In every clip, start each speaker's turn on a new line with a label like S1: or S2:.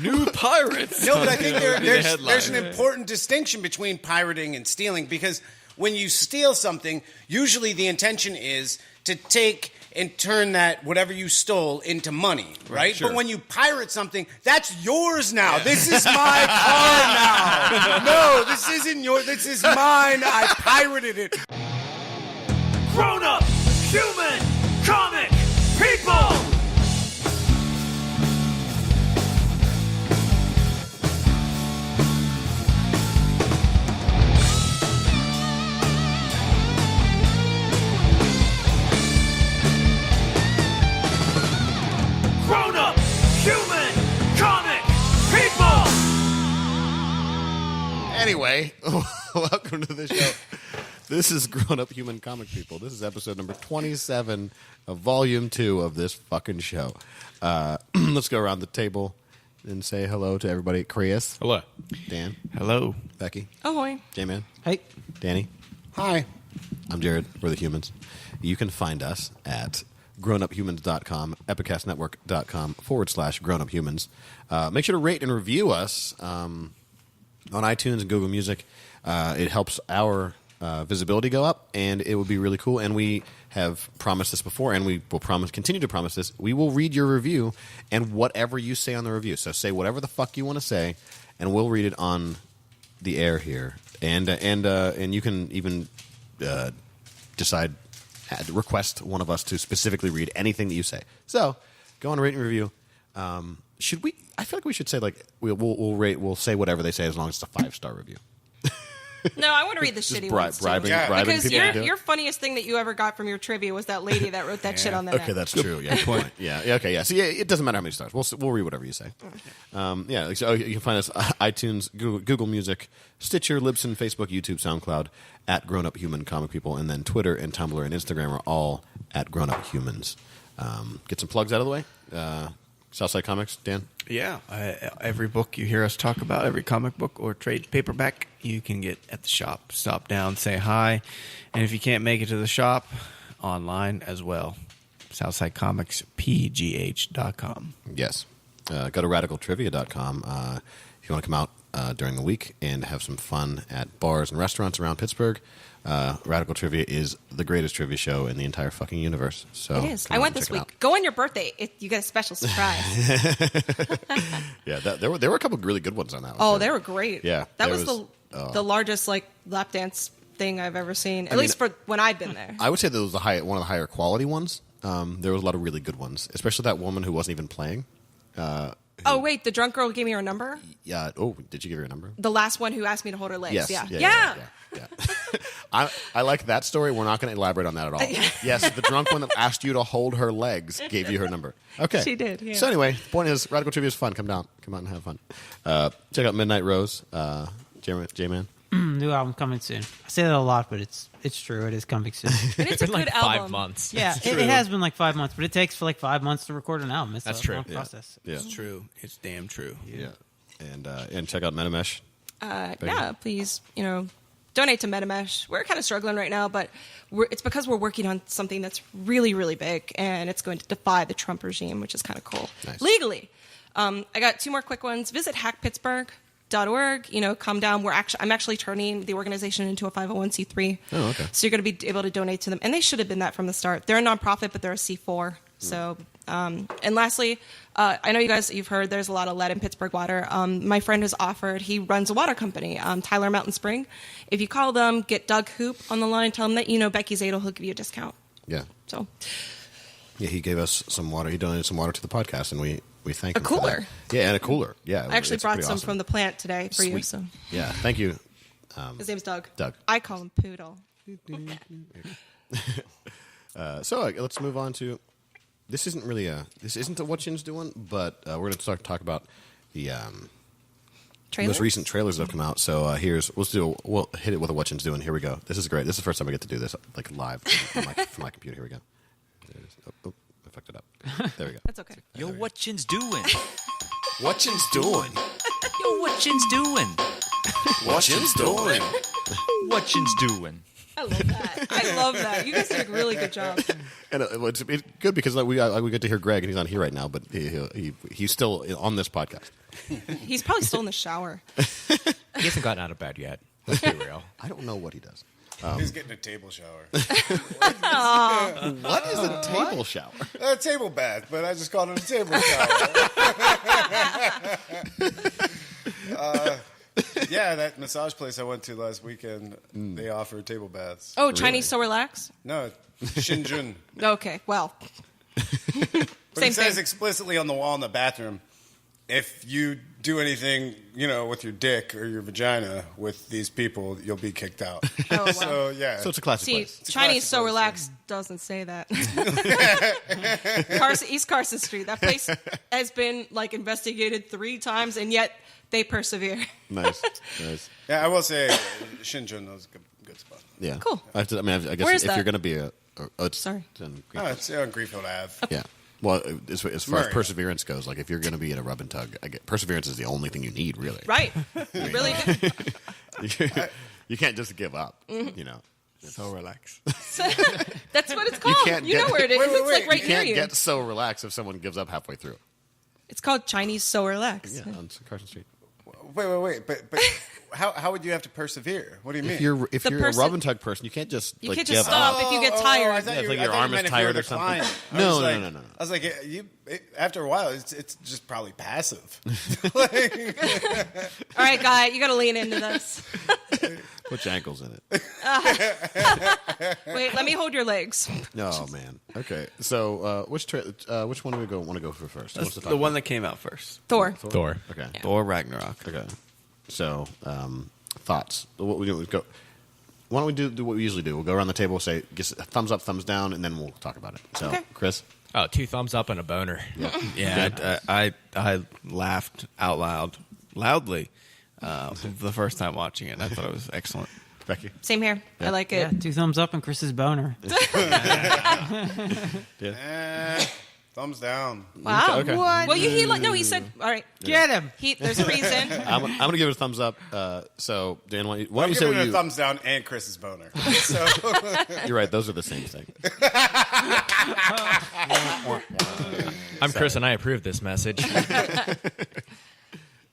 S1: New pirates.
S2: No, but I think there's an important distinction between pirating and stealing, because when you steal something, usually the intention is to take and turn that whatever you stole into money, right?
S1: Sure.
S2: But when you pirate something, that's yours now. Yeah. This is my car now. No, this isn't yours. This is mine. I pirated it.
S3: Grown-up, human, comic, people! Grown-up, human, comic, people!
S4: Anyway, welcome to the show. This is Grown-Up Human Comic People. This is episode number 27 of Volume 2 of this fucking show. Let's go around the table and say hello to everybody. Chris.
S1: Hello.
S4: Dan.
S1: Hello.
S4: Becky.
S5: Ahoy.
S4: J-Man.
S6: Hey.
S4: Danny.
S2: Hi.
S4: I'm Jared. We're the humans. You can find us at grownuphumans.com, epicastnetwork.com/grownuphumans. Make sure to rate and review us on iTunes and Google Music. It helps our visibility go up, and it would be really cool. And we have promised this before, and we will continue to promise this. We will read your review and whatever you say on the review. So say whatever the fuck you want to say, and we'll read it on the air here. And you can even request one of us to specifically read anything that you say. So go on, rate and review. Should we? I feel like we should say we'll say whatever they say as long as it's a 5-star review.
S5: No, I want to read the shitty ones, too.
S4: Bribing
S5: because
S4: people.
S5: your funniest thing that you ever got from your trivia was that lady that wrote that shit on the net.
S4: Okay, that's true. Yeah, good point. Yeah. Okay. Yeah. So it doesn't matter how many stars. We'll read whatever you say. Okay. So you can find us iTunes, Google Music, Stitcher, Libsyn, Facebook, YouTube, SoundCloud at Grown Up Human Comic People, and then Twitter and Tumblr and Instagram are all at Grown Up Humans. Get some plugs out of the way. Southside Comics, Dan.
S1: Yeah, every book you hear us talk about, every comic book or trade paperback, you can get at the shop. Stop down, say hi, and if you can't make it to the shop, online as well. SouthsideComicsPGH.com.
S4: Yes. Go to RadicalTrivia.com if you want to come out during the week and have some fun at bars and restaurants around Pittsburgh. Radical Trivia is the greatest trivia show in the entire fucking universe. So
S5: it is. I went this week. Go on your birthday. You get a special surprise.
S4: Yeah, there were a couple of really good ones on that one.
S5: Oh, they were great.
S4: Yeah.
S5: That was the largest lap dance thing I've ever seen, at least for when I've been there.
S4: I would say that was one of the higher quality ones. There was a lot of really good ones, especially that woman who wasn't even playing.
S5: Oh, wait, the drunk girl gave me her number?
S4: Yeah. Oh, did you give her a number?
S5: The last one who asked me to hold her legs.
S4: Yes.
S5: Yeah.
S4: I like that story. We're not going to elaborate on that at all. Yes, the drunk one that asked you to hold her legs gave you her number. Okay.
S5: She did, yeah.
S4: So anyway, the point is, Radical Trivia is fun. Come out and have fun. Check out Midnight Rose, J-Man.
S6: New album coming soon. I say that a lot, but it's true. It is coming soon.
S5: And it's a good album.
S1: 5 months.
S6: Yeah, it has been 5 months, but it takes for 5 months to record an album. It's a long process.
S4: Yeah.
S1: It's true. It's damn true.
S4: Yeah. And check out MetaMesh.
S5: Yeah, please, donate to MetaMesh. We're kind of struggling right now, but it's because we're working on something that's really, really big, and it's going to defy the Trump regime, which is kind of cool. Nice. Legally. I got 2 more quick ones. Visit hackpittsburgh.org. Come down. I'm actually turning the organization into a 501c3.
S4: Oh, okay.
S5: So you're going to be able to donate to them. And they should have been that from the start. They're a nonprofit, but they're a C4. So, and lastly, I know you've heard there's a lot of lead in Pittsburgh water. My friend has offered, he runs a water company, Tyler Mountain Spring. If you call them, get Doug Hoop on the line, tell him that Becky Zadel, he'll give you a discount.
S4: Yeah.
S5: So.
S4: Yeah, he gave us some water. He donated some water to the podcast, and we thank him.
S5: A cooler.
S4: Yeah, and a cooler. Yeah.
S5: I actually brought some from the plant today for you. So.
S4: Yeah, thank you.
S5: His name's Doug.
S4: Doug.
S5: I call him Poodle.
S4: So let's move on to. This isn't a What Chin's Doing, but we're going to talk about the most recent trailers that have come out. So we'll hit it with a What Chin's Doing. Here we go. This is great. This is the first time I get to do this live from my computer. Here we go. There it is. Oh, I fucked it up. There we go.
S5: That's okay.
S3: Yo, what Chin's doing?
S4: What Chin's doing?
S3: Yo, what Chin's doing?
S4: What Chin's doing?
S3: What Chin's doing?
S5: I love that. You guys did a really good job.
S4: And it's good because we get to hear Greg, and he's not here right now, but he's still on this podcast.
S5: He's probably still in the shower.
S7: He hasn't gotten out of bed yet. Let's be real.
S4: I don't know what he does.
S2: He's getting a table shower.
S4: What is a table shower?
S2: A table bath, but I just called it a table shower. Yeah, that massage place I went to last weekend, they offer table baths.
S5: Oh, Chinese So Relax?
S2: No, Shinjun.
S5: Okay, well.
S2: But
S5: Same
S2: it says
S5: thing.
S2: explicitly on the wall in the bathroom, if you do anything, with your dick or your vagina with these people, you'll be kicked out.
S5: Oh, wow.
S2: So, yeah.
S4: So it's a classic
S5: See,
S4: place.
S5: Chinese So
S2: place,
S5: Relax doesn't say that. East Carson Street. That place has been investigated 3 times, and yet they persevere.
S4: Nice.
S2: Yeah, I will say Shinjun was a good spot.
S4: Yeah.
S5: Cool.
S4: I guess
S5: Where's
S4: if
S5: that?
S4: you're going to be
S5: Sorry.
S2: It's on Greenfield Ave.
S4: Yeah. Well, as far as
S2: Murray.
S4: perseverance goes, if you're going to be in a rub and tug, perseverance is the only thing you need, really.
S5: Right. Really do.
S4: You can't just give up.
S1: So relax.
S5: That's what it's called.
S4: can't
S5: You know
S4: get-
S5: where it is.
S2: Wait,
S5: It's right
S4: You
S5: near
S4: can't
S5: you.
S4: get so relaxed if someone gives up halfway through.
S5: It's called Chinese So Relax.
S4: Yeah, on Carson Street.
S2: Wait. But how would you have to persevere? What do you mean?
S4: If
S5: The
S4: you're
S5: person-
S4: a rub and tug person, you can't just
S5: You can't
S4: give
S5: just
S4: up.
S5: stop if you get
S2: I
S5: tired.
S2: thought
S4: Yeah, it's like
S2: I
S4: your
S2: thought you
S4: arm is
S2: meant if you
S4: tired
S2: were
S4: or
S2: the
S4: something.
S2: client. I
S4: No,
S2: was
S4: no,
S2: like-
S4: no.
S2: I was like, after a while, it's just probably passive.
S5: All right, guy, you got to lean into this.
S4: Put your ankles in it.
S5: Wait, let me hold your legs.
S4: Oh man. Okay. So which one do we want to go for first?
S1: That's the one that came out first.
S5: Thor.
S7: Thor.
S4: Okay.
S1: Thor Ragnarok.
S4: Okay. So thoughts. What we do is go. Why don't we do what we usually do? We'll go around the table, say thumbs up, thumbs down, and then we'll talk about it. So,
S5: Okay.
S4: Chris.
S7: Oh, 2 thumbs up and a boner.
S1: Yeah, I laughed out loudly, the first time watching it. I thought it was excellent.
S4: Becky.
S5: Same here. I like
S6: Yeah,
S5: it.
S6: 2 thumbs up and Chris's boner.
S2: Thumbs down.
S5: Wow.
S4: Okay.
S5: What? Well, he said, all right.
S6: Get him.
S5: There's a reason.
S4: I'm going to give it a thumbs up. So, Dan, why don't
S2: I'm
S4: you say
S2: giving
S4: what
S2: it
S4: you...
S2: a thumbs down and Chris's boner. So
S4: You're right. Those are the same thing.
S7: I'm Chris, and I approve this message.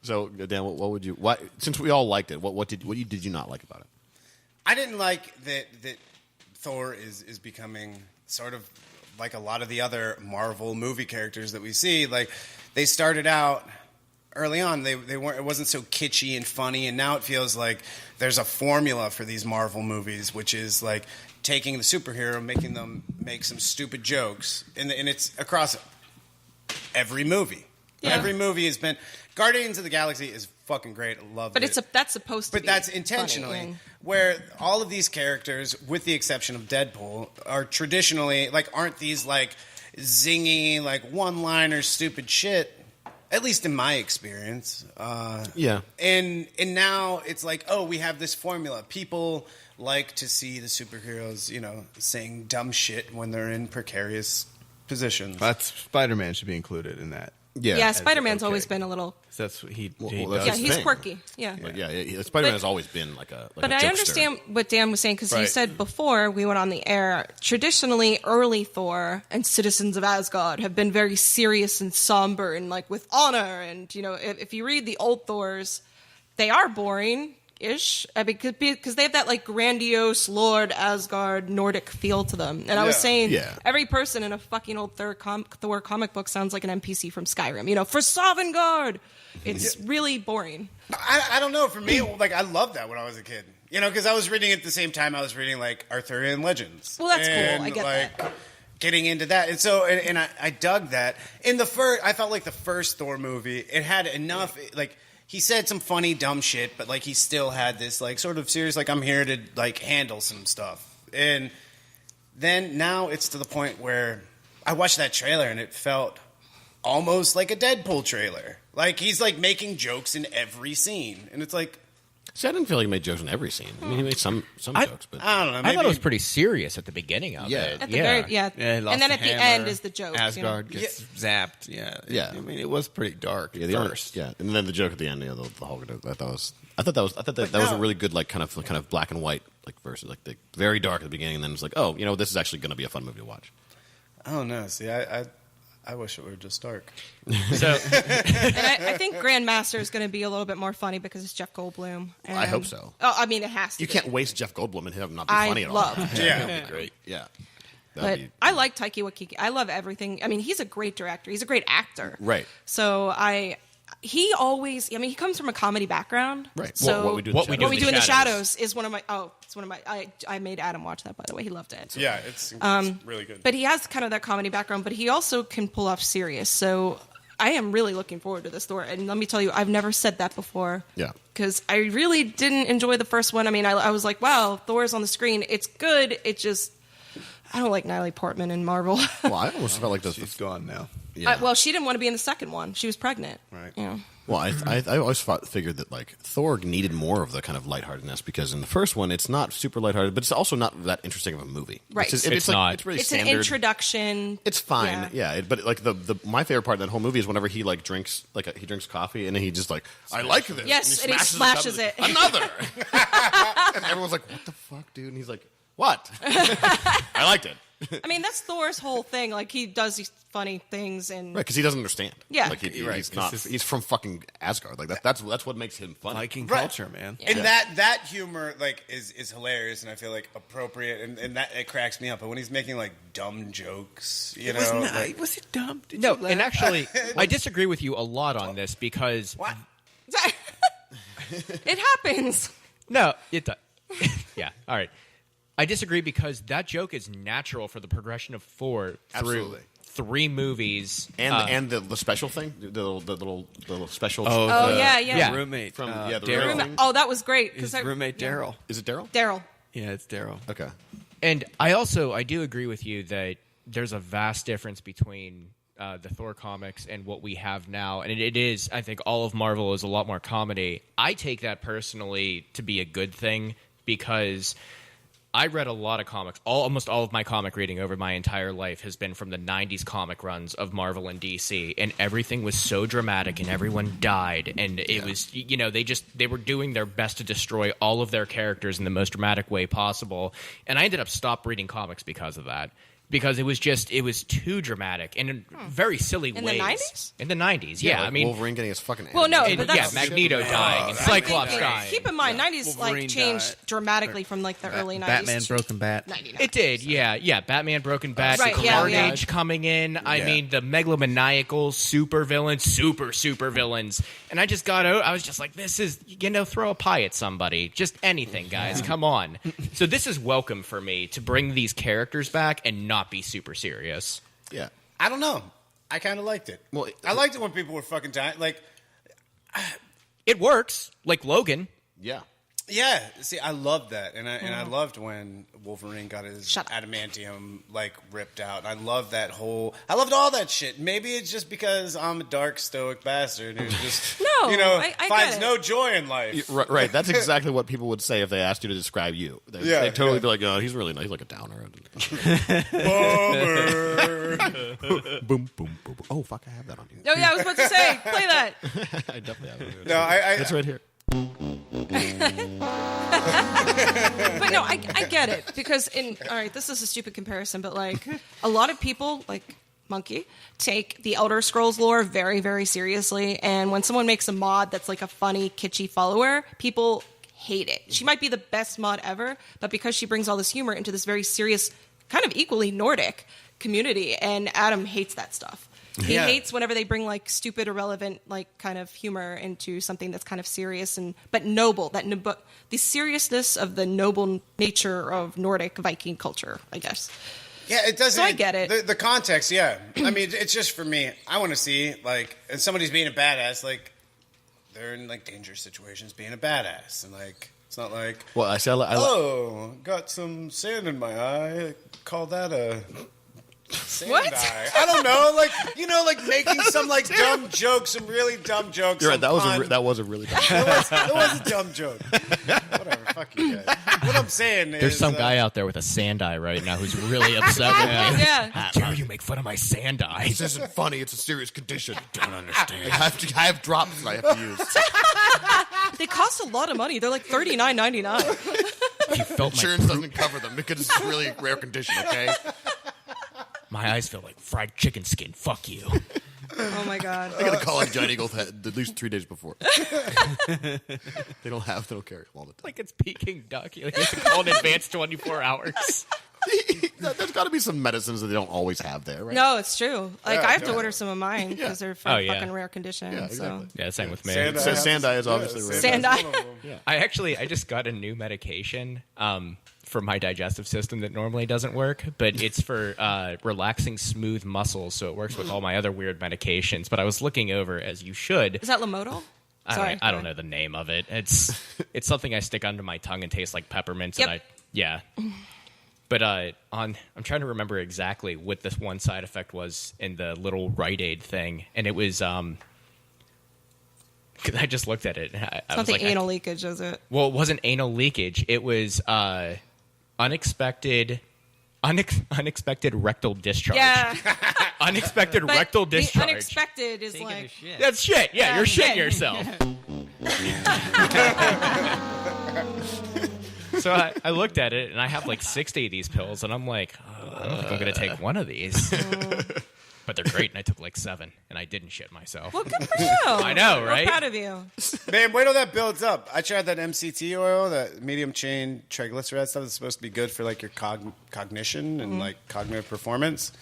S4: So, Dan, what would you... Why, since we all liked it, what did you not like about it?
S2: I didn't like that Thor is becoming sort of like a lot of the other Marvel movie characters that we see. Like, they started out early on, they weren't. It wasn't so kitschy and funny, and now it feels like there's a formula for these Marvel movies, which is like taking the superhero, making them make some stupid jokes, and it's across every movie.
S5: Yeah.
S2: Every movie has been. Guardians of the Galaxy is fucking great. I love
S5: But
S2: it.
S5: that's supposed to
S2: But
S5: be.
S2: that's intentionally.
S5: funny.
S2: Where all of these characters, with the exception of Deadpool, are traditionally aren't these zingy one-liner stupid shit. At least in my experience.
S4: Yeah.
S2: And now it's we have this formula. People like to see the superheroes, saying dumb shit when they're in precarious positions.
S1: Spider-Man should be included in that.
S5: Yeah, Spider-Man's
S1: okay.
S5: always been a little.
S1: That's what he
S4: Well,
S1: does.
S4: that's
S5: Yeah,
S4: his
S5: he's
S4: thing.
S5: quirky. Yeah.
S4: But Spider-Man has
S5: But-
S4: always been like a
S5: But
S4: a
S5: I
S4: jokester.
S5: understand what Dan was saying because you
S1: Right.
S5: said before we went on the air, traditionally early Thor and Citizens of Asgard have been very serious and somber and with honor. And, if you read the old Thors, they are boring-ish because they have that grandiose Lord Asgard Nordic feel to them. And I was
S2: Yeah.
S5: saying
S4: Yeah.
S5: every person in a fucking old Thor comic book sounds like an NPC from Skyrim. For Sovngarde, it's really boring.
S2: I don't know. For me, I loved that when I was a kid. Because I was reading at the same time I was reading Arthurian legends.
S5: Well, that's cool.
S2: And,
S5: I get that.
S2: Getting into that, and so and I dug that. In the first, I felt like the first Thor movie, it had enough. He said some funny dumb shit, but he still had this sort of serious I'm here to handle some stuff. And then now it's to the point where I watched that trailer and it felt almost like a Deadpool trailer. He's making jokes in every scene, and it's
S4: See, I didn't feel like he made jokes in every scene. I mean, he made some jokes, but
S2: I don't know.
S7: I
S2: Maybe,
S7: thought it was pretty serious at the beginning of
S4: Yeah.
S7: it.
S5: At the very,
S1: Yeah, he lost
S5: and then
S1: the
S5: at the
S1: hammer.
S5: end is the joke.
S1: Asgard gets zapped. Yeah,
S4: Yeah.
S1: I mean, it was pretty dark.
S4: yeah,
S1: at
S4: the
S1: first.
S4: and then the joke at the end, the Hulk. I thought that was a really good kind of black and white version, the very dark at the beginning, and then it's oh, this is actually going to be a fun movie to watch.
S2: I don't know. See, I wish it were just dark.
S7: So
S5: And I think Grandmaster is going to be a little bit more funny because it's Jeff Goldblum. And,
S4: I hope so.
S5: Oh, I mean, it has to.
S4: You
S5: be.
S4: can't waste Jeff Goldblum and have him not be
S5: I
S4: funny at all.
S5: love.
S2: Yeah.
S4: That'd be great. Yeah.
S5: But I like Taika Waititi. I love everything. I mean, he's a great director. He's a great actor.
S4: Right.
S5: So he always. I mean, he comes from a comedy background.
S4: Right.
S5: So
S4: What We Do in the
S5: What We Do in the
S7: Shadows.
S5: Shadows is one of my. Oh, it's one of my. I made Adam watch that, by the way. He loved it.
S2: Yeah, it's really good.
S5: But he has kind of that comedy background, but he also can pull off serious. So I am really looking forward to this Thor. And let me tell you, I've never said that before.
S4: Yeah.
S5: Because I really didn't enjoy the first one. I mean, I was like, wow, Thor's on the screen. It's good. It just, I don't like Natalie Portman in Marvel.
S4: Well, I almost felt like this.
S1: She's gone now.
S4: Yeah.
S5: Well, she didn't want to be in the second one. She was pregnant.
S1: Right.
S5: Yeah.
S4: Well, I always figured that like Thor needed more of the kind of lightheartedness because in the first one it's not super lighthearted, but it's also not that interesting of a movie.
S5: Right.
S7: It's not.
S4: It's really
S5: It's
S4: standard.
S5: an introduction.
S4: It's fine, yeah. But like the my favorite part of that whole movie is whenever he like drinks he drinks coffee and then he just like I like this.
S5: Yes, and he
S4: smashes
S5: smashes
S4: cup
S5: it.
S4: Another. And everyone's like, "What the fuck, dude?" And he's like, "What?" I liked it.
S5: I mean, that's Thor's whole thing. Like, he does these funny things and...
S4: Right, because he doesn't understand.
S5: Yeah.
S4: Like
S1: Right,
S4: he's
S1: it's
S4: not.
S1: just-
S4: He's from fucking Asgard. Like that's what makes him funny.
S1: Viking
S2: Right.
S1: culture, man.
S5: Yeah.
S2: And that humor like is hilarious and I feel like appropriate and that it cracks me up. But when he's making like dumb jokes, you know, like,
S1: Was it dumb? Did
S7: no,
S1: you laugh?
S7: and actually, I disagree with you a lot on this because
S2: what?
S5: It happens.
S7: no, it does. Yeah, all right. I disagree because that joke is natural for the progression of Thor through
S4: Absolutely.
S7: 3 movies
S4: And the special thing, the little special.
S5: Oh,
S1: the-
S5: yeah.
S4: Yeah.
S1: Roommate
S4: From-
S1: from
S4: yeah, the
S1: Daryl.
S4: roommate.
S5: Oh, that was great.
S1: His roommate Daryl.
S4: Is it Daryl?
S5: Daryl.
S1: Yeah, it's Daryl.
S4: Okay.
S7: And I do agree with you that there's a vast difference between the Thor comics and what we have now. And it is, I think, all of Marvel is a lot more comedy. I take that personally to be a good thing because I read a lot of comics. Almost all of my comic reading over my entire life has been from the 90s comic runs of Marvel and DC. And everything was so dramatic and everyone died. And it was, they were doing their best to destroy all of their characters in the most dramatic way possible. And I ended up stopped reading comics because of that. Because it was too dramatic and in very silly ways.
S5: In the 90s?
S7: In the 90s, yeah.
S4: Like
S7: I mean,
S4: Wolverine getting his fucking.
S5: Well, no,
S7: and,
S5: but
S7: yeah,
S5: that's...
S7: Magneto dying and Cyclops
S5: Thinking-
S7: dying.
S5: Keep in mind, 90s
S1: Wolverine
S5: like changed
S1: died.
S5: dramatically from like the early 90s.
S1: Batman Broken Bat.
S5: 99.
S7: It did, yeah. Batman, Broken Bat,
S5: Right, yeah,
S7: Carnage
S5: yeah.
S7: coming in. I mean, the megalomaniacal super villains, super villains. And I just got out. I was just like, this is, throw a pie at somebody. Just anything, guys. Come on. So this is welcome for me to bring these characters back and not be super serious.
S4: Yeah.
S2: I don't know. I kind of liked it.
S4: Well,
S2: I liked it when people were fucking dying. Like,
S7: It works, like Logan.
S4: Yeah.
S2: yeah. See, I loved that, and I loved when Wolverine got his
S5: Shut up.
S2: adamantium like ripped out. I loved that whole. I loved all that shit. Maybe it's just because I'm a dark stoic bastard who just
S5: No, I
S2: finds
S5: get it.
S2: no joy in life.
S4: Right. That's exactly what people would say if they asked you to describe you. They'd totally be like, "Oh, he's really nice. He's like a downer." Boom, boom, boom. Oh, fuck! I have that on here.
S5: Oh, yeah, I was about to say, play that.
S4: I definitely have it.
S2: No,
S4: It's right here.
S5: But no, I get it because all right, this is a stupid comparison, but like a lot of people like Monkey take the Elder Scrolls lore very, very seriously, and when someone makes a mod that's like a funny, kitschy follower, people hate it. She might be the best mod ever, but because she brings all this humor into this very serious, kind of equally Nordic community, and Adam hates that stuff. He
S2: Yeah.
S5: hates whenever they bring like stupid, irrelevant, like kind of humor into something that's kind of serious but noble. But the seriousness of the noble nature of Nordic Viking culture, I guess.
S2: Yeah, it doesn't.
S5: So I get it.
S2: The context, yeah. I mean, it's just for me. I want to see like, and somebody's being a badass, like they're in like dangerous situations, being a badass, and like it's not like,
S4: Well, I said,
S2: got some sand in my eye. Call that a. Sand
S5: What?
S2: eye. I don't know, like making some like dumb jokes, some really dumb jokes.
S4: you're right.
S2: some pun.
S4: That was a really bad.
S2: That was a dumb joke. Whatever, fuck you guys. What I'm saying is,
S7: There's some guy out there with a sand eye right now who's really upset with me.
S5: Yeah.
S7: How dare you make fun of my sand eye?
S4: This isn't funny. It's a serious condition. I don't understand. I have drops I have to use.
S5: They cost a lot of money. They're like $39.99.
S7: You felt my
S4: Insurance doesn't cover them because it's a really rare condition. Okay.
S7: My eyes feel like fried chicken skin. Fuck you.
S5: Oh my god.
S4: I got to call a giant eagle at least 3 days before. They don't carry them all the time.
S7: Like it's Peking duck. You have to call in advance 24 hours.
S4: There's got to be some medicines that they don't always have there, right?
S5: No, it's true. Like I have to order some of mine because they're fucking rare condition.
S4: Yeah, exactly.
S7: Yeah, same with me.
S4: Sandai is obviously rare.
S5: Sandai.
S7: Yeah. I just got a new medication for my digestive system that normally doesn't work, but it's for relaxing smooth muscles, so it works with all my other weird medications. But I was looking over, as you should.
S5: Is that Lamodal?
S7: I don't know the name of it. It's something I stick under my tongue and tastes like peppermints.
S5: Yep.
S7: And But I'm trying to remember exactly what this one side effect was in the little Rite Aid thing, and it was I just looked at it. I
S5: It's
S7: was
S5: not
S7: like,
S5: anal leakage, is it?
S7: Well, it wasn't anal leakage. It was unexpected rectal discharge.
S5: Yeah.
S7: Unexpected
S5: But
S7: rectal
S5: the
S7: discharge.
S5: unexpected is
S6: Taking a
S5: like
S6: shit.
S7: That's shit. Yeah, you're shitting
S5: Yeah.
S7: yourself. So I looked at it, and I have like 60 of these pills, and I'm like, I don't think I'm going to take one of these. But they're great, and I took like 7, and I didn't shit myself.
S5: well, good for you.
S7: I know, right?
S5: We're proud of you.
S2: Man, wait till that builds up. I tried that MCT oil, that medium chain triglyceride stuff that's supposed to be good for like your cognition and like cognitive performance.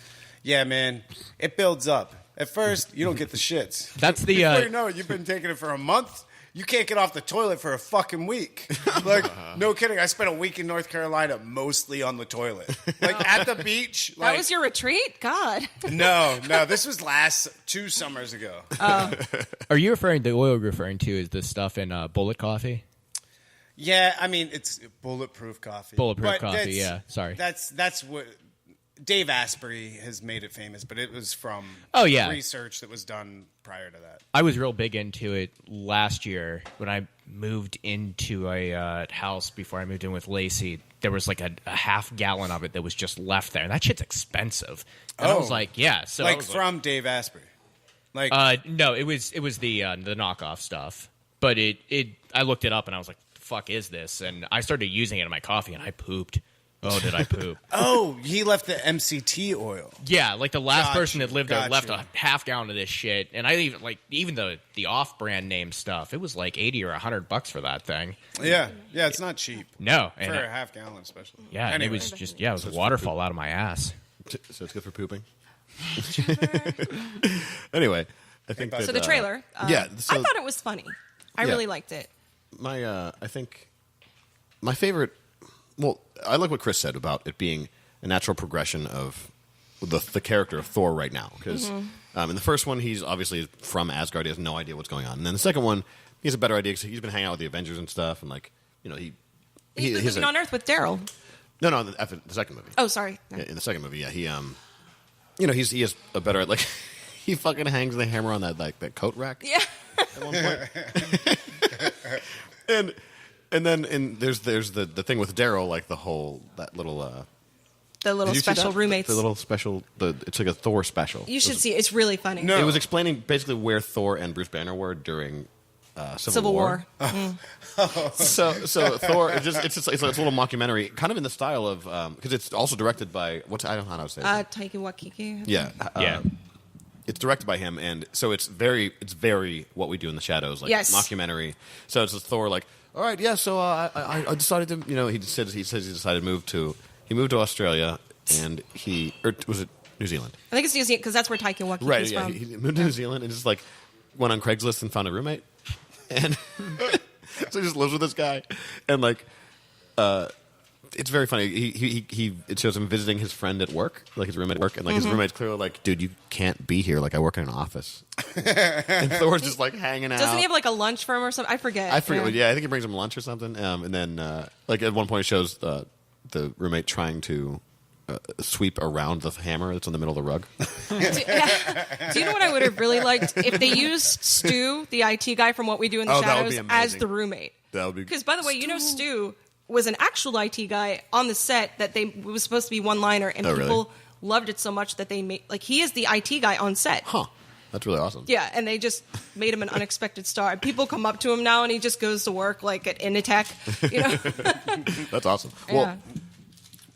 S2: Yeah, man, it builds up. At first, you don't get the shits.
S7: That's the
S2: Before you know it, you've been taking it for a month. You can't get off the toilet for a fucking week. Like, no kidding. I spent a week in North Carolina mostly on the toilet. Like, at the beach.
S5: That
S2: Like,
S5: was your retreat? God.
S2: No. This was 2 summers ago.
S7: Are you referring, the oil you're referring to is the stuff in Bullet Coffee?
S2: Yeah, I mean, it's bulletproof coffee.
S7: Bulletproof
S2: But
S7: coffee,
S2: that's-
S7: yeah. Sorry.
S2: That's what Dave Asprey has made it famous, but it was from research that was done prior to that.
S7: I was real big into it last year when I moved into a house before I moved in with Lacey. There was like a half gallon of it that was just left there. And that shit's expensive. And I was like, yeah. So
S2: like from Dave Asprey. Like
S7: no, it was the knockoff stuff. But I looked it up and I was like, the fuck is this? And I started using it in my coffee and I pooped. Oh, did I poop?
S2: He left the MCT oil.
S7: Yeah, like the last person that lived there left
S2: you.
S7: a half gallon of this shit, and I even the off-brand name stuff. It was like $80 or $100 for that thing.
S2: Yeah, it's not cheap
S7: No,
S2: for a half gallon, especially.
S7: Yeah, and it was just it was a waterfall out of my ass.
S4: So it's good for pooping. Anyway, I think that,
S5: So the trailer.
S4: yeah,
S5: I thought it was funny. I really liked it.
S4: I think my favorite. Well, I like what Chris said about it being a natural progression of the character of Thor right now. Because in the first one, he's obviously from Asgard. He has no idea what's going on. And then the second one, he has a better idea because he's been hanging out with the Avengers and stuff. And
S5: He's living on Earth with Daryl.
S4: No, after the second movie.
S5: Oh, sorry.
S4: Yeah, in the second movie, he he has a better he fucking hangs the hammer on that coat rack.
S5: Yeah.
S4: At one point. And then there's the thing with Daryl, like the little
S5: special roommates.
S4: The little special. It's like a Thor special.
S5: You should see it. It's really funny.
S2: No.
S4: It was explaining basically where Thor and Bruce Banner were during Civil War. So Thor, it's a little mockumentary, kind of in the style of because it's also directed by I don't know how to say it.
S5: Taika Waititi.
S4: Yeah.
S7: Yeah.
S4: It's directed by him, and so it's very What We Do in the Shadows, mockumentary. So it's Thor, like, all right, yeah. So I decided to, he says he decided to move to Australia, and was it New Zealand?
S5: I think it's New Zealand because that's where Taika Waititi's
S4: Right. Yeah.
S5: from.
S4: He moved to New Zealand and just went on Craigslist and found a roommate, and so he just lives with this guy, and it's very funny. It shows him visiting his friend at work, like his roommate at work, and his roommate's clearly like, "Dude, you can't be here. Like, I work in an office." And Thor's just hanging out.
S5: Doesn't he have a lunch for him or something? I forget.
S4: I think he brings him lunch or something. And then at one point, it shows the roommate trying to sweep around the hammer that's in the middle of the rug.
S5: Do you know what I would have really liked if they used Stu, the IT guy from What We Do in the
S4: that would be
S5: Shadows,
S4: amazing.
S5: as the roommate?
S4: That would be
S5: Because, by the way, Stu was an actual IT guy on the set that was supposed to be one-liner, and people loved it so much that they made he is the IT guy on set.
S4: Huh. That's really awesome.
S5: Yeah, and they just made him an unexpected star. People come up to him now, and he just goes to work at Initech.
S4: That's awesome.
S5: Yeah.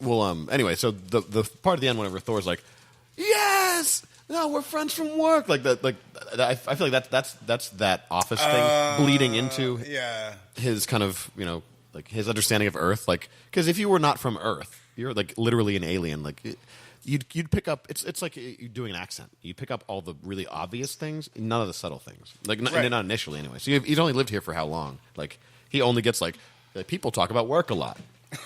S4: Well, anyway, so the part at the end, whenever Thor's like, yes, no, we're friends from work. Like that. Like I feel like that's that Office thing bleeding into his kind of like his understanding of Earth. Like because if you were not from Earth, you're like literally an alien. Like. You'd pick up. It's like you're doing an accent. You pick up all the really obvious things, none of the subtle things. Like not initially, anyway. So he's only lived here for how long? Like he only gets like people talk about work a lot,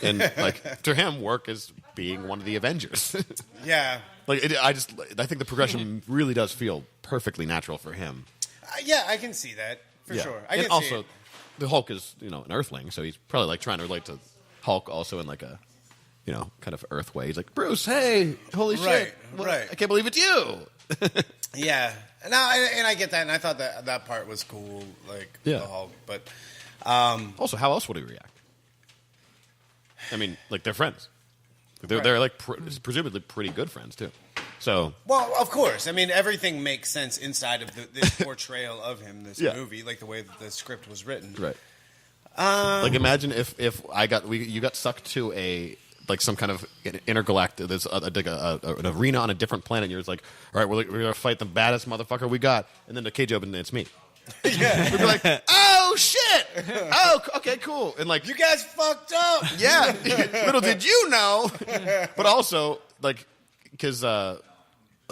S4: and like to him, work is being one of the Avengers.
S2: Yeah.
S4: Like I think the progression really does feel perfectly natural for him.
S2: Yeah, I can see that for sure. I can
S4: and also,
S2: see it.
S4: the Hulk is an Earthling, so he's probably like trying to relate to Hulk also in like a. Kind of Earth way. He's like, Bruce, hey, holy shit.
S2: Right.
S4: I can't believe it's you.
S2: Yeah. And I get that, and I thought that part was cool, like the Hulk. But
S4: also, how else would he react? I mean, like, they're friends. They're like, presumably pretty good friends, too. So,
S2: well, of course. I mean, everything makes sense inside of this portrayal of him, this movie, like the way that the script was written.
S4: Right. Like, imagine if you got sucked to a... like some kind of intergalactic, there's an arena on a different planet, and you're just like, all right, we're going to fight the baddest motherfucker we got, and then the cage opens and it's me. Yeah. We'd be like, oh, shit! Oh, okay, cool. And like,
S2: you guys fucked up!
S4: Yeah, little did you know. But also, like, because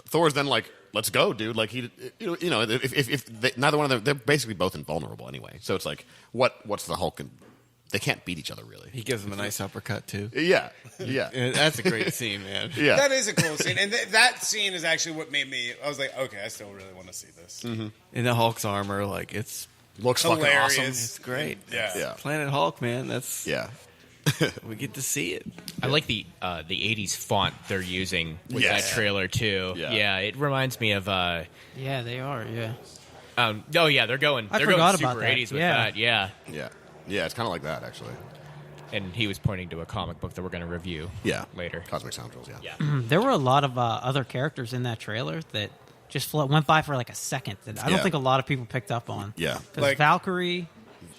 S4: Thor's then like, let's go, dude. Like, if neither one of them, they're basically both invulnerable anyway. So it's like, what's the Hulk and... They can't beat each other, really.
S1: He gives him a nice uppercut, too.
S4: Yeah.
S1: That's a great scene, man.
S4: Yeah.
S2: That is a cool scene. And that scene is actually what made me... I was like, okay, I still really want to see this.
S1: Mm-hmm. In the Hulk's armor, like, it's...
S4: Looks
S2: hilarious.
S4: fucking awesome.
S1: It's great.
S2: Yeah.
S1: Planet Hulk, man. That's...
S4: Yeah.
S1: We get to see it.
S7: I like the 80s font they're using with that trailer, too.
S4: Yeah.
S7: It reminds me of...
S6: Yeah, they are, yeah.
S7: They're going super 80s with that. Yeah.
S4: Yeah. Yeah, it's kind of like that, actually.
S7: And he was pointing to a comic book that we're going to review later.
S4: Cosmic Scoundrels, yeah.
S6: There were a lot of other characters in that trailer that just went by for like a second that I don't think a lot of people picked up on.
S4: Yeah.
S6: Like Valkyrie.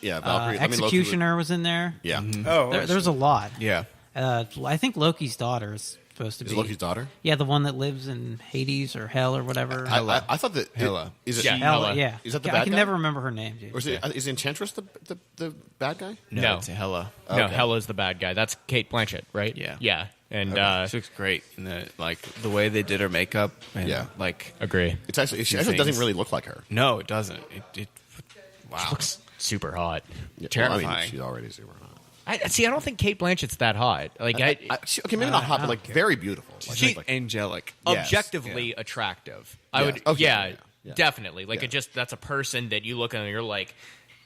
S4: Yeah, Valkyrie.
S6: Executioner was in there.
S4: Yeah.
S1: Mm-hmm.
S2: Oh,
S6: there's a lot.
S1: Yeah.
S6: I think Loki's daughter is supposed to be.
S4: Is Loki's daughter?
S6: Yeah, the one that lives in Hades or Hell or whatever.
S4: I thought that...
S1: Hela.
S4: Is it...
S7: Yeah.
S6: Hela, yeah.
S4: Is that the
S6: I
S4: bad
S6: can
S4: guy?
S6: never remember her name, dude.
S4: Or is Enchantress the bad guy?
S7: No.
S1: It's Hela.
S7: No,
S4: Okay.
S7: Hela's the bad guy. That's Kate Blanchett, right?
S1: Yeah.
S7: Yeah. And
S1: She looks great. And the way they did her makeup. And, like...
S7: agree.
S4: It's actually... She actually doesn't really look like her.
S1: No, it doesn't. Wow.
S7: She looks super hot.
S4: Yeah,
S1: Terrifying.
S4: Well, I mean, she's already super hot.
S7: I don't think Kate Blanchett's that hot. Like,
S4: Okay, maybe not hot, but like very beautiful.
S1: She's angelic.
S7: objectively attractive. I would, definitely. Like, that's a person that you look at and you're like,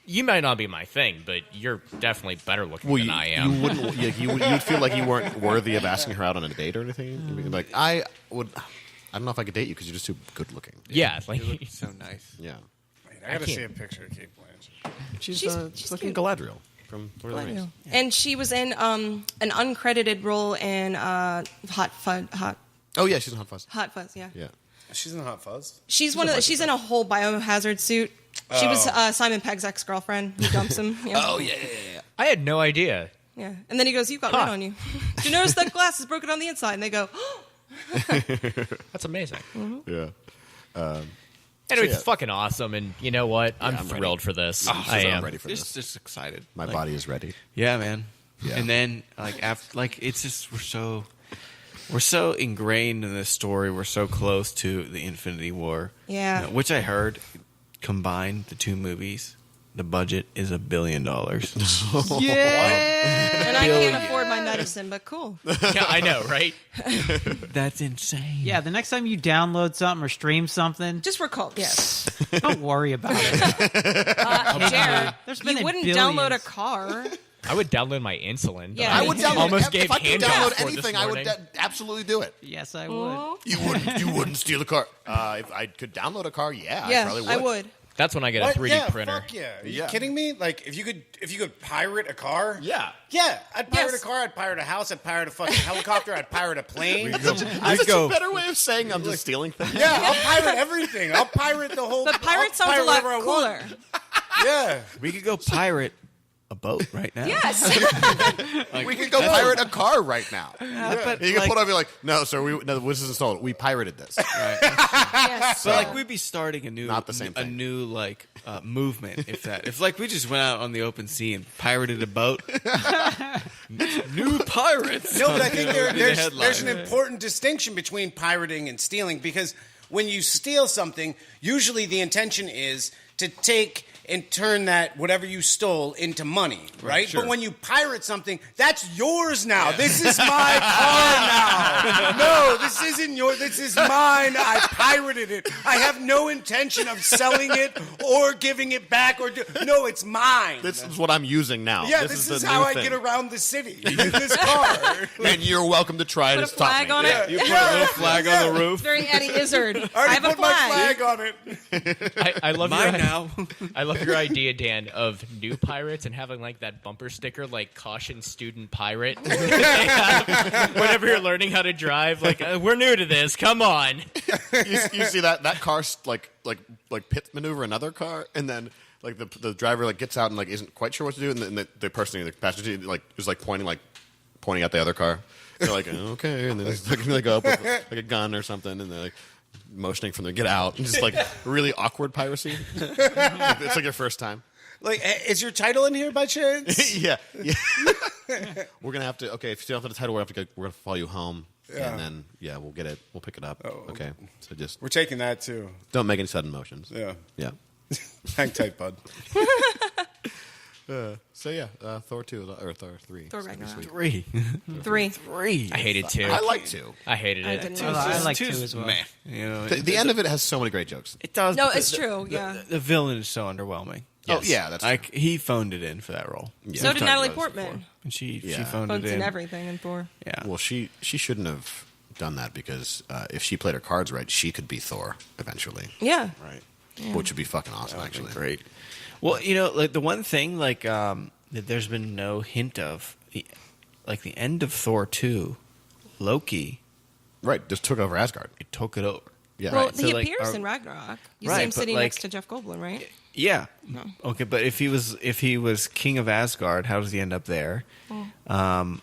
S7: you might not be my thing, but you're definitely better looking than I am.
S4: You wouldn't. You'd feel like you weren't worthy of asking her out on a date or anything. You'd be like, I don't know if I could date you because you're just too good looking.
S7: Yeah, like
S1: You look so nice.
S4: Yeah.
S2: Wait, I gotta see a picture of Kate Blanchett.
S4: She's looking
S5: cute.
S4: Galadriel from Lord of the Rings.
S5: And she was in an uncredited role in Hot Fuzz.
S4: Oh yeah, she's in Hot Fuzz.
S5: Hot Fuzz, yeah.
S4: Yeah.
S2: She's in Hot Fuzz.
S5: She's she's in a whole biohazard suit. She was Simon Pegg's ex-girlfriend who dumps him. Yeah.
S4: Oh yeah.
S7: I had no idea.
S5: Yeah. And then he goes, "You've got red on you. Did you notice that glass is broken on the inside?" And they go,
S7: That's amazing.
S4: Yeah.
S7: Anyway, it's fucking awesome, and you know what? I'm thrilled for this. I am.
S4: I'm ready for this.
S1: Just excited.
S4: My body is ready.
S1: Yeah, man.
S4: Yeah.
S1: And then it's just we're so ingrained in this story. We're so close to the Infinity War.
S5: Yeah.
S1: Which I heard combined the two movies, the budget is $1 billion.
S6: Yeah.
S5: and I can't afford my medicine, but cool.
S7: Yeah, I know, right?
S1: That's insane.
S6: Yeah, the next time you download something or stream something,
S5: Just recall, yes.
S6: don't worry about it.
S5: Jared,
S6: There's been
S5: you wouldn't
S6: billions.
S5: download a car.
S7: I would download my insulin.
S5: Yeah,
S4: I
S5: me
S4: would
S5: too.
S4: download.
S7: Almost
S4: If
S7: gave
S4: I could
S7: hand jobs
S4: download
S7: for this
S4: anything, I would
S7: morning.
S4: absolutely do it.
S6: Yes, I would.
S4: You wouldn't steal a car. If I could download a car, yeah, I probably would.
S5: I would.
S7: That's when I get
S2: What?
S7: a 3D
S2: Yeah,
S7: printer.
S2: fuck yeah. Are you
S4: Yeah.
S2: kidding me? Like, if you could pirate a car?
S4: Yeah.
S2: Yeah, I'd pirate
S5: Yes.
S2: a car, I'd pirate a house, I'd pirate a fucking helicopter, I'd pirate a plane.
S4: That's a better way of saying I'm just stealing things.
S2: Yeah, I'll pirate everything. I'll pirate the whole...
S5: But pirate
S2: I'll
S5: sounds a
S2: pirate
S5: lot
S2: whatever I
S5: cooler.
S2: want. Yeah.
S1: We could go pirate a boat right now.
S5: Yes.
S4: We could go pirate a car right now.
S1: But
S4: You can pull it up and be like, no, sir, this isn't stolen. We pirated this.
S5: Yes.
S1: But like we'd be starting a new,
S4: Not the same thing.
S1: like movement if like we just went out on the open sea and pirated a boat. New pirates.
S2: No, but I think
S1: Would be the
S2: there's
S1: headline.
S2: an important distinction between pirating and stealing, because when you steal something, usually the intention is to take and turn that whatever you stole into money, right?
S4: sure.
S2: But when you pirate something, that's yours now. This is my car now. No, this isn't yours. This is mine. I pirated it. I have no intention of selling it or giving it back. No, it's mine.
S4: This is what I'm using now.
S2: Yeah, this is
S4: the
S2: how
S4: new
S2: I
S4: thing.
S2: get around the city in this car.
S4: And you're welcome to try it.
S5: Put a
S4: as top
S5: flag
S4: me.
S5: on it.
S1: You put a little flag on the roof.
S5: It's very Eddie Izzard.
S2: I
S5: I
S2: already
S5: have a
S2: put my
S5: flag.
S2: flag on it.
S7: I love
S1: Mine
S7: your,
S1: now.
S7: I love your idea, Dan, of new pirates and having like that bumper sticker, like "Caution, Student Pirate." Whenever you're learning how to drive, like we're new to this. Come on.
S4: You see that car like pit maneuver another car, and then like the driver like gets out and like isn't quite sure what to do, and then the person, the passenger, like is like pointing at the other car. They're like, okay, and then they go up with like a gun or something, and they're like motioning for them to get out, and just like really awkward piracy. It's like your first time.
S2: Like, is your title in here by chance?
S4: Yeah. We're gonna have to. Okay, if you still have the title, we're gonna follow you home, and then we'll get it. We'll pick it up. Okay, so just
S2: We're taking that too.
S4: don't make any sudden motions.
S2: Yeah.
S4: Yeah.
S2: Hang tight, bud.
S4: Thor 2 or Thor 3.
S5: Thor
S4: It's gonna be
S5: Ragnarok.
S4: sweet.
S5: Three.
S7: I hated two.
S4: I like 2.
S7: I hated
S5: I
S7: it.
S5: didn't
S6: I like
S1: Two's
S6: 2 as well.
S1: meh, you know,
S4: The end of it has so many great jokes.
S1: it does.
S5: No,
S1: but
S5: it's true, yeah.
S1: The villain is so underwhelming.
S4: Oh yeah, that's
S1: Like he phoned it in for that role.
S4: Yeah.
S5: So
S1: We've
S5: did
S1: talked
S5: Natalie
S1: about this
S5: Portman.
S1: before. And she
S4: Yeah.
S1: phoned
S5: Phones
S1: it in.
S5: and everything in Thor.
S1: Yeah.
S4: Well, she shouldn't have done that, because if she played her cards right, she could be Thor eventually,
S5: Yeah.
S1: right.
S4: which would be fucking awesome. Actually,
S1: Great. Well, you know, like the one thing, like that there's been no hint of, like the end of Thor 2, Loki,
S4: right? Just took over Asgard.
S1: it took it over.
S4: Yeah,
S5: Well,
S4: right.
S1: So,
S5: he
S1: like,
S5: appears
S1: are-
S5: in Ragnarok. You
S1: Right,
S5: see him
S1: but,
S5: sitting
S1: like-
S5: next to Jeff Goldblum, right?
S1: Yeah.
S5: No.
S1: Okay, but if he was king of Asgard, how does he end up there? And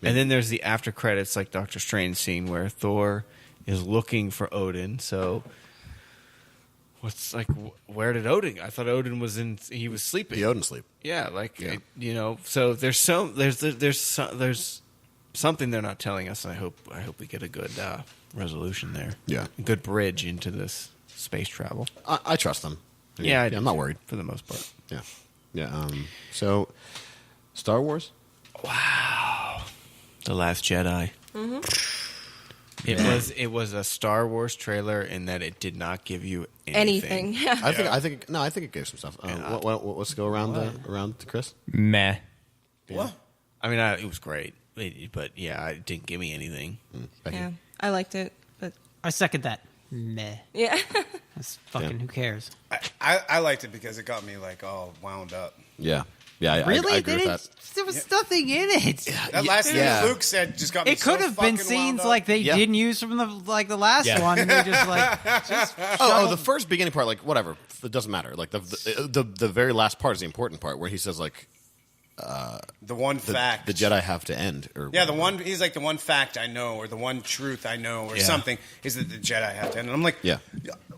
S1: then there's the after credits, like Doctor Strange scene where Thor is looking for Odin. So, what's like, where did Odin? I thought Odin was he was sleeping.
S4: The Odin sleep.
S1: Yeah, like
S4: Yeah.
S1: you know. So there's something they're not telling us, and I hope we get a good resolution there.
S4: Yeah.
S1: a good bridge into this space travel.
S4: I trust them.
S1: Yeah, I do
S4: I'm not
S1: too,
S4: worried.
S1: for the most part.
S4: Yeah. So, Star Wars.
S1: The Last Jedi.
S5: Mm-hmm.
S1: It was a Star Wars trailer in that it did not give you
S5: Anything.
S1: anything.
S4: I think it gave some stuff. Let's go around to Chris.
S7: Meh.
S2: What?
S1: I mean, it was great, but yeah, it didn't give me anything.
S4: Becky?
S5: Yeah. I liked it, but
S6: I second that. Meh.
S5: yeah.
S6: That's fucking. Who cares?
S2: I liked it because it got me like all wound up.
S4: Yeah. I
S6: Really?
S4: agree with that.
S6: There was nothing in it.
S2: That last thing
S4: yeah.
S2: Luke said just got me
S6: It could
S2: so
S6: have been
S2: fucking wound
S6: scenes
S2: up.
S6: like they
S4: Yeah.
S6: didn't use from the last
S7: Yeah.
S6: one, and they just like
S4: The first beginning part, like whatever, it doesn't matter. Like the very last part is the important part, where he says like
S2: the one fact.
S4: the Jedi have to end. Or
S2: Yeah, he's like the one fact I know, or the one truth I know, or something, is that the Jedi have to end. And I'm like,
S4: Yeah.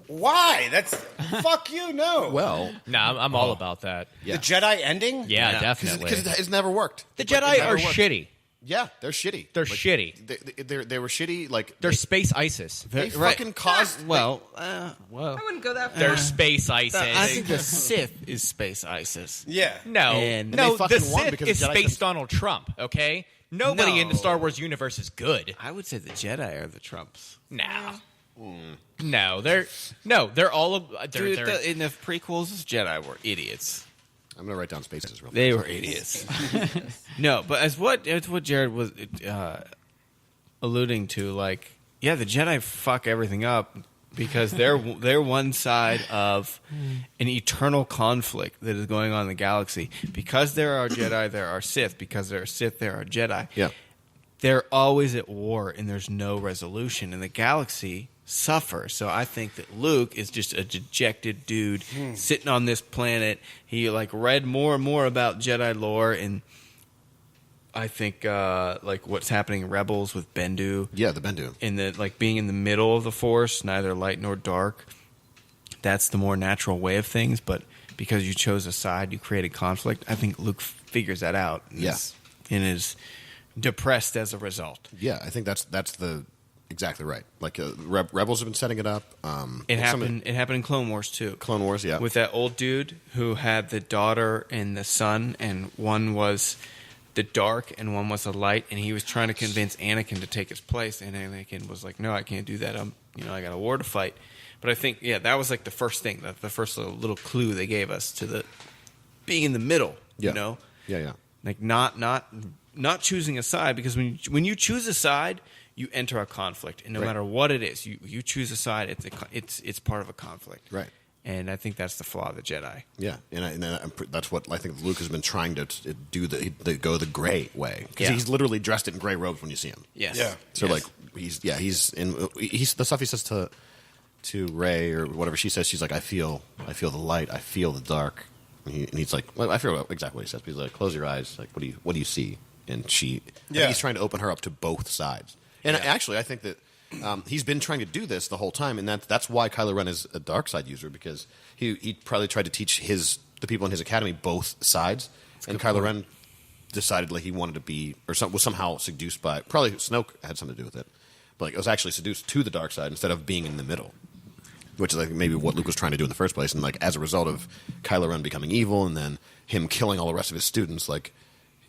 S2: why? That's fuck you, no.
S4: Well,
S7: No, I'm all about that.
S2: the Jedi ending?
S7: Yeah, definitely.
S4: because it's never worked.
S7: The
S4: Like, it
S7: Jedi
S4: never
S7: are
S4: worked.
S7: shitty.
S4: Yeah, they're shitty.
S7: They're
S4: Like,
S7: shitty.
S4: They were shitty. Like
S7: They're space ISIS.
S4: they
S1: Right.
S4: fucking caused.
S1: Well,
S6: whoa.
S5: I wouldn't go that far.
S7: They're space ISIS.
S1: I think the Sith is space ISIS.
S2: Yeah.
S7: No,
S1: And
S7: no,
S4: they fucking
S7: the
S4: won
S7: Sith
S4: because
S7: is
S4: the Jedi
S7: space
S4: couldn't-
S7: Donald Trump. Okay, nobody in the
S1: No.
S7: Star Wars universe is good.
S1: I would say the Jedi are the Trumps.
S7: No, they're all.
S1: Dude,
S7: They're,
S1: in the prequels, the Jedi were idiots.
S4: I'm gonna write down spaces real quick.
S1: They were idiots. No, but as what Jared was alluding to, like, yeah, the Jedi fuck everything up because they're one side of an eternal conflict that is going on in the galaxy. Because there are Jedi, there are Sith. Because there are Sith, there are Jedi.
S4: Yeah.
S1: They're always at war, and there's no resolution. And the galaxy suffer. So I think that Luke is just a dejected dude sitting on this planet. He like read more and more about Jedi lore, and I think like what's happening in Rebels with Bendu.
S4: Yeah, the Bendu.
S1: In the like being in the middle of the Force, neither light nor dark. That's the more natural way of things, but because you chose a side, you created conflict. I think Luke figures that out. And is depressed as a result.
S4: Yeah, I think that's the exactly right. Like Rebels have been setting it up.
S1: It happened in Clone Wars too.
S4: Clone Wars, yeah,
S1: with that old dude who had the daughter and the son, and one was the dark and one was the light, and he was trying to convince Anakin to take his place, and Anakin was like, "No, I can't do that. I got a war to fight." But I think, that was like the first thing, the first little clue they gave us to the being in the middle.
S4: Yeah.
S1: You know,
S4: yeah,
S1: like not choosing a side, because when you choose a side, you enter a conflict, and no matter what it is, you choose a side. It's part of a conflict,
S4: right?
S1: And I think that's the flaw of the Jedi.
S4: Yeah, and that's what I think Luke has been trying to do. Go the gray way, because he's literally dressed in gray robes when you see him.
S1: Yes.
S2: Yeah.
S4: So like he's the stuff he says to Rey or whatever she says. She's like, I feel the light. I feel the dark. And he's like, well, I feel exactly what he says. He's like, close your eyes. Like, what do you see? And I think he's trying to open her up to both sides. And actually, I think that he's been trying to do this the whole time, and that's why Kylo Ren is a dark side user, because he probably tried to teach the people in his academy both sides, and Kylo Ren decided like he wanted to be was somehow seduced by, probably Snoke had something to do with it, but like it was actually seduced to the dark side instead of being in the middle, which is like maybe what Luke was trying to do in the first place, and like as a result of Kylo Ren becoming evil and then him killing all the rest of his students, like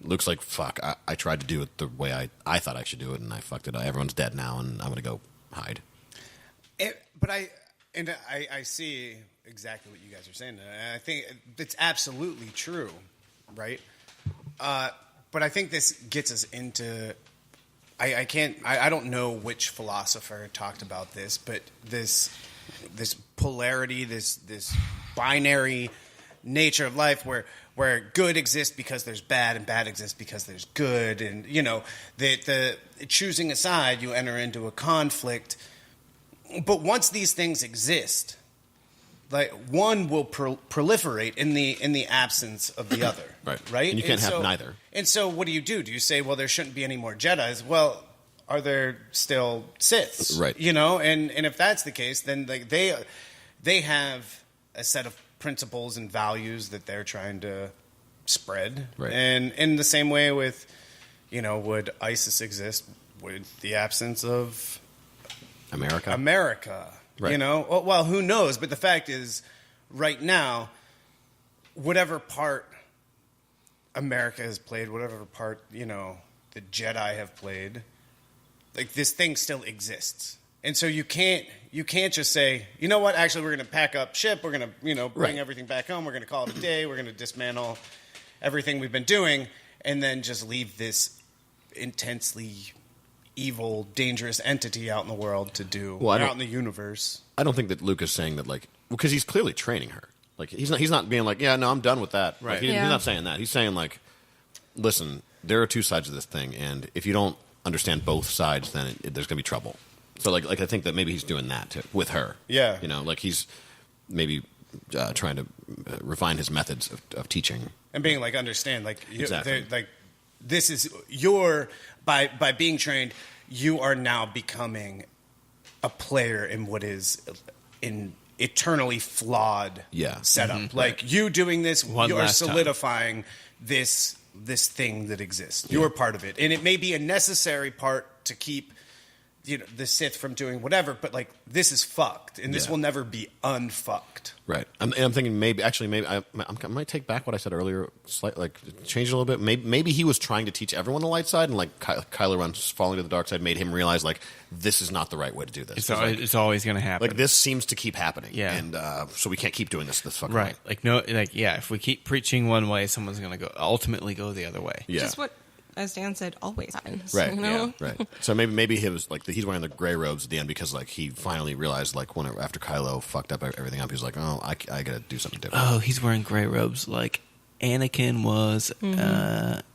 S4: Luke's like, fuck, I tried to do it the way I thought I should do it, and I fucked it up. Everyone's dead now, and I'm going to go hide.
S2: But I see exactly what you guys are saying. And I think it's absolutely true, right? But I think this gets us into... I don't know which philosopher talked about this, but this polarity, this binary nature of life where good exists because there's bad and bad exists because there's good, and the choosing a side, you enter into a conflict. But once these things exist, like one will proliferate in the absence of the other, right?
S4: And you can't have neither.
S2: And so, what do? Do you say, well, there shouldn't be any more Jedis? Well, are there still Siths?
S4: Right.
S2: And if that's the case, then like they have a set of principles and values that they're trying to spread.
S4: Right.
S2: And in the same way with, would ISIS exist with the absence of America?
S4: Right.
S2: Well, who knows? But the fact is, right now, whatever part America has played, whatever part, the Jedi have played, like this thing still exists. And so you can't just say, you know what, actually we're going to pack up ship, we're going to, bring everything back home, we're going to call it a day, we're going to dismantle everything we've been doing, and then just leave this intensely evil, dangerous entity out in the world to do, out in the universe.
S4: I don't think that Luke is saying that, like, because he's clearly training her. Like, he's not being like, yeah, no, I'm done with that.
S1: Right.
S4: Like, he's not saying that. He's saying, like, listen, there are two sides of this thing, and if you don't understand both sides, then there's going to be trouble. So, like I think that maybe he's doing that with her.
S2: Yeah.
S4: Like he's maybe trying to refine his methods of teaching.
S2: And being like, understand, like,
S4: Exactly.
S2: like this is by being trained, you are now becoming a player in what is an eternally flawed setup. Mm-hmm. Like you doing this, you are solidifying this thing that exists. You're part of it, and it may be a necessary part to keep the Sith from doing whatever, but like this is fucked, and this will never be unfucked.
S4: Right. I'm thinking maybe I might take back what I said earlier, like change it a little bit. Maybe he was trying to teach everyone the light side, and like Kylo Ren falling to the dark side made him realize like this is not the right way to do this.
S1: It's always going to happen.
S4: Like this seems to keep happening.
S1: Yeah.
S4: And so we can't keep doing this fucking
S1: right.
S4: way.
S1: If we keep preaching one way, someone's going to ultimately go the other way.
S4: Yeah.
S5: Just what, as Dan said, always happens.
S4: Right.
S5: Yeah.
S4: Right. So maybe he was like he's wearing the gray robes at the end because like he finally realized like after Kylo fucked up everything up, he was like, oh, I gotta do something different.
S1: Oh, he's wearing gray robes like Anakin was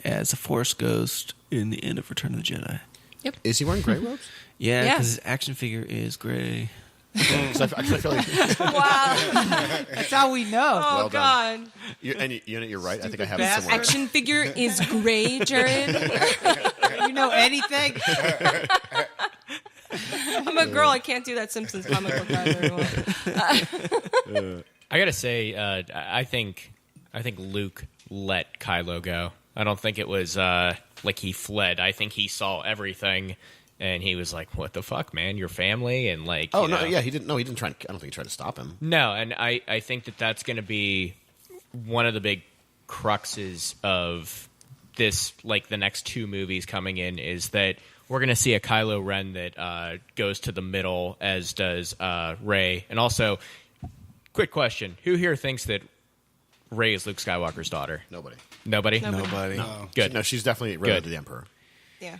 S1: as a Force ghost in the end of Return of the Jedi.
S5: Yep.
S4: Is he wearing gray robes?
S1: Yeah,
S5: Yeah.
S1: because his action figure is gray.
S4: So I feel like
S5: Wow.
S6: That's how we know.
S5: Oh,
S4: Well done.
S5: God.
S4: you're right. I think I have it
S6: bastard.
S4: somewhere.
S5: Action figure is gray, Jared.
S6: You know anything?
S5: I'm a girl. I can't do that Simpsons comic book guy very well.
S7: I gotta say, I think Luke let Kylo go. I don't think it was like he fled. I think he saw everything, and he was like, "What the fuck, man? Your family?" And like,
S4: Oh
S7: you
S4: no,
S7: know.
S4: yeah, he didn't. No, he didn't try. I don't think he tried to stop him.
S7: No, and I think that's going to be one of the big cruxes of this, like the next two movies coming in, is that we're going to see a Kylo Ren that goes to the middle, as does Rey. And also, quick question: who here thinks that Rey is Luke Skywalker's daughter?
S4: Nobody.
S7: Nobody.
S1: Nobody.
S7: Good.
S4: No, she's definitely related
S7: Good.
S4: to the Emperor.
S5: Yeah.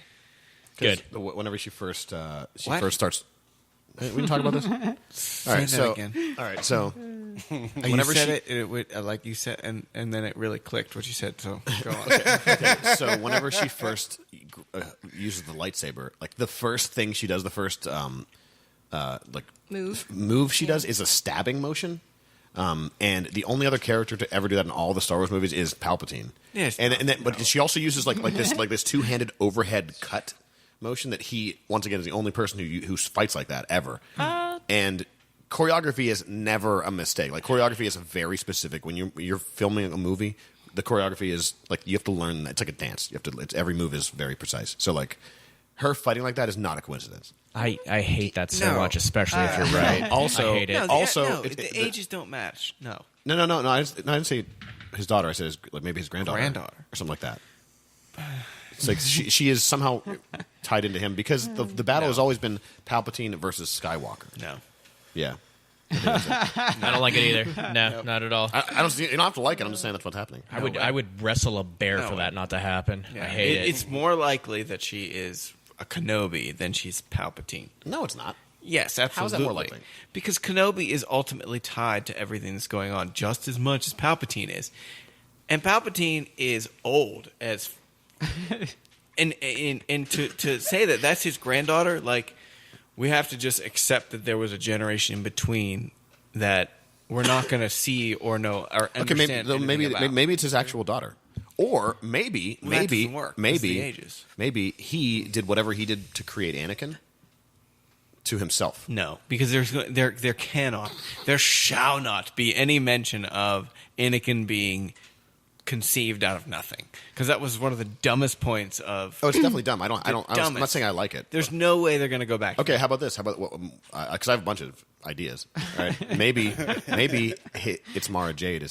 S4: 'Cause
S7: Good.
S4: Whenever she first
S1: What?
S4: starts, we can talk about this. All right,
S1: Say
S4: so
S1: that again.
S4: all right, so
S1: Whenever
S4: whenever
S1: you said
S4: she-
S1: it would, like you said, and then it really clicked what you said. So go on.
S4: okay, so whenever she first uses the lightsaber, like the first thing she does, the first like
S5: Move.
S4: she does is a stabbing motion. And the only other character to ever do that in all the Star Wars movies is Palpatine.
S1: Yes,
S4: But she also uses like this two-handed overhead cut motion that he once again is the only person who fights like that ever. And choreography is never a mistake. Like choreography is very specific. When you're filming a movie, the choreography is like you have to learn. It's like a dance. You have to. Every move is very precise. So like her fighting like that is not a coincidence.
S7: I hate that so
S1: No.
S7: much, especially if you're right.
S4: Also-
S7: I hate it.
S1: No,
S4: Also,
S1: the
S4: the
S1: ages don't match. No.
S4: No. I didn't say his daughter. I said maybe his granddaughter or something like that. It's like she is somehow tied into him because the battle has always been Palpatine versus Skywalker.
S1: No.
S4: Yeah.
S7: I don't like it either. No, not at all.
S4: I don't. You don't have to like it. I'm just saying that's what's happening.
S7: I would wrestle a bear
S1: No
S7: for
S1: way.
S7: that not to happen.
S1: Yeah.
S7: I hate it.
S1: It's more likely that she is a Kenobi than she's Palpatine.
S4: No, it's not.
S1: Yes, absolutely.
S4: How is that more likely?
S1: Because Kenobi is ultimately tied to everything that's going on just as much as Palpatine is. And Palpatine is old as and to say that that's his granddaughter, like we have to just accept that there was a generation in between that we're not going to see or know or understand.
S4: Okay, maybe
S1: anything about.
S4: maybe it's his actual daughter, or maybe
S1: Well, that doesn't work. That's the ages.
S4: maybe he did whatever he did to create Anakin to himself.
S1: No, because there shall not be any mention of Anakin being conceived out of nothing, because that was one of the dumbest points of.
S4: Oh, it's definitely dumb. I'm not
S1: dumbest.
S4: saying I like it.
S1: There's no way they're going to go back.
S4: Okay, how about this? How about because I have a bunch of ideas. All right, maybe it's Mara Jade.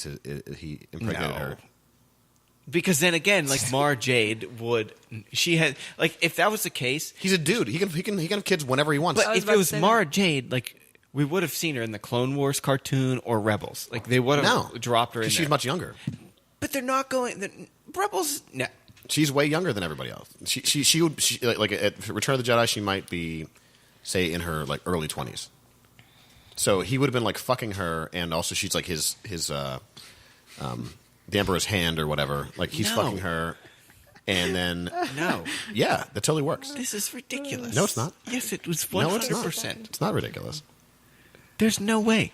S4: He impregnated her?
S1: Because then again, like Mara Jade she had like if that was the case,
S4: He's a dude. He can have kids whenever he wants.
S1: but
S5: was
S1: if
S5: about
S1: it
S5: to
S1: was
S5: say
S1: Mara Jade, like we would have seen her in the Clone Wars cartoon or Rebels. Like they would have dropped her in.
S4: because she's
S1: there.
S4: much younger.
S1: But they're not going. Rebels. No.
S4: She's way younger than everybody else. She would like at Return of the Jedi. She might be, say, in her like early 20s. So he would have been like fucking her, and also she's like his the Emperor's hand or whatever. Like he's
S1: No.
S4: fucking her, and then
S1: No.
S4: yeah, that totally works.
S1: This is ridiculous.
S4: No, it's not.
S1: Yes, it was
S4: No, it's
S1: 100%.
S4: not. It's not ridiculous.
S1: There's no way.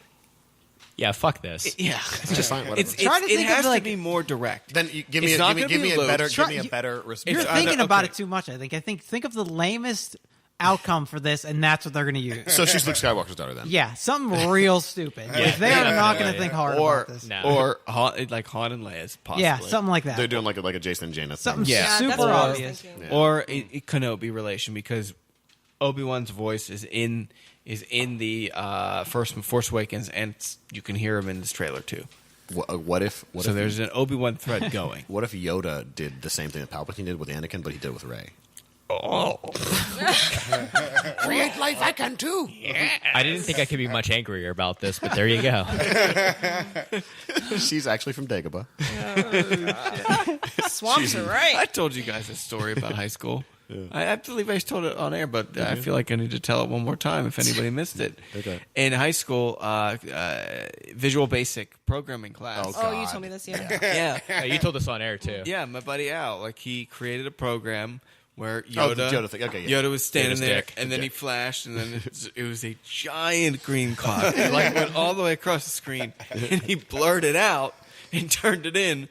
S7: Yeah, fuck this.
S1: Yeah,
S4: It's just fine. Whatever.
S6: Try to
S1: it
S6: think of,
S1: has
S6: like-
S1: to be more direct.
S4: Then you give me
S1: It's
S4: a,
S1: not
S4: give me,
S1: gonna
S4: give
S1: be
S4: me a
S1: Luke.
S4: better
S6: Try-
S4: give me a
S6: you-
S4: better response.
S6: You're
S1: It's
S6: thinking
S1: either-
S6: about
S1: okay.
S6: it too much. I think of the lamest outcome for this, and that's what they're going to use.
S4: So she's Luke Skywalker's daughter then.
S6: Yeah, something real stupid. If they are not going to think hard
S1: or
S6: about this.
S7: No.
S1: or Han, like Han and Leia's possibly.
S6: Yeah, something like that.
S4: They're doing like a Jason and Jaina thing.
S6: Something
S1: Yeah.
S6: super
S5: that's what I was
S6: obvious.
S5: thinking.
S4: Yeah.
S1: or a Kenobi relation, because Obi-Wan's voice is in the Force Awakens, and you can hear him in this trailer too.
S4: What if
S1: So there's an Obi-Wan thread going.
S4: what if Yoda did the same thing that Palpatine did with Anakin, but he did it with Rey? Create life, I can too.
S7: I didn't think I could be much angrier about this, but there you go.
S4: She's actually from Dagobah.
S5: Swamps are
S1: I
S5: right.
S1: told you guys a story about high school. I believe I told it on air, but I feel like I need to tell it one more time if anybody missed it.
S4: Okay.
S1: In high school, Visual Basic programming class.
S5: Oh, you told me this. Yeah.
S1: Yeah.
S7: Hey, you told us on air too.
S1: Yeah, my buddy Al, like he created a program where
S4: Oh, the
S1: Yoda,
S4: Yoda thing. Okay, yeah.
S1: Yoda was standing
S7: Yoda's
S1: there,
S7: dick.
S1: and then he flashed, and then it was a giant green clock. It like went all the way across the screen, and he blurred it out and turned it in.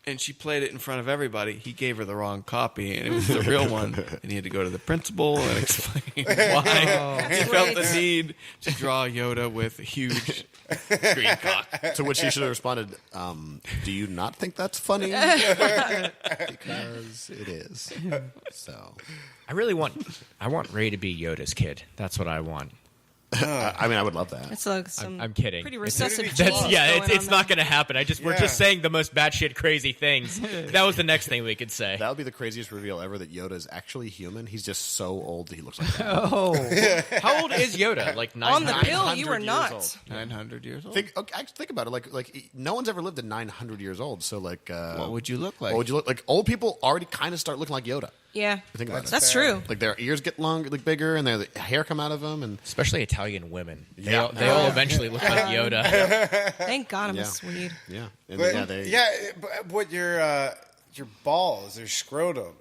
S1: And she played it in front of everybody. He gave her the wrong copy, and it was the real one. And he had to go to the principal and explain why he felt the need to draw Yoda with a huge green cock.
S4: To which she should have responded, do you not think that's funny? Because it is. So,
S7: I want Rey to be Yoda's kid. That's what I want.
S4: I mean, I would love that.
S5: It's like some
S7: I'm kidding.
S5: pretty
S7: It's-
S5: recessive
S7: That's,
S5: genes
S7: yeah,
S5: going
S7: it's
S5: on
S7: not
S5: there.
S7: going to happen. We're
S2: Yeah.
S7: just saying the most batshit crazy things. That was the next thing we could say.
S4: That would be the craziest reveal ever, that Yoda is actually human. He's just so old that he looks like that.
S6: Oh,
S7: How old is Yoda? Like 900?
S5: On the pill, you are
S4: 900 years
S5: not.
S4: old.
S1: 900 years old?
S4: Think about it. Like no one's ever lived to 900 years old. So like,
S1: What would you look like?
S4: What would you look like? Old people already kind of start looking like Yoda.
S5: Yeah,
S4: Think about it.
S5: that's true.
S4: Like their ears get longer, like bigger, and their hair come out of them, and
S7: Especially Italian women.
S4: Yeah.
S7: They all eventually look like Yoda.
S5: Thank God I'm
S4: Yeah.
S5: a Swede.
S4: yeah, and
S2: But,
S4: yeah,
S2: but what your balls or scrotum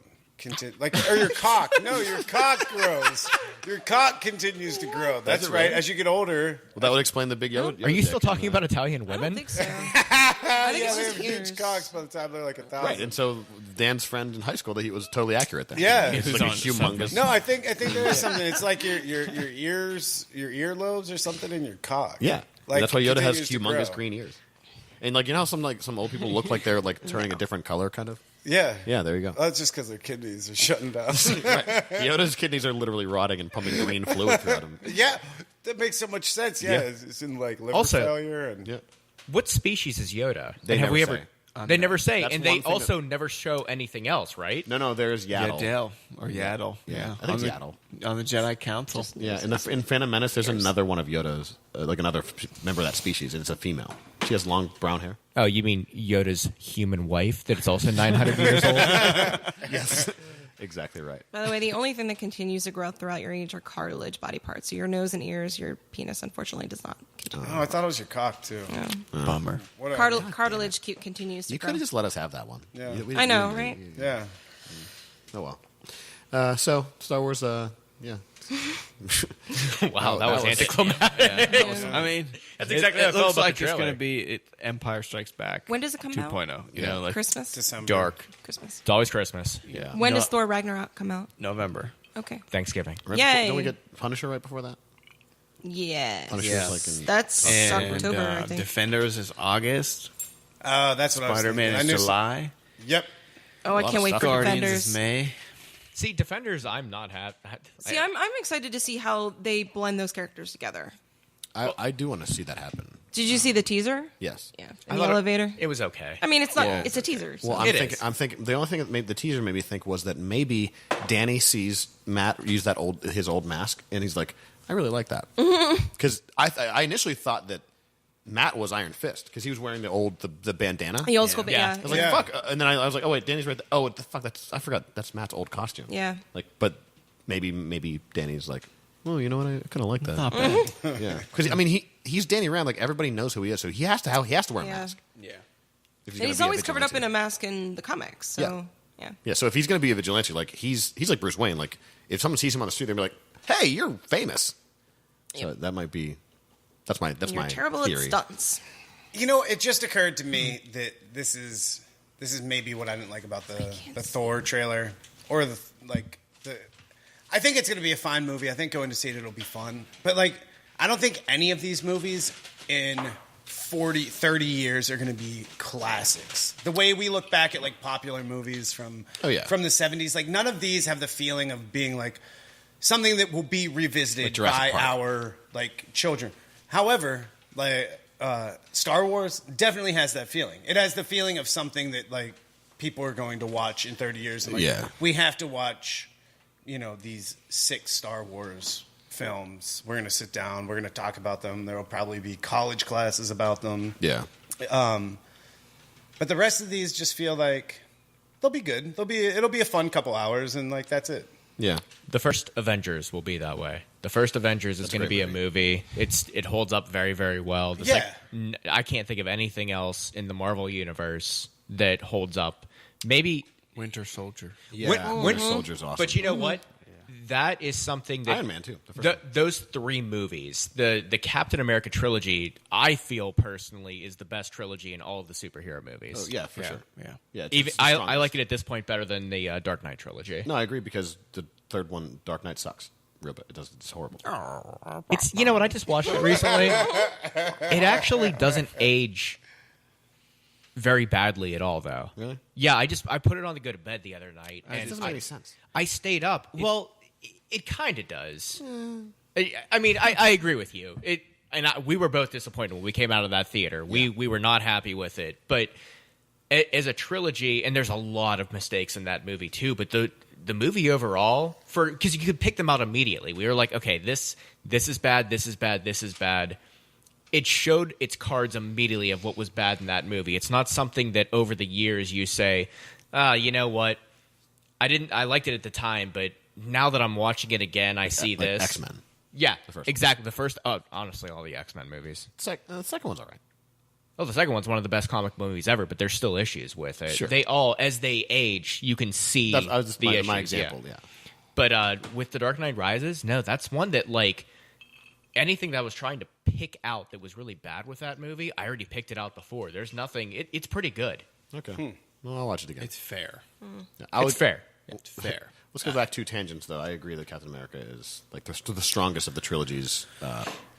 S2: or your cock? No, your cock grows. Your cock continues to grow. That's
S4: it,
S2: right.
S4: really?
S2: As you get older,
S4: Well, that would explain the big Yoda.
S7: Are you
S4: Yoda
S7: still
S4: dick.
S7: talking about Italian
S5: I don't
S7: women?
S5: think so. I think
S2: yeah,
S5: it's
S2: they
S5: just
S2: have huge
S5: ears.
S2: cocks by the time they're like 1,000.
S4: Right, and so Dan's friend in high school, that he was totally accurate then.
S2: Yeah.
S4: it's
S1: He
S4: like
S1: was
S4: a
S1: on
S4: humongous.
S2: No, I think there is something. It's like your ears, your earlobes, or something in your cock.
S4: Yeah,
S2: Like,
S4: that's why Yoda has
S2: continues to
S4: humongous
S2: grow.
S4: green ears. And like, you know how some old people look like they're like turning a different color, kind of.
S2: Yeah.
S4: Yeah, there you go.
S2: That's just because their kidneys are shutting down.
S4: Right. Yoda's kidneys are literally rotting and pumping green fluid throughout him.
S2: Yeah, that makes so much sense. Yeah,
S4: Yeah.
S2: It's in like liver
S7: Also-
S2: failure and
S4: Yeah.
S7: What species is Yoda?
S4: They
S7: And have
S4: never
S7: we ever?
S4: say.
S7: They never say,
S4: That's
S7: and
S4: one
S7: they
S4: thing
S7: also never show anything else, right?
S4: No, there's Yaddle.
S1: Yaddle or Yaddle. Yeah.
S4: I think it's
S1: on
S4: Yaddle.
S1: On the Jedi Council.
S4: Yeah, in Phantom Menace, there's another one of Yoda's, like another member of that species, and it's a female. She has long brown hair.
S7: Oh, you mean Yoda's human wife that is also 900 years old?
S4: Yes, exactly right.
S5: By the way, the only thing that continues to grow throughout your age are cartilage body parts. So your nose and ears, your penis, unfortunately, does not. Continue.
S2: oh, I thought it was your cock too.
S1: Bummer.
S2: Whatever.
S5: Cartilage continues to
S4: You
S5: grow.
S4: could have just let us have that one.
S2: Yeah.
S4: We
S5: I know,
S4: didn't-
S5: right?
S2: Yeah.
S4: Oh well. So Star Wars, yeah.
S7: Wow, that was
S4: was-
S7: anticlimactic.
S1: I mean,
S7: That's exactly how I
S1: it
S7: felt
S1: looks
S7: about
S1: like
S7: the
S1: it's
S7: trailer.
S1: going to be Empire Strikes Back.
S5: When does it come out?
S1: 2.0. You know, like
S5: Christmas?
S2: December.
S1: dark
S5: Christmas.
S7: It's always Christmas.
S4: Yeah.
S5: When
S1: No.
S5: does Thor Ragnarok come out?
S1: November.
S5: Okay.
S7: Thanksgiving.
S4: Right
S5: Yay.
S4: Don't we get Punisher right before that?
S5: Yes.
S4: Punisher's
S1: Yes.
S4: like in,
S5: That's
S1: And
S5: October, I think.
S1: Defenders is August.
S2: That's what I was
S1: Spider-Man
S2: thinking. I
S1: is
S2: knew
S1: July.
S2: Yep.
S5: Oh, I
S4: lot
S5: can't
S4: of
S5: wait
S4: stuff.
S5: for
S1: Guardians
S5: Defenders.
S1: is May.
S7: See, Defenders, I'm not happy.
S5: See, I'm excited to see how they blend those characters together.
S4: I do want to see that happen.
S5: Did you see the teaser?
S4: Yes.
S5: Yeah. In the elevator?
S7: It was okay.
S5: I mean, it's not.
S1: Yeah.
S5: It's a teaser. So.
S4: Well,
S7: It
S4: I'm
S7: is.
S4: thinking. The only thing that made the teaser made me think was that maybe Danny sees Matt use his old mask, and he's like, "I really like that," because I initially thought that Matt was Iron Fist because he was wearing the bandana.
S5: the old school,
S7: Yeah.
S5: yeah.
S4: I was like,
S2: Yeah.
S4: "Fuck!" And then I was like, "Oh wait, Danny's right." Oh, what the fuck? I forgot. That's Matt's old costume.
S5: Yeah.
S4: Like, but maybe Danny's like, "Oh, you know what? I kind of like that."
S1: Not bad.
S4: Yeah, because I mean, he's Danny Rand. Like everybody knows who he is, so he has to wear a
S5: Yeah.
S4: mask.
S2: Yeah.
S4: If
S5: And
S4: gonna
S5: he's
S4: be a
S5: always covered up in
S4: vigilante.
S5: a mask in the comics. So, yeah.
S4: Yeah, so if he's going to be a vigilante, like he's like Bruce Wayne. Like if someone sees him on the street, they'll be like, "Hey, you're famous." So that might be that's my
S5: You're
S4: my
S5: terrible
S4: theory.
S5: at stunts.
S2: You know, it just occurred to me that this is maybe what I didn't like about the Thor trailer, or the. I think it's going to be a fine movie. I think going to see it'll be fun. But like, I don't think any of these movies in 30 years are going to be classics. The way we look back at like popular movies from
S4: Oh, yeah.
S2: from the 70s, like none of these have the feeling of being like something that will be revisited
S4: Like Jurassic
S2: by
S4: Park.
S2: our like children. However, like Star Wars definitely has that feeling. It has the feeling of something that like people are going to watch in 30 years. And, like,
S4: Yeah.
S2: we have to watch, these 6 Star Wars films. We're going to sit down. We're going to talk about them. There will probably be college classes about them.
S4: Yeah,
S2: But the rest of these just feel like they'll be good. It'll be a fun couple hours, and like that's it.
S4: yeah.
S7: The first Avengers will be that way. The first Avengers is
S4: That's a
S7: going to
S4: great
S7: be a movie. It holds up very, very well. It's
S2: Yeah.
S7: I can't think of anything else in the Marvel universe that holds up. Maybe
S1: Winter Soldier.
S4: Yeah, Winter Soldier's awesome.
S7: But you know what? That is something that
S4: Iron Man too. The first one.
S7: those three movies, the Captain America trilogy, I feel personally is the best trilogy in all of the superhero movies.
S4: Oh, yeah, for sure.
S1: Yeah.
S7: Even
S4: it's the
S7: I
S4: strongest.
S7: like it at this point better than the Dark Knight trilogy.
S4: No, I agree because the third one, Dark Knight, sucks. Real bad. It's horrible.
S7: It's you know what I just watched it recently. It actually doesn't age very badly at all, though.
S4: Really?
S7: Yeah, I put it on to go to bed the other night,
S4: It
S7: and
S4: doesn't make any sense.
S7: I stayed up. Well, it kind of does. I mean, I agree with you. We were both disappointed when we came out of that theater. We were not happy with it, but as a trilogy, and there's a lot of mistakes in that movie too. But the movie overall, because you could pick them out immediately. We were like, okay, this is bad, this is bad, this is bad. It showed its cards immediately of what was bad in that movie. It's not something that over the years you say, you know what, I liked it at the time, but now that I'm watching it again, I see
S4: Like
S7: this.
S4: X-Men.
S7: Yeah,
S4: The first
S7: exactly. The first, honestly, all the X-Men movies.
S4: The second one's all right.
S7: Oh, the second one's one of the best comic movies ever, but there's still issues with it.
S4: Sure.
S7: They all, as they age, you can see
S4: That was just
S7: the issues.
S4: my example, yeah.
S7: But with The Dark Knight Rises, no, that's one that, like, anything that I was trying to pick out that was really bad with that movie, I already picked it out before. There's nothing, it's pretty good.
S4: Okay. Well, I'll watch it again.
S1: It's fair.
S4: Yeah,
S7: It's fair.
S1: It's fair.
S4: Let's go back to tangents, though. I agree that Captain America is like the strongest of the trilogies.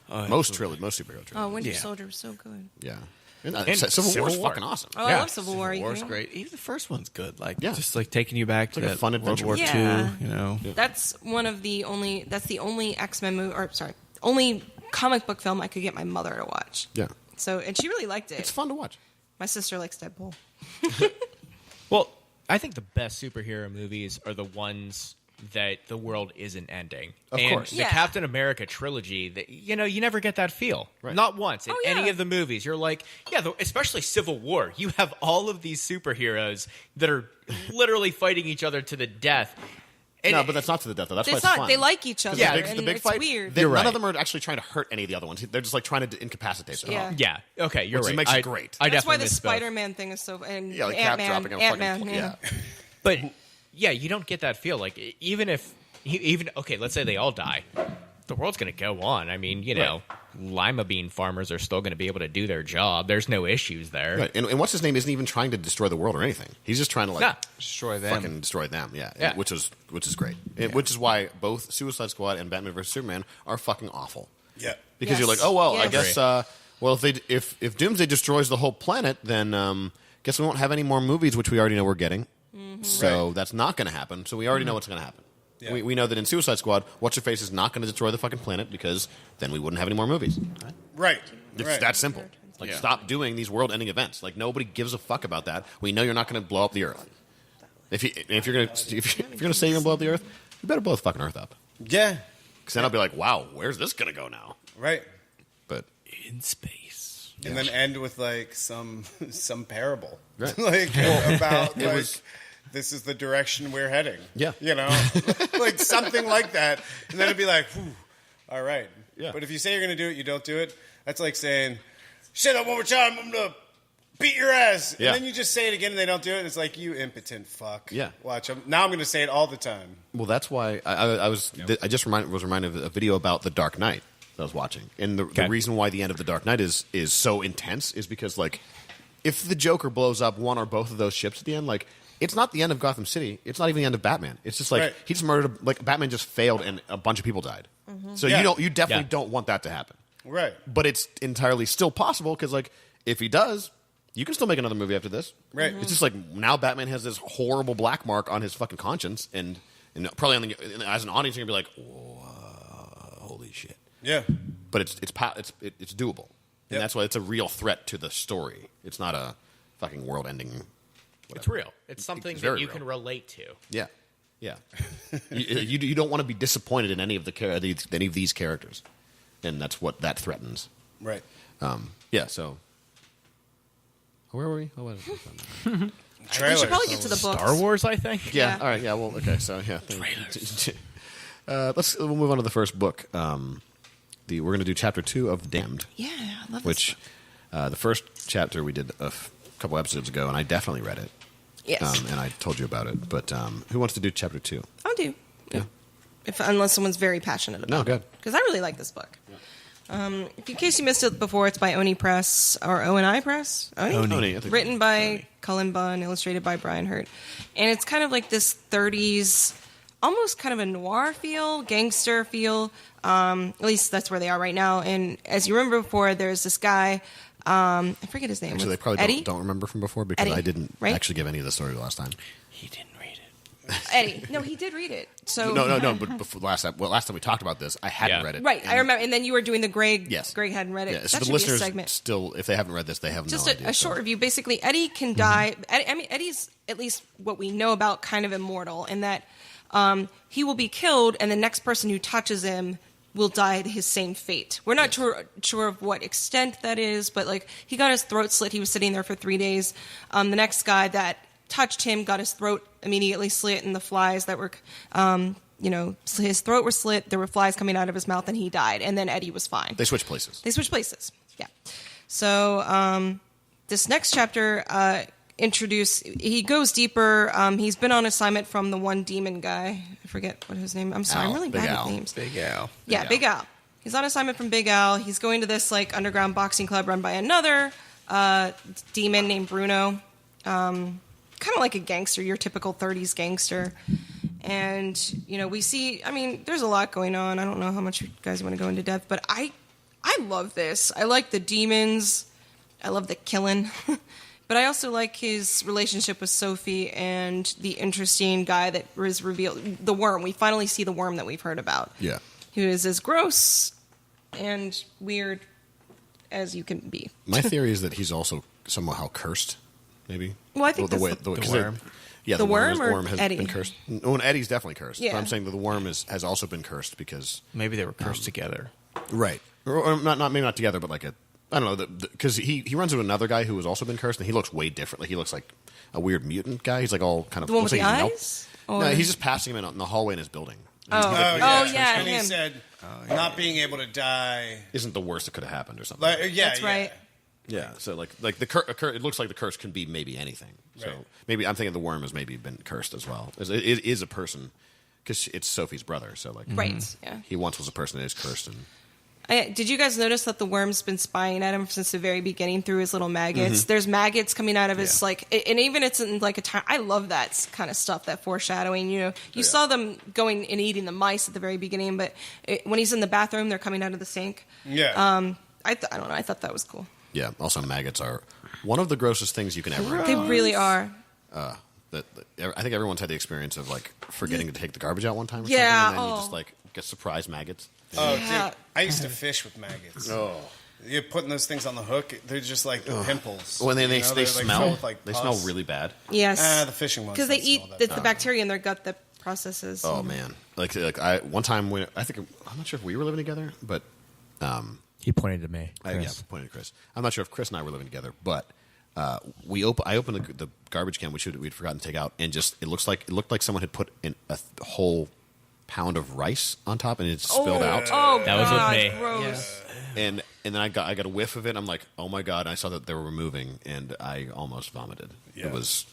S4: Most superhero trilogies.
S5: Oh, Winter Soldier was so good.
S4: Yeah. And,
S7: And
S4: Civil War's
S7: Civil War.
S4: fucking awesome.
S5: Oh, I love Civil War.
S1: War's
S5: you know?
S1: great. Even the first one's good. Like,
S4: Yeah.
S1: just like taking you back to
S4: like a
S1: that
S4: fun
S1: World
S4: adventure
S1: War
S4: movie.
S5: Yeah.
S1: II. You know,
S5: That's the only X-Men movie, or sorry, only comic book film I could get my mother to watch.
S4: Yeah.
S5: So, and she really liked it.
S4: It's fun to watch.
S5: My sister likes Deadpool.
S7: Well, I think the best superhero movies are the ones that the world isn't ending.
S4: Of
S7: and
S4: course.
S7: The
S5: Yeah.
S7: Captain America trilogy, that you never get that feel.
S4: Right.
S7: Not once in
S5: Oh, yeah.
S7: any of the movies. You're like, especially Civil War. You have all of these superheroes that are literally fighting each other to the death. And
S4: No, but that's not to the death, though. That's why
S5: It's
S4: it's
S5: not.
S4: fun.
S5: They like each other.
S7: Yeah,
S5: and
S4: the big
S5: it's
S4: fight,
S5: weird.
S7: You're
S4: none
S7: right.
S4: of them are actually trying to hurt any of the other ones. They're just like trying to incapacitate them.
S5: Yeah.
S7: yeah, okay, you're
S4: Which
S7: right.
S4: makes it great.
S7: I
S5: That's why
S7: definitely
S5: the
S7: misspoke.
S5: Spider-Man thing is so. And
S4: Yeah, like Cap
S5: Ant-Man.
S4: dropping a
S5: Ant-Man.
S4: fucking...
S5: Yeah.
S7: But yeah, you don't get that feel. Like even okay, let's say they all die, the world's going to go on. I mean, lima bean farmers are still going to be able to do their job. There's no issues there.
S4: Right. And what's his name isn't even trying to destroy the world or anything. He's just trying to
S7: Nah.
S1: destroy them.
S4: fucking destroy them. Yeah.
S7: Yeah.
S4: Which is great. Which is why both Suicide Squad and Batman vs Superman are fucking awful.
S2: Yeah.
S4: Because
S5: Yes.
S4: you're like, oh well, I
S5: Yes.
S4: guess. If Doomsday destroys the whole planet, then guess we won't have any more movies, which we already know we're getting. So that's not going to happen. So we already know what's going to happen.
S2: Yeah.
S4: We know that in Suicide Squad, What's Her Face is not going to destroy the fucking planet because then we wouldn't have any more movies.
S2: Right.
S4: It's
S2: right.
S4: that simple. Like, stop doing these world-ending events. Like, nobody gives a fuck about that. We know you're not going to blow up the Earth. If you're going to say you're going to blow up the Earth, you better blow the fucking Earth up.
S2: Yeah.
S4: Because then I'll be like, wow, where's this going to go now?
S2: Right.
S4: But
S1: in space.
S2: And then end with like some parable,
S4: Right.
S2: like about like
S4: was-
S2: this is the direction we're heading.
S4: Yeah.
S2: Like something like that, and then it'd be like, whew, all right.
S4: Yeah.
S2: But if you say you're going to do it, you don't do it. That's like saying, "Say that one more time, I'm gonna beat your ass,"
S4: Yeah.
S2: and then you just say it again, and they don't do it. And it's like, you impotent fuck.
S4: Yeah.
S2: Watch them. Now I'm going to say it all the time.
S4: Well, that's why I was reminded of a video about The Dark Knight that I was watching, and the reason why the end of The Dark Knight is so intense is because like if the Joker blows up one or both of those ships at the end, like it's not the end of Gotham City, it's not even the end of Batman. It's just like
S2: Right.
S4: he just murdered like Batman just failed and a bunch of people died. So
S2: Yeah.
S4: you definitely
S7: Yeah.
S4: don't want that to happen.
S2: Right.
S4: But it's entirely still possible because like if he does, you can still make another movie after this.
S2: Right.
S4: It's just like now Batman has this horrible black mark on his fucking conscience, and probably as an audience you're gonna be like, whoa, holy shit.
S2: Yeah.
S4: But it's doable, and
S2: Yep.
S4: that's why it's a real threat to the story. It's not a fucking world-ending.
S7: It's real. It's something
S4: It's
S7: that
S4: very
S7: you
S4: real.
S7: can relate to.
S4: Yeah, yeah. you don't want to be disappointed in any of these characters, and that's what that threatens.
S2: Right.
S4: Yeah. So where were we? Oh, what
S5: We
S2: Trailers.
S5: should probably get to the books.
S7: Star Wars, I think.
S4: Yeah.
S5: Yeah.
S4: All right. Yeah. Well. Okay. So yeah. We'll move on to the first book. We're going to do chapter 2 of Damned,
S5: Yeah, I love this
S4: which
S5: book.
S4: the first chapter we did a couple episodes ago, and I definitely read it.
S5: Yes.
S4: And I told you about it. But who wants to do chapter 2?
S5: I'll do.
S4: Yeah.
S5: Unless someone's very passionate about
S4: No,
S5: it.
S4: good.
S5: Because I really like this book. If in case you missed it before, it's by Oni Press, or O&I Press?
S4: Oni, I think.
S5: Written by Cullen Bunn, illustrated by Brian Hurt. And it's kind of like this 30s, almost kind of a noir feel, gangster feel. At least that's where they are right now. And as you remember before, there's this guy, I forget his name.
S4: Actually, they probably
S5: Eddie?
S4: don't remember from before because
S5: Eddie,
S4: I didn't
S5: right?
S4: actually give any of the story last time.
S1: He didn't read it.
S5: Eddie. No, he did read it. So
S4: No. But before last time we talked about this, I hadn't read it.
S5: Right,
S4: And-
S5: I remember. And then you were doing the Greg.
S4: Yes.
S5: Greg hadn't read it.
S4: Yeah, so
S5: that
S4: the
S5: should be a
S4: listeners
S5: segment.
S4: still, if they haven't read this, they have
S5: Just
S4: no idea.
S5: a short review. Basically, Eddie can die. Eddie's at least what we know about kind of immortal in that he will be killed, and the next person who touches him will die his same fate. We're not sure of what extent that is, but like he got his throat slit. He was sitting there for 3 days. The next guy that touched him got his throat immediately slit, and the flies that were, his throat were slit. There were flies coming out of his mouth, and he died. And then Eddie was fine.
S4: They switch places.
S5: Yeah. So this next chapter he goes deeper. He's been on assignment from the one demon guy. I forget what his name. I'm sorry, I'm really
S4: Big
S5: bad
S4: Al.
S5: with names.
S1: Big Al.
S5: Big Al. He's on assignment from Big Al. He's going to this like underground boxing club run by another demon named Bruno. Kind of like a gangster, your typical 30s gangster. And, we see, there's a lot going on. I don't know how much you guys want to go into depth, but I love this. I like the demons. I love the killing. But I also like his relationship with Sophie and the interesting guy that was revealed, the worm. We finally see the worm that we've heard about.
S4: Yeah.
S5: Who is as gross and weird as you can be.
S4: My theory is that he's also somehow cursed, maybe.
S5: Well, I think
S4: the
S5: that's
S1: the worm.
S4: Yeah,
S5: The worm or
S4: worm has
S5: Eddie?
S4: been cursed. Oh, and Eddie's definitely cursed.
S5: Yeah.
S4: But I'm saying that the worm has also been cursed because
S1: Maybe they were cursed together.
S4: right, or not maybe not together, but like I don't know, because he runs into another guy who has also been cursed, and he looks way different. Like he looks like a weird mutant guy. He's like all kind of
S5: The one with
S4: looks
S5: the
S4: like he's
S5: eyes?
S4: No,
S5: Or-
S4: he's just passing him in the hallway in his building.
S5: yeah,
S2: And he
S5: him.
S2: said, not being able to die.
S4: Isn't the worst that could have happened or something?
S5: That's right.
S4: Yeah, so like the it looks like the curse can be maybe anything. So
S2: Right.
S4: maybe I'm thinking the worm has maybe been cursed as well. It is a person because it's Sophie's brother. So like,
S5: Right, yeah.
S4: he once was a person that is cursed. And
S5: Did you guys notice that the worm's been spying at him since the very beginning through his little maggots? There's maggots coming out of his and even it's in like a time. I love that kind of stuff, that foreshadowing. You saw them going and eating the mice at the very beginning, but when he's in the bathroom, they're coming out of the sink.
S2: Yeah.
S5: I don't know. I thought that was cool.
S4: yeah, also maggots are one of the grossest things you can ever.
S5: They really are.
S4: I think everyone's had the experience of like forgetting to take the garbage out one time. Or
S5: Yeah,
S4: something, and then you
S5: oh.
S4: just like get surprise maggots.
S2: Oh,
S5: Yeah.
S2: dude. I used to fish with maggots. Oh. You're putting those things on the hook, they're just like pimples.
S4: When they
S2: They're, like,
S4: smell,
S2: filled with, like,
S4: they
S2: pus.
S4: smell really bad.
S5: Yes.
S2: The fishing ones.
S5: Because they
S2: don't
S5: eat
S2: smell that
S5: the bacteria in their gut that processes.
S4: Oh man, like I one time when I'm not sure if we were living together, but
S7: He pointed to me.
S4: yeah, pointed to Chris. I'm not sure if Chris and I were living together, but I opened the garbage can we'd forgotten to take out, and just it looked like someone had put in a whole pound of rice on top, and it spilled out.
S5: Oh,
S7: That was with
S5: God,
S7: me.
S5: gross.
S4: And then I got a whiff of it. I'm like, oh my god! And I saw that they were moving, and I almost vomited.
S2: Yeah.
S4: It was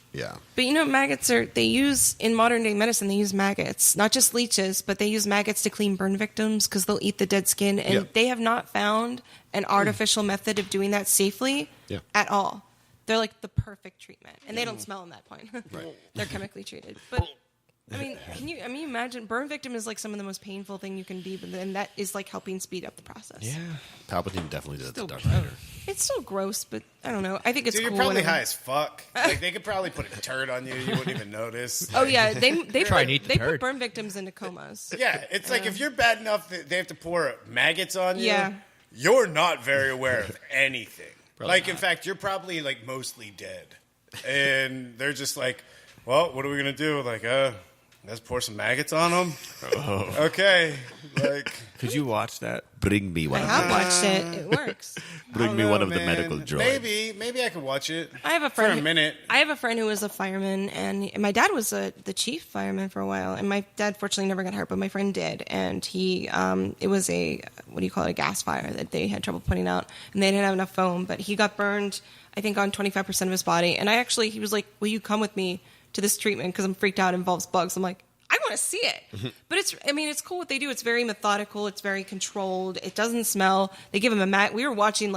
S5: But maggots they use, in modern day medicine, they use maggots. Not just leeches, but they use maggots to clean burn victims because they'll eat the dead skin. And
S4: Yeah.
S5: they have not found an artificial method of doing that safely at all. They're like the perfect treatment. And they don't smell in that point.
S4: Right.
S5: They're chemically treated. But, can you imagine, burn victim is like some of the most painful thing you can be, but then that is like helping speed up the process.
S1: Yeah.
S4: Palpatine definitely did it to
S5: Still
S4: Darth
S5: gross.
S4: Vader.
S5: It's still gross, but I don't know. I think it's
S2: Dude, you're
S5: cool.
S2: probably
S5: whenever-
S2: high as fuck. Like, they could probably put a turd on you. You wouldn't even notice.
S5: Oh, yeah. They
S7: Try and eat the
S5: put
S7: turd.
S5: burn victims into comas.
S2: Yeah, it's like if you're bad enough that they have to pour maggots on you,
S5: Yeah.
S2: you're not very aware of anything.
S4: Probably
S2: In fact, you're probably mostly dead. And they're just like, well, what are we going to do? Like, Let's pour some maggots on them. Oh. Okay. Like,
S1: could you watch that?
S4: Bring me one.
S5: I have watched it. It works.
S4: Bring me one of the medical droids.
S2: Maybe I could watch it.
S5: I have a friend
S2: for a minute.
S5: I have a friend who was a fireman, and my dad was the chief fireman for a while. And my dad fortunately never got hurt, but my friend did. And he, it was a gas fire that they had trouble putting out, and they didn't have enough foam. But he got burned, I think, on 25% of his body. And he was like, "Will you come with me to this treatment because I'm freaked out, it involves bugs." I'm like, I want to see it. But it's cool what they do. It's very methodical. It's very controlled. It doesn't smell. They give him a mat. We were watching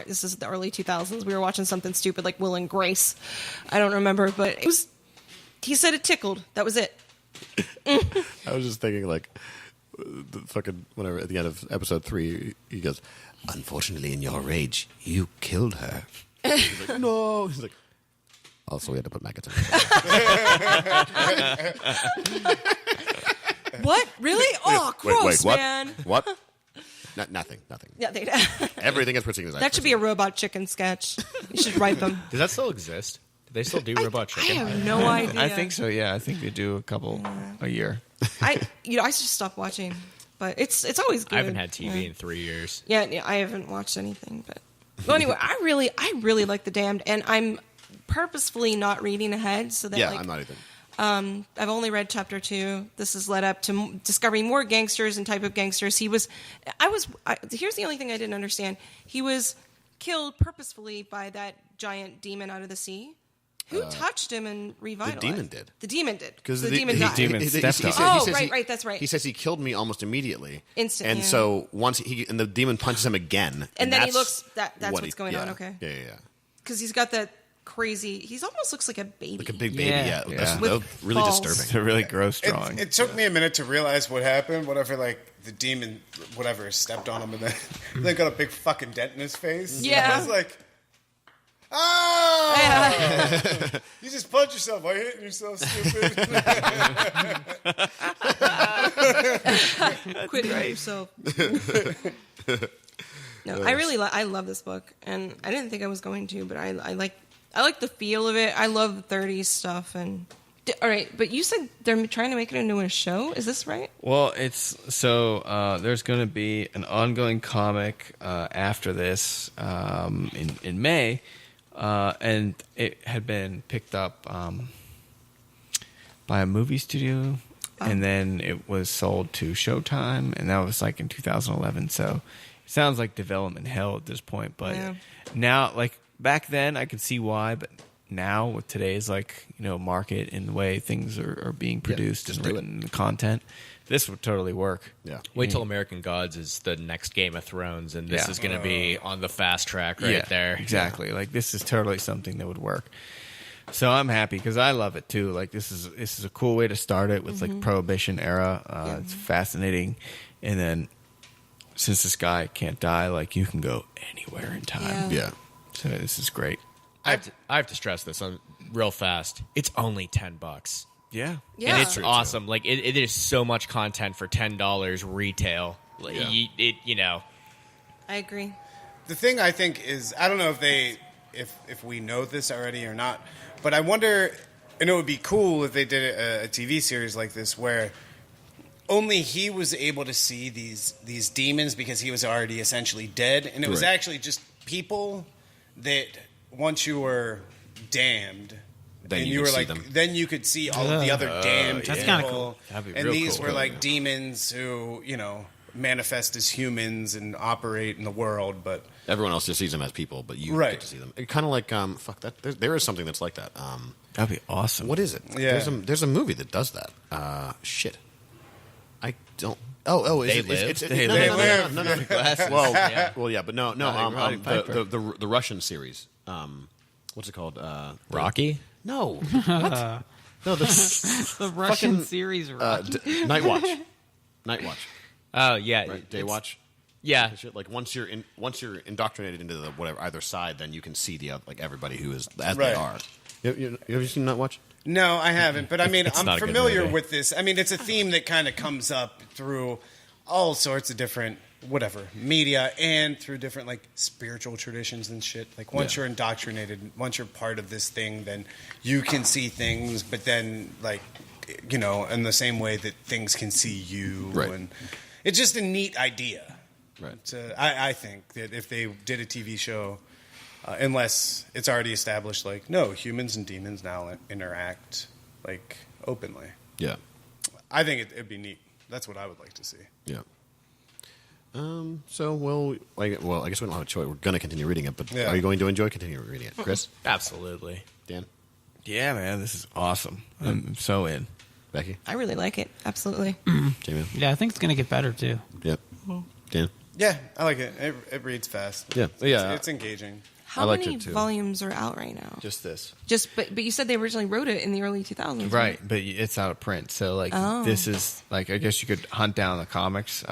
S5: this is the early 2000s. We were watching something stupid like Will and Grace. I don't remember, but he said it tickled. That was it.
S4: I was just thinking the fucking whatever at the end of episode 3, he goes, "Unfortunately, in your rage, you killed her." He's like, "No." He's like, "Also, we had to put maggots in it."
S5: What? Really? Oh, gross,
S4: what?
S5: man.
S4: What? Nothing.
S5: Yeah,
S4: Everything is proceeding.
S5: that should be a Robot Chicken sketch. You should write them.
S7: Does that still exist? Do they still do Robot
S5: I
S7: Chicken?
S5: have no idea.
S1: I think so. Yeah, I think they do a couple a year.
S5: I just stopped watching, but it's always good.
S7: I haven't had TV in 3 years.
S5: Yeah, I haven't watched anything. But well, anyway, I really like The Damned, and I'm purposefully not reading ahead so that
S4: I'm not even.
S5: I've only read chapter 2. This has led up to discovering more gangsters and type of gangsters. Here's the only thing I didn't understand. He was killed purposefully by that giant demon out of the sea. Who touched him and revitalized?
S4: The demon did.
S5: The demon did.
S4: Because
S5: the demon died.
S4: Right,
S5: that's right.
S4: He says he killed me almost immediately.
S5: Instantly.
S4: And so once the demon punches him again.
S5: And then he looks, that's what's going on, okay.
S4: Yeah.
S5: Because he's got that crazy, he almost looks like a baby.
S4: Like a big baby,
S6: Yeah.
S4: That's
S5: With
S4: really
S5: balls.
S4: disturbing.
S1: It's a really gross drawing.
S2: It took me a minute to realize what happened. Whatever, the demon, stepped on him and then got a big fucking dent in his face.
S5: Yeah.
S2: I was like, oh! Yeah. You just punch yourself by hitting yourself, stupid.
S5: Quit hitting yourself. No, I love this book, and I didn't think I was going to, but I like the feel of it. I love the 30s stuff. And all right, but you said they're trying to make it into a show. Is this right?
S1: Well, there's going to be an ongoing comic after this in May, and it had been picked up by a movie studio, and then it was sold to Showtime, and that was in 2011. So it sounds like development hell at this point, but now back then I could see why, but now with today's market and the way things are being produced and written, the content, this would totally work.
S4: Yeah.
S7: Wait till American Gods is the next Game of Thrones, and this is going to be on the fast track there.
S1: Exactly. This is totally something that would work. So I'm happy because I love it too. This is a cool way to start it with Prohibition era. It's fascinating, and then since this guy can't die, you can go anywhere in time.
S4: Yeah.
S1: So this is great.
S7: I have to stress this on real fast. It's only $10.
S1: Yeah.
S5: Yeah.
S7: And it's awesome. It is so much content for $10 retail.
S5: I agree.
S2: The thing I think is, I don't know if we know this already or not, but I wonder, and it would be cool if they did a TV series like this where only he was able to see these demons because he was already essentially dead, and it was actually just people that once you were damned,
S4: then
S2: you were
S4: them.
S2: then you could see all of the other damned
S6: That's
S2: people.
S6: kinda cool.
S1: That'd be
S2: and
S1: real
S2: these
S1: cool.
S2: were demons who manifest as humans and operate in the world, but
S4: Everyone else just sees them as people, but you get to see them. Kind of there is something that's like that.
S1: That'd be awesome.
S4: What is it?
S2: Yeah.
S4: There's a movie that does that. Shit. I don't. Oh,
S7: They Live?
S1: They
S4: No,
S1: Live.
S4: no. Well, but no.
S1: Roddy Piper.
S4: The Russian series. What's it called?
S7: Rocky?
S4: No. What? No,
S6: The Russian
S4: fucking,
S6: series, Rocky.
S4: Night Watch. Night Watch.
S7: Oh, yeah.
S4: Right? Day Watch.
S7: Yeah.
S4: Shit. Once you're indoctrinated into the either side, then you can see everybody who is as they are. Have you seen Night Watch?
S2: no, I haven't. But I mean,
S7: It's not
S2: I'm
S7: a good
S2: familiar
S7: movie.
S2: with this. I mean, it's a theme that kind of comes up through all sorts of different media and through different spiritual traditions and shit. Once you're indoctrinated, once you're part of this thing, then you can see things, but then in the same way that things can see you.
S4: Right.
S2: And it's just a neat idea.
S4: Right.
S2: I think that if they did a TV show, unless it's already established, like, no, humans and demons now interact, like, openly.
S4: Yeah.
S2: I think it'd be neat. That's what I would like to see.
S4: Yeah. So, I guess we don't have a choice. We're going to continue reading it, but are you going to enjoy continuing reading it? Chris?
S7: Absolutely.
S4: Dan?
S1: Yeah, man, this is awesome. I'm so in.
S4: Becky?
S5: I really like it. Absolutely.
S4: Jamie?
S6: Yeah, I think it's going to get better too.
S4: Yep. Dan?
S2: Yeah, I like it. It reads fast.
S4: Yeah. Yeah.
S2: It's engaging.
S5: How
S4: I liked
S5: many
S4: it, too.
S5: volumes are out right now?
S1: Just this.
S5: But you said they originally wrote it in the early 2000s.
S1: Right, but it's out of print. So, like, this is, like, I guess you could hunt down the comics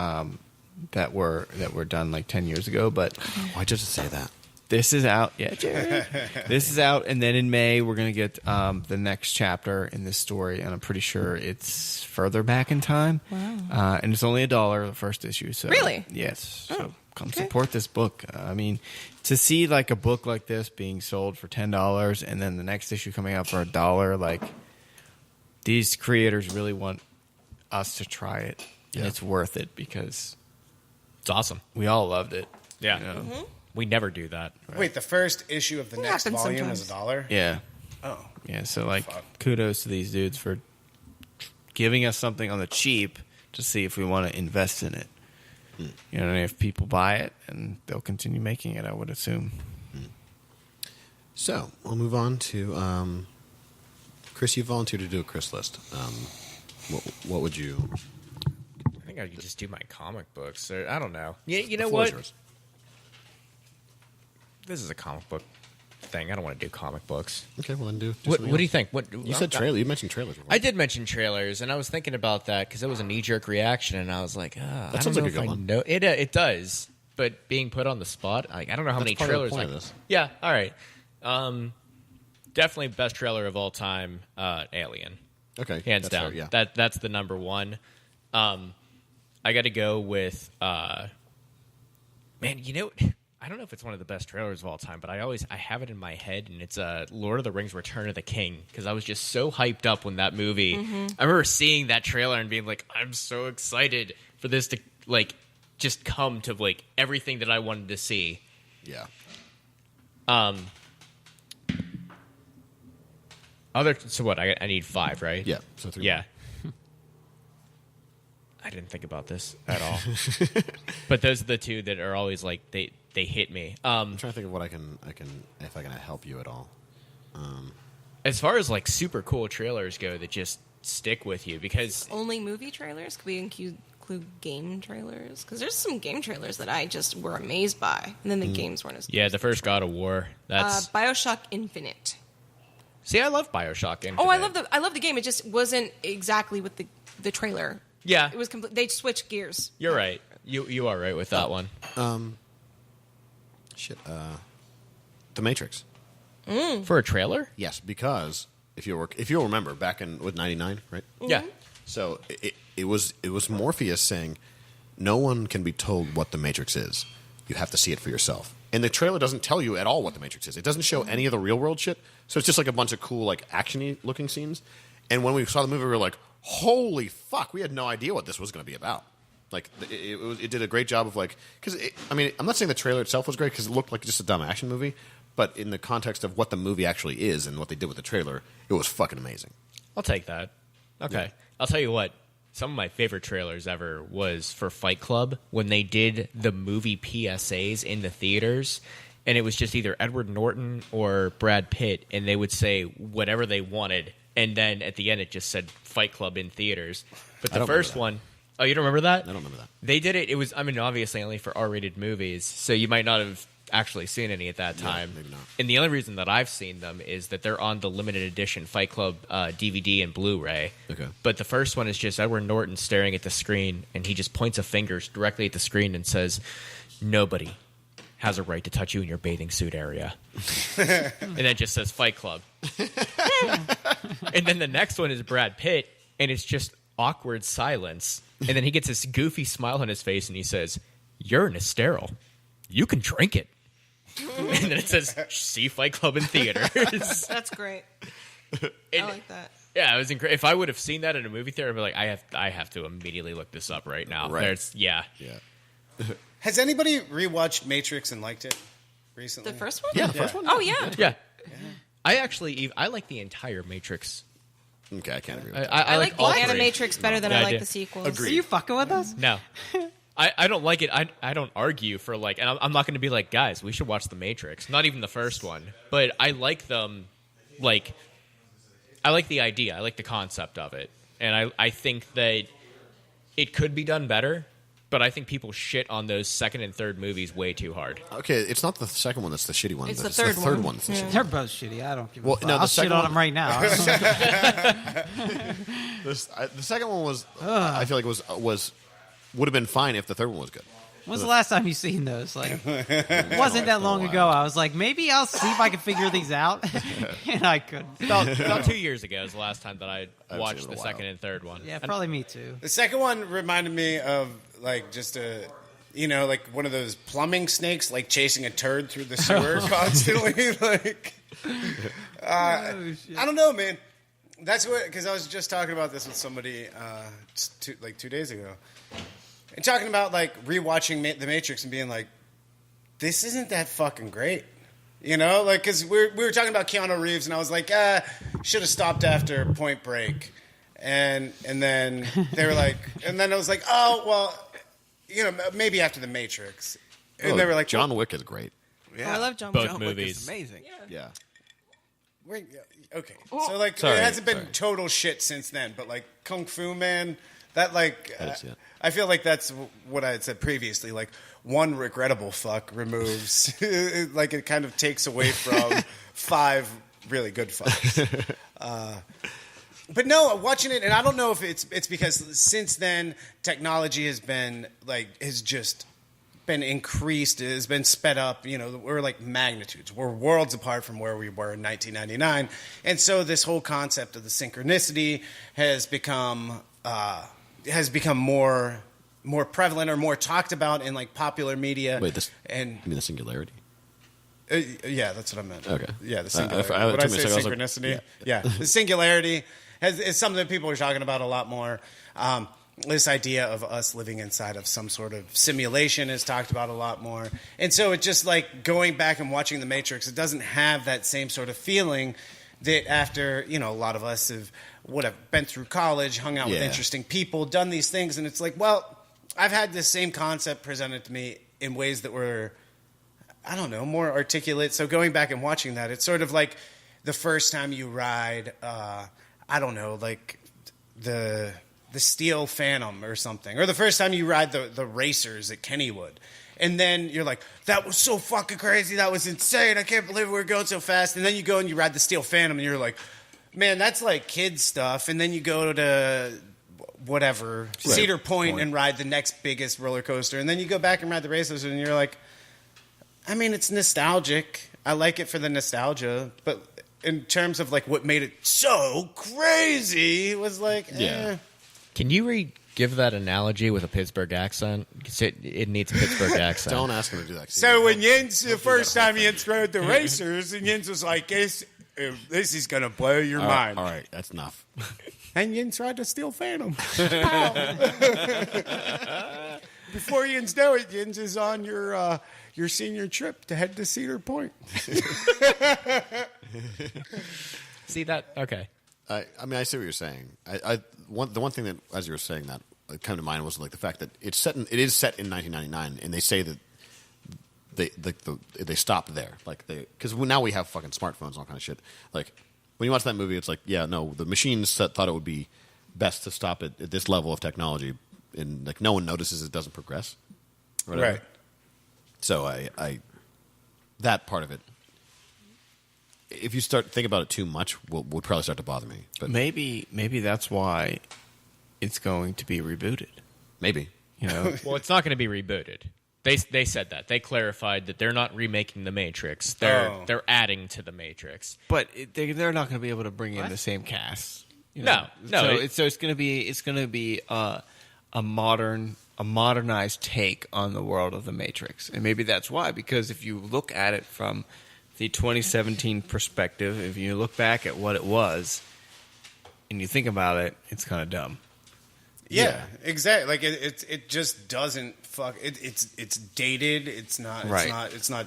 S1: that were done, like, 10 years ago, but...
S4: Why did you say that?
S1: This is out. Yeah, Jerry. This is out, and then in May we're going to get the next chapter in this story, and I'm pretty sure it's further back in time.
S5: Wow.
S1: And it's only $1, the first issue. So
S5: Really?
S1: Yes.
S5: Oh,
S1: So come
S5: okay.
S1: support this book. I mean, to see like a book like this being sold for $10 and then the next issue coming out for $1, like these creators really want us to try it, and it's worth it because
S7: It's awesome.
S1: we all loved it.
S7: Yeah.
S1: You know?
S7: We never do that.
S2: Wait, the first issue of the
S5: It
S2: next
S5: happens
S2: volume
S5: sometimes.
S2: is $1?
S1: Yeah.
S2: Oh.
S1: Yeah, so like
S2: Fuck.
S1: kudos to these dudes for giving us something on the cheap to see if we want to invest in it. You know, and if people buy it, and they'll continue making it, I would assume.
S4: So, we'll move on to... Chris, you volunteered to do a Chris list. What would you...
S7: I think I could just do my comic books. Or, I don't know. You know
S4: The floor is
S7: what?
S4: yours.
S7: This is a comic book thing. I don't want to do comic books.
S4: Okay, well then do
S7: What
S4: something
S7: do you
S4: else.
S7: think?
S4: You said trailer. You mentioned trailers. Before.
S7: I did mention trailers, and I was thinking about that because it was a knee-jerk reaction, and I was like,
S4: That sounds like a good one.
S7: It does, but being put on the spot, like, I don't know how
S4: That's
S7: many
S4: part of the
S7: trailers.
S4: point of this.
S7: Yeah, all right. Definitely best trailer of all time, Alien.
S4: Okay,
S7: Hands
S4: that's
S7: down.
S4: fair, yeah.
S7: That's the number one. I got to go with man. I don't know if it's one of the best trailers of all time, but I have it in my head, and it's Lord of the Rings: Return of the King, because I was just so hyped up when that movie. I remember seeing that trailer and being like, I'm so excited for this to like just come to like everything that I wanted to see.
S4: Yeah.
S7: So what? I need 5, right?
S4: Yeah. So 3.
S7: Yeah. I didn't think about this at all. But those are the two that are always like they hit me.
S4: I'm trying to think of what I can if I can help you at all.
S7: As far as like super cool trailers go that just stick with you, because
S5: Only movie trailers? Could we include game trailers? Because there's some game trailers that I just were amazed by, and then the games weren't as good.
S7: yeah, the first God of War. That's
S5: BioShock Infinite.
S7: see, I love BioShock Infinite.
S5: Oh, I love the game. It just wasn't exactly with the trailer.
S7: Yeah,
S5: It was they switched gears.
S7: you're right. You are right with that one.
S4: The Matrix.
S7: For a trailer?
S4: Yes, because if you'll remember back in with 99, right?
S7: Yeah.
S4: So it was Morpheus saying, "No one can be told what the Matrix is. You have to see it for yourself." And the trailer doesn't tell you at all what the Matrix is. It doesn't show any of the real world shit. So it's just like a bunch of cool like actiony looking scenes. And when we saw the movie, we were like, "Holy fuck!" We had no idea what this was going to be about. Like it did a great job of like because I mean I'm not saying the trailer itself was great because it looked like just a dumb action movie, but in the context of what the movie actually is and what they did with the trailer, it was fucking amazing.
S7: I'll take that. Okay.
S4: Yeah.
S7: I'll tell you what. Some of my favorite trailers ever was for Fight Club when they did the movie PSAs in the theaters, and it was just either Edward Norton or Brad Pitt, and they would say whatever they wanted, and then at the end it just said Fight Club in theaters. But
S4: I
S7: the
S4: don't
S7: first
S4: remember that.
S7: one, oh, you don't remember that?
S4: I don't remember that.
S7: They did it. It was, I mean, obviously only for R-rated movies, so you might not have actually seen any at that time.
S4: maybe not.
S7: And the only reason that I've seen them is that they're on the limited edition Fight Club DVD and Blu-ray.
S4: Okay.
S7: But the first one is just Edward Norton staring at the screen, and he just points a finger directly at the screen and says, "Nobody has a right to touch you in your bathing suit area." And then just says Fight Club. And then the next one is Brad Pitt, and it's just awkward silence. And then he gets this goofy smile on his face, and he says, "Urine is sterile. You can drink it." And then it says, "See Fight Club in theaters."
S5: That's great.
S7: And
S5: I like that.
S7: Yeah, it was incredible. If I would have seen that in a movie theater, I'd be like, I have to immediately look this up right now.
S4: Right.
S7: Yeah.
S2: Has anybody rewatched Matrix and liked it recently?
S5: The first one?
S4: Yeah, the first one.
S5: Oh, yeah.
S7: Yeah. I like the entire Matrix.
S4: Okay, I can't agree with that.
S5: I like the
S7: all three.
S5: Animatrix better than
S7: Yeah,
S5: I
S7: I
S5: like
S7: do.
S5: the sequels.
S6: Are you fucking with us?
S7: No. I don't like it. I don't argue for like, and I'm not going to be like, guys, we should watch The Matrix. Not even the first one. But I like them, like, I like the idea. I like the concept of it. And I think that it could be done better. But I think people shit on those second and third movies way too hard.
S4: Okay, it's not the second one that's the shitty one.
S5: It's the
S4: the
S5: third
S4: third
S5: one.
S4: one. That's the shitty
S6: They're both shitty. I don't give a
S4: Well,
S6: fuck.
S4: no, the
S6: I'll
S4: second
S6: shit on
S4: one-
S6: them right now.
S4: The second one was, I feel like would have been fine if the third one was good.
S6: When's the last time you seen those? Like, it wasn't that long ago. I was like, maybe I'll see if I can figure these out, and I couldn't.
S7: About 2 years ago is the last time that I
S4: seen
S7: watched
S4: it in
S7: the
S4: a
S7: second
S4: while.
S7: and third one.
S6: Yeah, probably me too.
S2: The second one reminded me of like just like one of those plumbing snakes, like chasing a turd through the sewer constantly. Like, I don't know, man. That's what, because I was just talking about this with somebody 2 days ago, and talking about like rewatching The Matrix and being like, this isn't that fucking great. You know, like, because we were talking about Keanu Reeves, and I was like, should have stopped after Point Break. And then they were like, and then I was like, oh, well, you know, maybe after The Matrix. And they were like,
S4: John Wick is great.
S5: Oh, I love John
S7: Both
S5: Wick.
S1: John Wick
S7: movies.
S1: is amazing.
S4: Yeah.
S2: wait, okay. So, like,
S4: Sorry,
S2: it hasn't been
S4: sorry.
S2: total shit since then, but, like, Kung Fu Man, that, like,
S4: I didn't see it.
S2: I feel like that's what I had said previously. Like, one regrettable fuck removes, like, it kind of takes away from 5 really good fucks. But no, watching it, and I don't know if it's because since then technology has been has just been increased, it has been sped up. You know, we're like magnitudes. We're worlds apart from where we were in 1999, and so this whole concept of the synchronicity has become more prevalent or more talked about in like popular media.
S4: Wait,
S2: and
S4: you mean the singularity?
S2: yeah, that's what I meant.
S4: Okay.
S2: Yeah, the singularity.
S4: I
S2: What I
S4: took me a
S2: say,
S4: second, I was like,
S2: synchronicity?
S4: yeah.
S2: Yeah, the singularity is something that people are talking about a lot more. This idea of us living inside of some sort of simulation is talked about a lot more. And so it just like going back and watching The Matrix, it doesn't have that same sort of feeling that after, you know, a lot of us have been through college, hung out with
S4: Yeah.
S2: interesting people, done these things, and it's like, well, I've had this same concept presented to me in ways that were, I don't know, more articulate. So going back and watching that, it's sort of like the first time you ride, I don't know, like the Steel Phantom or something, or the first time you ride the racers at Kennywood. And then you're like, that was so fucking crazy. That was insane. I can't believe we were going so fast. And then you go and you ride the Steel Phantom and you're like, man, that's like kid stuff. And then you go to whatever, Cedar Point and ride the next biggest roller coaster. And then you go back and ride the racers and you're like, I mean, it's nostalgic. I like it for the nostalgia. But in terms of like what made it so crazy was like,
S4: Yeah.
S7: Can you give that analogy with a Pittsburgh accent? 'Cause it needs a Pittsburgh accent.
S4: Don't ask him to do that.
S2: So when Jens, the first time Jens rode the racers, and Jens was like, this is going to blow your mind.
S4: All right, that's enough.
S2: And Jens rode the Steel Phantom. Before Jens know it, Jens is on your senior trip to head to Cedar Point.
S7: See that? Okay.
S4: I mean, I see what you're saying. The one thing that, as you were saying that, came to mind was like the fact that it is set in 1999, and they say that they stopped there, because now we have fucking smartphones and all kind of shit. Like when you watch that movie, it's like, yeah, no, the machines thought it would be best to stop it at this level of technology, and like no one notices it doesn't progress. Or whatever.
S2: Right.
S4: So I that part of it, if you start thinking about it too much, would probably start to bother me. But
S1: Maybe that's why it's going to be rebooted.
S4: maybe.
S1: You know,
S7: Well, it's not going to be rebooted. They said that. They clarified that they're not remaking The Matrix. They're adding to The Matrix.
S1: but they're not going to be able to bring in the same cast. You
S7: No,
S1: know?
S7: no,
S1: So it's going to be a modernized take on the world of The Matrix, and maybe that's why. Because if you look at it from the 2017 perspective, if you look back at what it was, and you think about it, it's kind of dumb.
S2: Yeah, exactly. Like it just doesn't fuck. It's dated. It's not. It's not.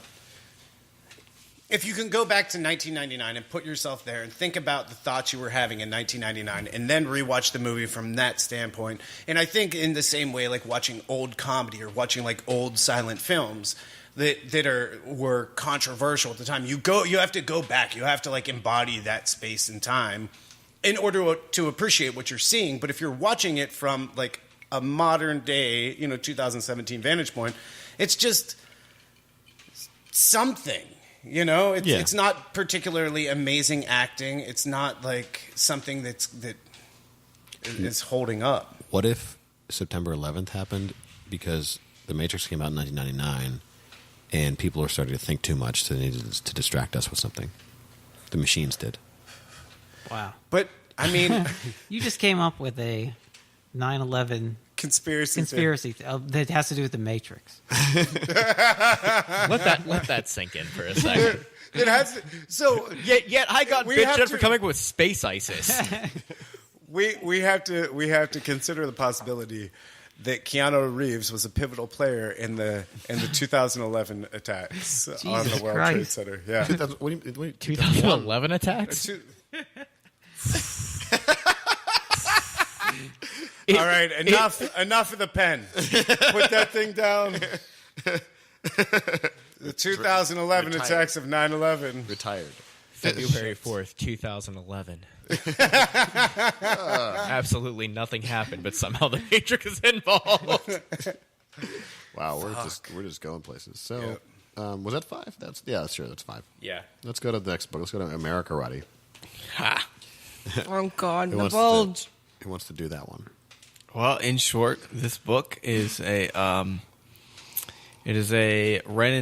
S2: If you can go back to 1999 and put yourself there and think about the thoughts you were having in 1999 and then rewatch the movie from that standpoint, and I think in the same way, like watching old comedy or watching like old silent films that were controversial at the time, you have to go back. You have to like embody that space and time in order to appreciate what you're seeing. But if you're watching it from like a modern day, 2017 vantage point, it's just something. It's not particularly amazing acting. It's not like something that is holding up.
S4: What if September 11th happened because The Matrix came out in 1999 and people are starting to think too much, so they needed to distract us with something? The machines did.
S6: Wow.
S2: But, I mean...
S6: You just came up with a 9/11
S2: conspiracy
S6: that has to do with the Matrix.
S7: Let that sink in for a second.
S2: It has to, so
S7: yet I got bitched for coming up with space ISIS.
S2: we have to consider the possibility that Keanu Reeves was a pivotal player in the 2011 attacks on the World Trade Center. Yeah,
S7: 2011 attacks.
S2: All right, enough of the pen. Put that thing down. The 2011 attacks of 9/11.
S4: Retired.
S7: February 4th, 2011. Absolutely nothing happened, but somehow the Matrix is involved.
S4: Wow, we're just going places. So, was that 5? That's 5.
S7: Yeah.
S4: Let's go to the next book. Let's go to AmeriKarate.
S7: Ha!
S5: Oh God, the bulge.
S4: Who wants to do that one?
S1: Well, in short, this book is a Ren and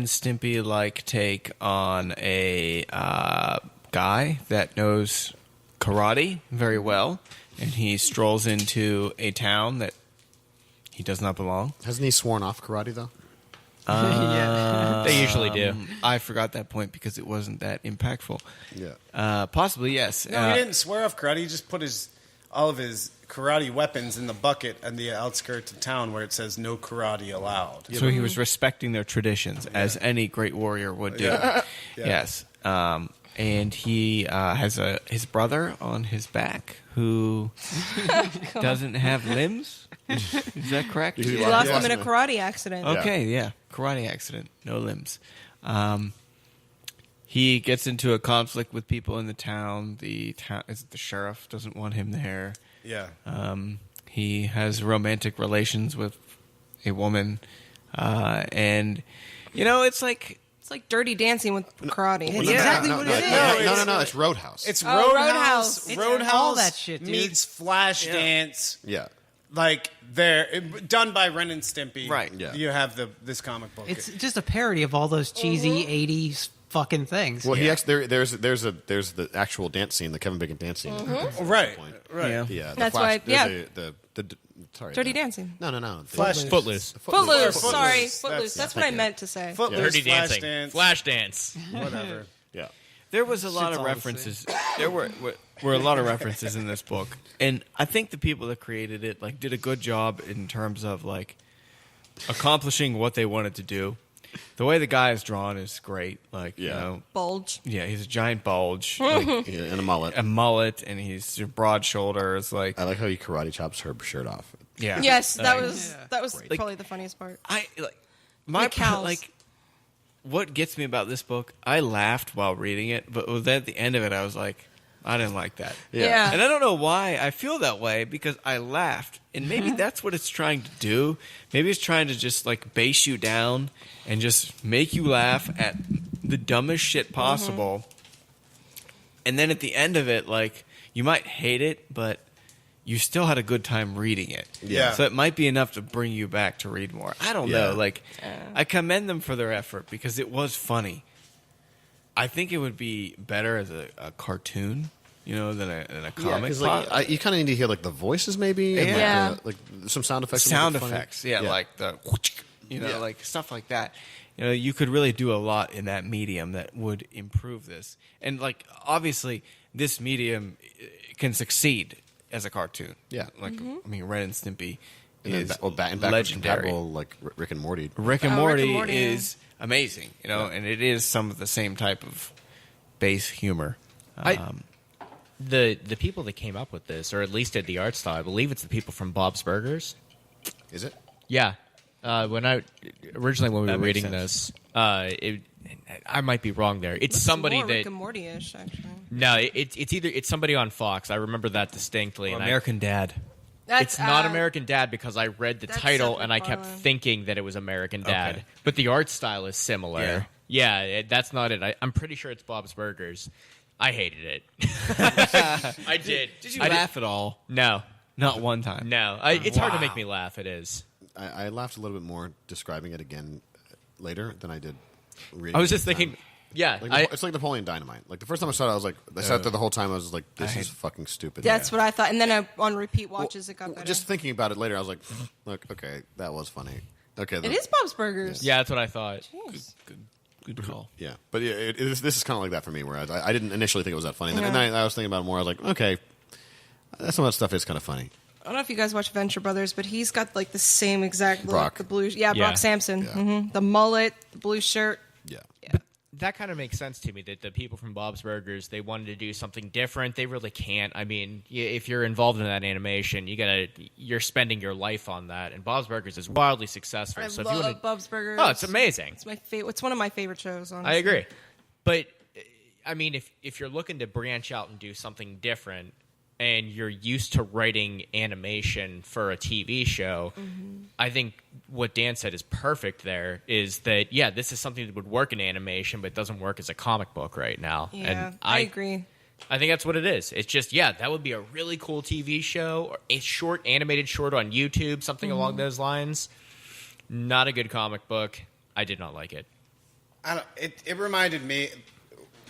S1: Stimpy like take on a guy that knows karate very well, and he strolls into a town that he does not belong.
S4: Hasn't he sworn off karate though?
S6: Yeah.
S7: They usually do.
S1: I forgot that point because it wasn't that impactful.
S4: Yeah.
S1: Possibly, yes.
S2: No, he didn't swear off karate. He just put all of his karate weapons in the bucket on the outskirts of town where it says no karate allowed.
S1: So he was respecting their traditions, as any great warrior would do. Yes. And he has his brother on his back who doesn't have limbs. Is that correct?
S5: He lost them in a karate accident.
S1: Okay, yeah. Karate accident. No limbs. He gets into a conflict with people in the town. The sheriff doesn't want him there.
S2: Yeah.
S1: He has romantic relations with a woman. And, it's like...
S5: It's like Dirty Dancing with karate.
S6: It's exactly what it is.
S4: No. It's Roadhouse.
S2: It's
S5: Roadhouse.
S6: It's
S2: Roadhouse
S6: all that shit, dude.
S2: meets Flashdance.
S4: Yeah.
S2: Like done by Ren and Stimpy.
S1: Right.
S4: Yeah.
S2: You have this comic book.
S6: It's just a parody of all those cheesy 80s fucking things.
S4: Well, he actually there's the actual dance scene, the Kevin Bacon dance scene.
S2: right.
S1: Yeah.
S4: Yeah.
S5: That's why-
S4: Sorry.
S5: Dirty Dancing.
S4: No.
S7: Footloose.
S5: Footloose.
S2: Footloose.
S5: Sorry,
S2: That's-
S5: Footloose. That's what I meant to say.
S2: Footloose,
S7: Dirty Dancing.
S2: Flashdance,
S7: Flashdance.
S2: whatever.
S4: Yeah.
S1: There was a lot
S6: Shit's
S1: of
S6: all the
S1: references. There were a lot of references in this book, and I think the people that created it did a good job in terms of accomplishing what they wanted to do. The way the guy is drawn is great.
S5: Bulge.
S1: He's a giant bulge,
S4: Yeah, and a mullet.
S1: and he's broad shoulders.
S4: I like how he karate chops her shirt off.
S1: Yeah,
S5: Yes, that was
S1: Like-
S5: probably the funniest part.
S1: my
S5: The cows.
S1: what gets me about this book, I laughed while reading it, but at the end of it, I was like, I didn't like that.
S5: Yeah.
S1: And I don't know why I feel that way, because I laughed. And maybe that's what it's trying to do. Maybe it's trying to just base you down and just make you laugh at the dumbest shit possible. And then at the end of it, you might hate it, but you still had a good time reading it.
S2: Yeah.
S1: So it might be enough to bring you back to read more. I don't know. I commend them for their effort because it was funny. I think it would be better as a cartoon, than a comic.
S4: Yeah, you kind of need to hear the voices maybe, and
S5: Yeah.
S4: some sound effects.
S1: Sound
S4: would be funny.
S1: effects, like the, stuff like that. You could really do a lot in that medium that would improve this. And obviously, this medium can succeed. as a cartoon.
S4: Yeah.
S1: Like I mean, Ren and Stimpy
S4: And
S1: is
S4: backwards
S1: legendary.
S4: compatible, like Rick and Morty.
S1: Rick and
S5: Oh, Rick
S1: Morty,
S5: and Morty,
S1: is amazing, and it is some of the same type of base humor.
S7: The people that came up with this, or at least did the art style, I believe it's the people from Bob's Burgers.
S4: Is it?
S7: Yeah. When we were
S1: That makes
S7: reading
S1: sense.
S7: this, I might be wrong there. It's
S5: Looks
S7: somebody
S5: more
S7: that
S5: Rick and Morty-ish, actually.
S7: no, it's somebody on Fox. I remember that distinctly. And
S1: American Dad.
S7: it's not American Dad because I read the
S5: that's
S7: title
S5: Seth
S7: and I kept
S5: MacFarlane.
S7: thinking that it was American Dad.
S1: Okay.
S7: But the art style is similar. Yeah, that's not it. I'm pretty sure it's Bob's Burgers. I hated it. I did.
S1: Did you laugh at all?
S7: No.
S1: Not one time.
S7: No. It's hard to make me laugh. It is.
S4: I laughed a little bit more describing it again later than I did reading
S7: I was
S4: it
S7: just
S4: at the
S7: thinking,
S4: time.
S7: yeah.
S4: It's like Napoleon Dynamite. Like the first time I saw it, I was like, I sat there the whole time. I was like, this is fucking stupid.
S5: That's what I thought. And then on repeat watches, it got better.
S4: Just thinking about it later, I was like, look, okay, that was funny. Okay,
S5: it is Bob's Burgers.
S7: Yeah, that's what I thought.
S5: Jeez.
S1: Good call.
S4: Yeah, but yeah, this is kind of like that for me, where I didn't initially think it was that funny, and then I was thinking about it more. I was like, okay, some of that stuff is kind of funny.
S5: I don't know if you guys watch Venture Brothers, but he's got like the same exact look.
S4: Brock.
S5: The blue, yeah,
S7: Yeah.
S5: Brock Sampson.
S4: Yeah.
S5: The mullet, the blue shirt.
S4: Yeah,
S7: That kind of makes sense to me that the people from Bob's Burgers, they wanted to do something different. They really can't. I mean, if you're involved in that animation, you're spending your life on that. And Bob's Burgers is wildly successful.
S5: I
S7: so
S5: love
S7: if you want to,
S5: Bob's Burgers.
S7: oh, it's amazing.
S5: It's my favorite. It's one of my favorite shows. Honestly.
S7: I agree. But I mean, if you're looking to branch out and do something different, and you're used to writing animation for a TV show, I think what Dan said is perfect there, is that, yeah, this is something that would work in animation, but doesn't work as a comic book right now.
S5: Yeah,
S7: And
S5: I agree.
S7: I think that's what it is. It's just, yeah, that would be a really cool TV show, or a short, animated short on YouTube, something along those lines. Not a good comic book. I did not like it.
S2: It reminded me,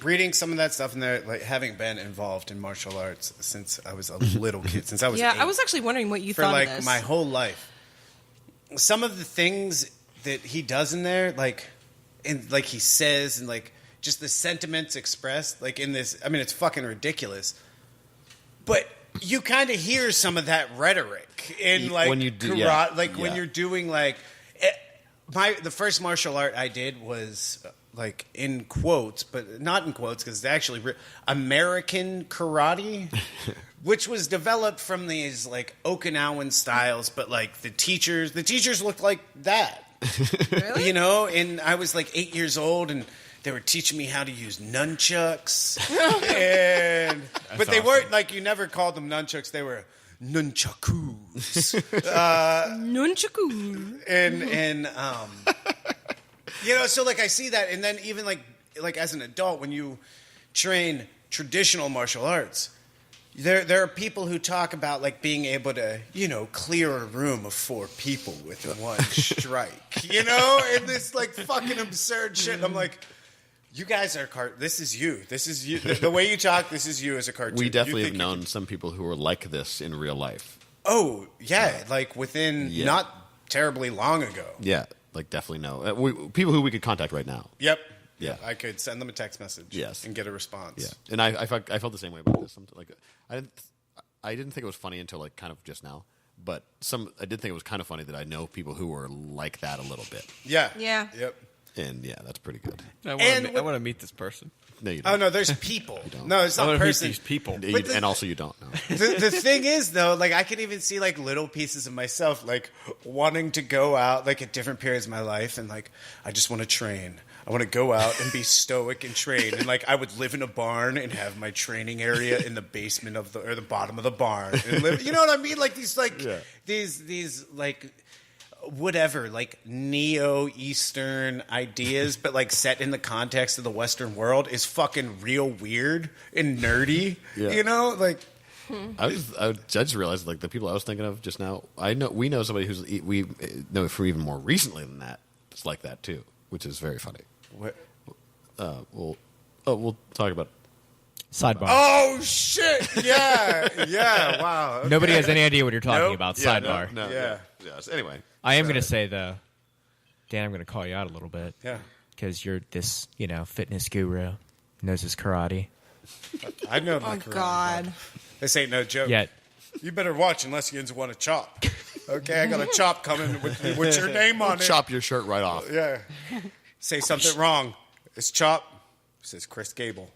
S2: reading some of that stuff in there, like having been involved in martial arts since I was a little kid, since I was
S5: Yeah,
S2: 8,
S5: I was actually wondering what you
S2: for
S5: thought
S2: like
S5: of this.
S2: my whole life. Some of the things that he does in there, like he says, and like just the sentiments expressed, like in this. I mean, it's fucking ridiculous, but you kind of hear some of that rhetoric in like
S4: when you do,
S2: karate, when
S4: yeah.
S2: you're doing like the first martial art I did was. Like in quotes, but not in quotes because it's actually American karate, which was developed from these like Okinawan styles, but like the teachers looked like that,
S5: Really?
S2: you know. And I was like 8 years old, and they were teaching me how to use nunchucks, but they weren't like you never called them nunchucks; they were nunchakus,
S5: Nunchaku.
S2: and you know, so like I see that, and then even like as an adult, when you train traditional martial arts, there are people who talk about like being able to, you know, clear a room of 4 people with one strike, you know, and this like fucking absurd shit. And I'm like, you guys are this is you. The way you talk, this is you as a cartoon.
S4: we definitely
S2: You
S4: have
S2: think
S4: known some people who were like this in real life.
S2: Oh yeah, like within not terribly long ago.
S4: Yeah, like definitely know people who we could contact right now.
S2: Yep.
S4: Yeah.
S2: I could send them a text message.
S4: Yes.
S2: And get a response.
S4: Yeah, and I felt the same way about this. Like I didn't think it was funny until like kind of just now, but I did think it was kind of funny that I know people who were like that a little bit,
S2: Yeah.
S5: Yeah.
S2: Yep.
S4: and yeah, that's pretty good.
S1: I want to meet this person.
S4: No, you don't.
S2: Oh no, there's people.
S4: don't.
S2: No, it's
S1: I
S2: not
S1: want to meet
S2: person.
S1: these people.
S4: And also you don't know.
S2: The thing is though, like I can even see like little pieces of myself like wanting to go out like at different periods of my life, and like I just want to train. I want to go out and be stoic and train, and like I would live in a barn and have my training area in the basement of the bottom of the barn, and live, you know what I mean? Like these these like whatever, like neo-Eastern ideas, but like set in the context of the Western world is fucking real weird and nerdy.
S4: Yeah.
S2: You know, like
S4: I just realized like the people I was thinking of just now. We know somebody we know for even more recently than that. It's like that too, which is very funny.
S2: what?
S4: We'll talk about.
S7: Sidebar.
S2: Oh shit! Yeah, wow. Okay.
S7: Nobody has any idea what you're talking
S2: Nope.
S7: about.
S4: Yeah,
S7: Sidebar.
S4: No,
S2: Yeah.
S4: Yes. Anyway,
S7: I am going to say, though, Dan, I'm going to call you out a little bit.
S2: Yeah.
S7: Because you're this, fitness guru, knows his karate.
S2: I know my
S5: Oh
S2: karate.
S5: God.
S2: This ain't no joke.
S7: Yet,
S2: You better watch unless you want to chop. Okay, I got a chop coming with your name on it.
S4: Chop your shirt right off.
S2: Yeah. Say something wrong. It's Chop. It says Chris Gable.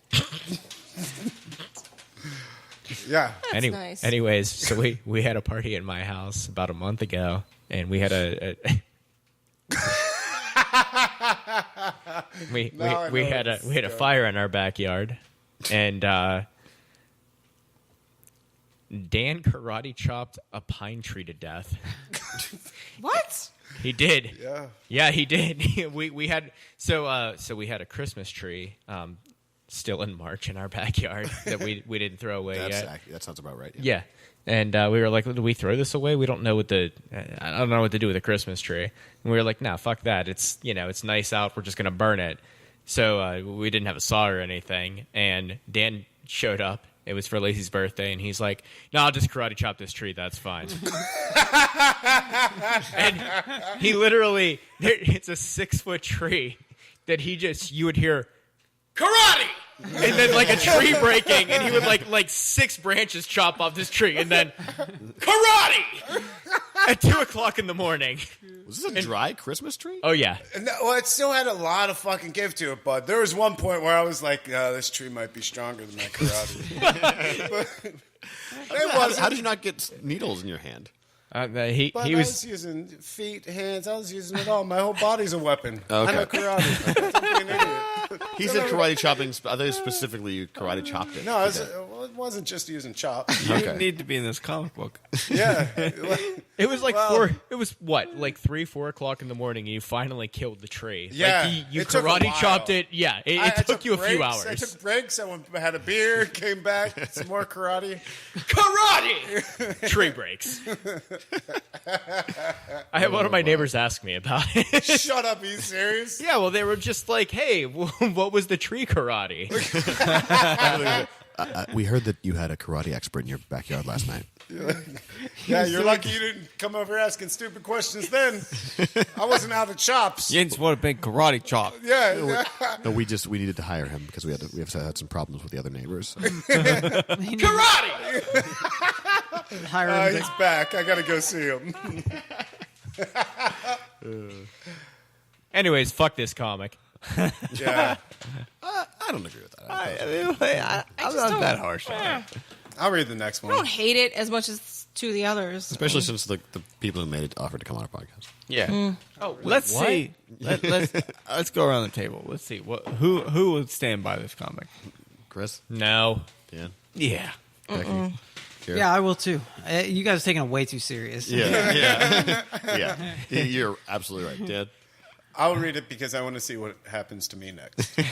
S2: Yeah.
S5: That's nice.
S7: Anyways, so we had a party at my house about a month ago, and we had we had a fire in our backyard, and Dan karate chopped a pine tree to death.
S5: What?
S7: He did.
S2: Yeah.
S7: Yeah, he did. we had we had a Christmas tree still in March in our backyard that we didn't throw away yet.
S4: That sounds about right.
S7: Yeah. And we were like, do we throw this away? We don't know I don't know what to do with a Christmas tree. And we were like, no, fuck that. It's, it's nice out. We're just going to burn it. So we didn't have a saw or anything. And Dan showed up. It was for Lacey's birthday. And he's like, no, I'll just karate chop this tree. That's fine. And he literally, it's a 6-foot tree that you would hear, karate! And then like a tree breaking, and he would like 6 branches chop off this tree, and then karate at 2:00 in the morning.
S4: Was this a dry Christmas tree?
S7: Oh yeah.
S2: Well, it still had a lot of fucking give to it, bud. There was one point where I was like, this tree might be stronger than my karate.
S4: How did you not get needles in your hand?
S7: He
S2: I
S7: was
S2: was using feet, hands. I was using it all. My whole body's a weapon.
S4: Okay.
S2: I'm a karate. Don't be an idiot.
S4: He said karate chopping. I thought specifically you karate chopped it.
S2: No, it wasn't just using chop.
S1: You
S4: Okay.
S1: need to be in this comic book.
S2: Yeah.
S7: It was like
S2: Well-
S7: 3-4 o'clock in the morning, and you finally killed the tree.
S2: Yeah,
S7: Like you
S2: it took a
S7: karate
S2: while.
S7: chopped it. Yeah,
S2: I
S7: it took you a few
S2: breaks.
S7: hours.
S2: I took breaks. I had a beer, came back, some more karate.
S7: Karate tree breaks. I had one of my neighbors ask me about it.
S2: Shut up, are you serious?
S7: Yeah, well, they were just like, "Hey, what was the tree karate?"
S4: We heard that you had a karate expert in your backyard last night.
S2: Yeah, you're lucky you didn't come over asking stupid questions then. I wasn't out of chops.
S1: You just want a big karate chop.
S2: Yeah.
S4: No, we needed to hire him because we had some problems with the other neighbors.
S2: Karate!
S6: Hire him
S2: He's back. I got to go see him.
S7: Anyways, fuck this comic.
S2: Yeah.
S4: I don't agree with that.
S1: I'm not that harsh.
S2: I'll read the next
S5: I
S2: one.
S5: don't hate it as much as two of the others.
S4: Especially since the people who made it offered to come on our podcast.
S1: Yeah. Oh, let's see. Let's go around the table. Let's see who would stand by this comic.
S4: Chris?
S7: No.
S4: Dan?
S1: Yeah.
S4: Becky? Jared?
S6: Yeah, I will too. You guys are taking it way too serious.
S4: Yeah. You're absolutely right. Dan?
S2: I'll read it because I want to see what happens to me next.
S5: I'm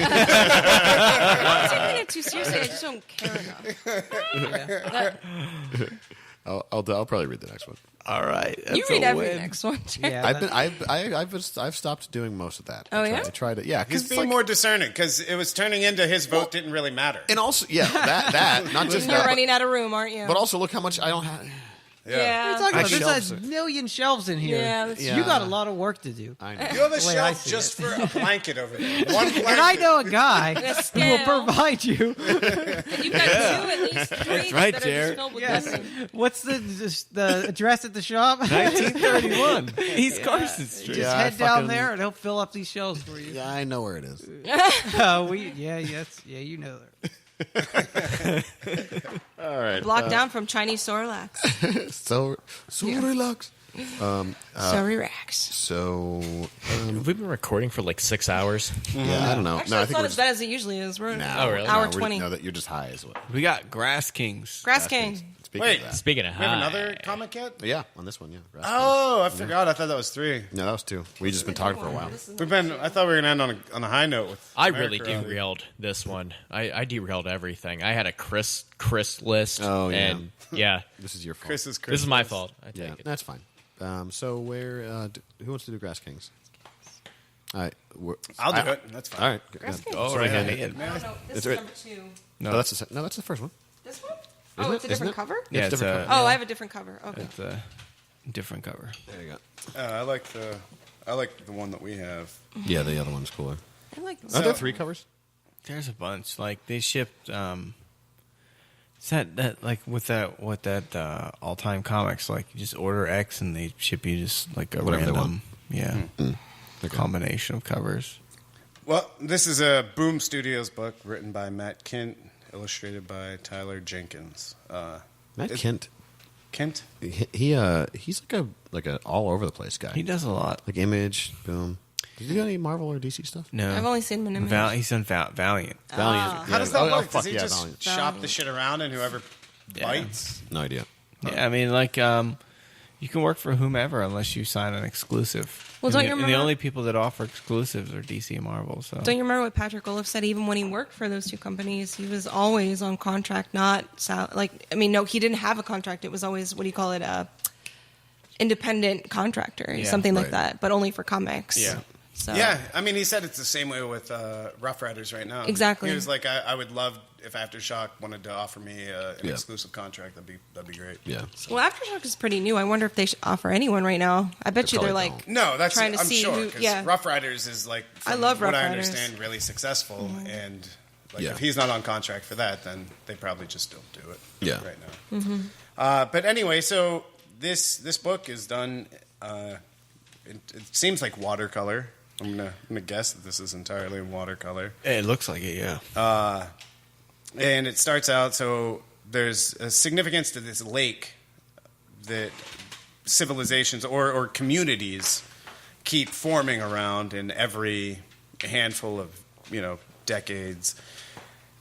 S5: not taking it too seriously. I just don't care enough.
S4: I'll probably read the next one.
S1: All right.
S5: You
S1: That's
S5: read
S1: a
S5: every
S1: win.
S5: next one.
S4: I've stopped doing most of that.
S5: Oh,
S4: I
S5: yeah?
S4: tried it. Yeah,
S2: He's being more discerning because it was turning into his vote didn't really matter.
S4: and also that not just
S5: You're
S4: that,
S5: running out of room, aren't you?
S4: but also look how much I don't have.
S5: yeah.
S6: Talking about,
S1: shelves
S6: there's a
S1: it.
S6: million shelves in here.
S5: Yeah, that's
S6: You got a lot of work to do.
S4: I know.
S2: You have a
S6: The way I
S2: shelf
S6: see
S2: just for a blanket over there. One blanket.
S6: And I know a guy who will
S5: scale.
S6: provide you.
S5: You've got 2 at least 3
S1: That's right,
S5: that are
S1: Jared.
S5: just filled with
S6: Yes.
S5: nothing.
S6: What's the address at the shop?
S1: 1931. East Carson Street.
S6: Just head down there and he'll fill up these shelves for you.
S4: Yeah, I know where it is.
S6: You know that.
S4: All right.
S5: Blocked down from Chinese Sorlax.
S4: So relax.
S5: So relax.
S4: So
S7: Have we been recording for like 6 hours?
S4: yeah, I don't know.
S5: Actually,
S4: No, I
S5: it's
S4: think
S5: not
S4: we're
S5: as
S4: just,
S5: bad as it usually is. We're
S7: Oh, really?
S5: hour
S4: no,
S5: 20.
S4: No, that you're just high as well.
S1: We got Grass Kings.
S5: Grass King.
S4: Speaking
S2: Wait.
S4: of that.
S7: Speaking of
S2: We have
S7: high,
S2: another comic yet?
S4: Yeah, on this one, yeah.
S2: Oh, I forgot. I thought that was 3.
S4: No, that was 2. We've just been talking for a while.
S2: I thought we were going to end on a high note with
S7: I really
S2: AmeriKarate.
S7: derailed this one. I derailed everything. I had a Chris list.
S4: Oh, yeah.
S7: And yeah,
S4: This is your fault.
S2: Chris
S7: this is my fault. I take
S4: Yeah,
S7: it.
S4: that's fine. So where? Who wants to do Grass Kings? All right,
S2: I'll do it. That's fine.
S4: All right.
S5: Grass Kings.
S1: Oh,
S4: Sorry,
S1: right.
S4: hand it.
S5: No, this
S4: It's
S5: is
S4: right.
S5: number 2.
S4: No, that's the first one.
S5: This one?
S4: Isn't
S5: Oh, it's a
S4: it? Isn't
S5: different
S4: it?
S5: cover?
S1: Yeah,
S4: It's
S1: it's
S4: different
S1: a,
S4: cover.
S5: Oh, I have a different cover. Okay.
S1: it's a different cover.
S4: There you go.
S2: I like the one that we have.
S4: Yeah, the other one's cooler.
S5: I like this.
S4: Are there 3 covers?
S1: There's a bunch. Like they shipped Is that like with that all time comics? Like you just order X and they ship you just like a
S4: Whatever they
S1: random,
S4: Okay.
S1: combination of covers.
S2: Well, this is a Boom Studios book written by Matt Kent, illustrated by Tyler Jenkins.
S4: Matt Kent.
S2: Kent?
S4: He's like a all over the place guy.
S1: He does a lot.
S4: Like Image, Boom. Does he do any Marvel or DC stuff?
S1: No,
S5: I've only seen him in Image.
S1: He's done Valiant.
S4: Valiant.
S2: How does that work?
S4: fuck
S2: Does he
S4: yeah,
S2: just
S4: Valiant.
S2: shop the shit around and whoever bites?
S4: No idea.
S1: Yeah, I mean, like, you can work for whomever unless you sign an exclusive.
S5: Well,
S1: and
S5: don't
S1: the,
S5: you
S1: and the
S5: remember-
S1: only people that offer exclusives are DC and Marvel. So
S5: Don't you remember what Patrick Olaf said? Even when he worked for those two companies, he was always on contract, no, he didn't have a contract. It was always, what do you call it, independent contractor,
S1: Yeah,
S5: something like
S4: right.
S5: that, but only for comics.
S1: Yeah.
S5: So,
S2: Yeah, I mean, he said it's the same way with Rough Riders right now.
S5: Exactly.
S2: He was like, I would love if Aftershock wanted to offer me an
S4: Yeah.
S2: exclusive contract. That'd be great.
S4: Yeah.
S5: Well, Aftershock is pretty new. I wonder if they should offer anyone right now. I bet
S4: They
S5: you they're
S4: probably
S5: like,
S2: No, that's
S5: Trying to
S2: I'm
S5: see
S2: sure
S5: who-
S2: because
S5: yeah.
S2: Rough Riders is like,
S5: I
S2: from
S5: love
S2: what
S5: Rough
S2: I
S5: Riders.
S2: understand, really successful, and like
S4: Yeah.
S2: if he's not on contract for that, then they probably just don't do it.
S4: Yeah.
S2: right now. But anyway, so this book is done. It seems like watercolor. I'm gonna guess that this is entirely in watercolor.
S1: it looks like it. Yeah.
S2: And it starts out, so there's a significance to this lake that civilizations or communities keep forming around in every handful of, decades.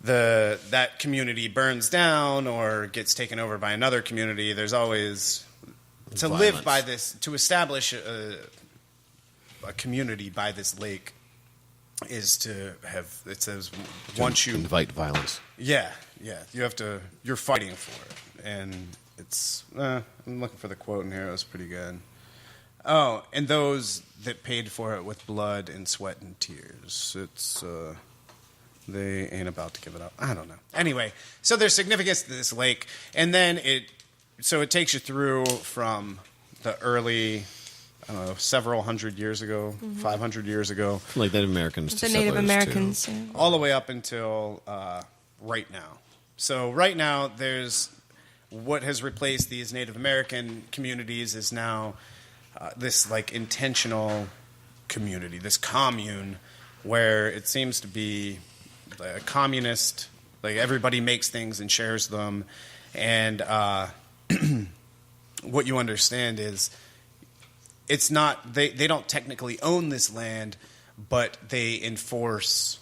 S2: That community burns down or gets taken over by another community. There's always to live
S4: Violence.
S2: by this, to establish a community by this lake is to have, it says, once you
S4: invite violence.
S2: yeah, you're fighting for it. And it's, I'm looking for the quote in here. It was pretty good. Oh, and those that paid for it with blood and sweat and tears. It's, they ain't about to give it up. I don't know. Anyway, so there's significance to this lake. And then it takes you through from the early, I don't know, several hundred years ago, 500 years ago,
S4: Like Native Americans to
S5: the Native
S4: settlers,
S5: Americans.
S4: too.
S5: Yeah.
S2: all the way up until right now. So right now, there's what has replaced these Native American communities is now this like intentional community, this commune, where it seems to be a communist. Like everybody makes things and shares them, and what you understand is it's not they don't technically own this land, but they enforce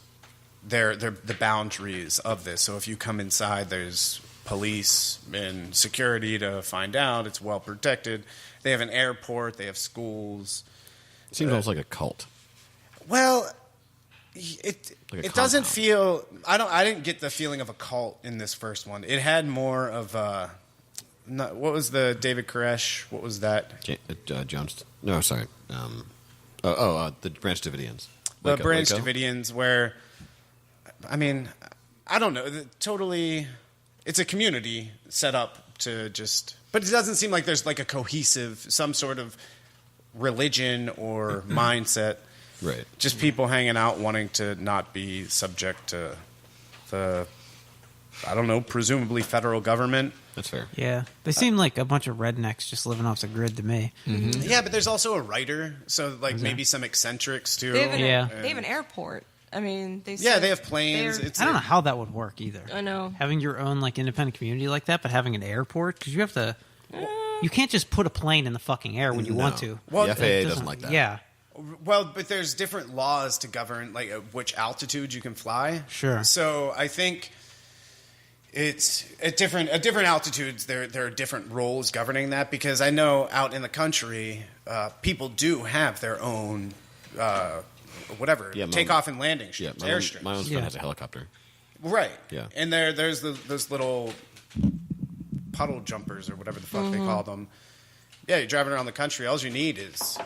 S2: the boundaries of this. So if you come inside, there's police and security to find out. It's well protected. They have an airport. They have schools.
S4: It seems almost like a cult.
S2: Well,
S4: Like a
S2: it doesn't
S4: compound.
S2: feel. I didn't get the feeling of a cult in this first one. It had more of a. What was the David Koresh? What was that?
S4: Jones. No, sorry. The Branch Davidians.
S2: The
S4: Waco-
S2: Branch
S4: Waco?
S2: Davidians, where, I mean, I don't know. Totally, it's a community set up to just, but it doesn't seem like there's like a cohesive, some sort of religion or mindset.
S4: Right.
S2: Just people hanging out wanting to not be subject to the, I don't know, presumably federal government.
S4: That's fair.
S6: Yeah, they seem like a bunch of rednecks just living off the grid to me.
S2: Yeah, but there's also a writer, so like maybe some eccentrics too.
S5: They have an,
S6: Yeah.
S5: they have an airport. I mean, they
S2: Yeah,
S5: said
S2: they have planes.
S5: they're-
S2: It's
S6: I don't know how that would work either.
S5: I know.
S6: Having your own like independent community like that, but having an airport because you have to. You can't just put a plane in the fucking air when you want to.
S2: Well,
S4: the
S2: it
S4: FAA doesn't like that.
S6: Yeah,
S2: Well, but there's different laws to govern like which altitude you can fly.
S6: Sure.
S2: So I think it's at different altitudes. There are different rules governing that because I know out in the country, people do have their own whatever
S4: Yeah,
S2: takeoff and landing
S4: Yeah,
S2: strips,
S4: my
S2: airstrips.
S4: own friend
S6: Yeah.
S4: has a helicopter.
S2: Right.
S4: Yeah.
S2: And there's those little puddle jumpers or whatever the fuck they call them. Yeah, you're driving around the country. All you need is,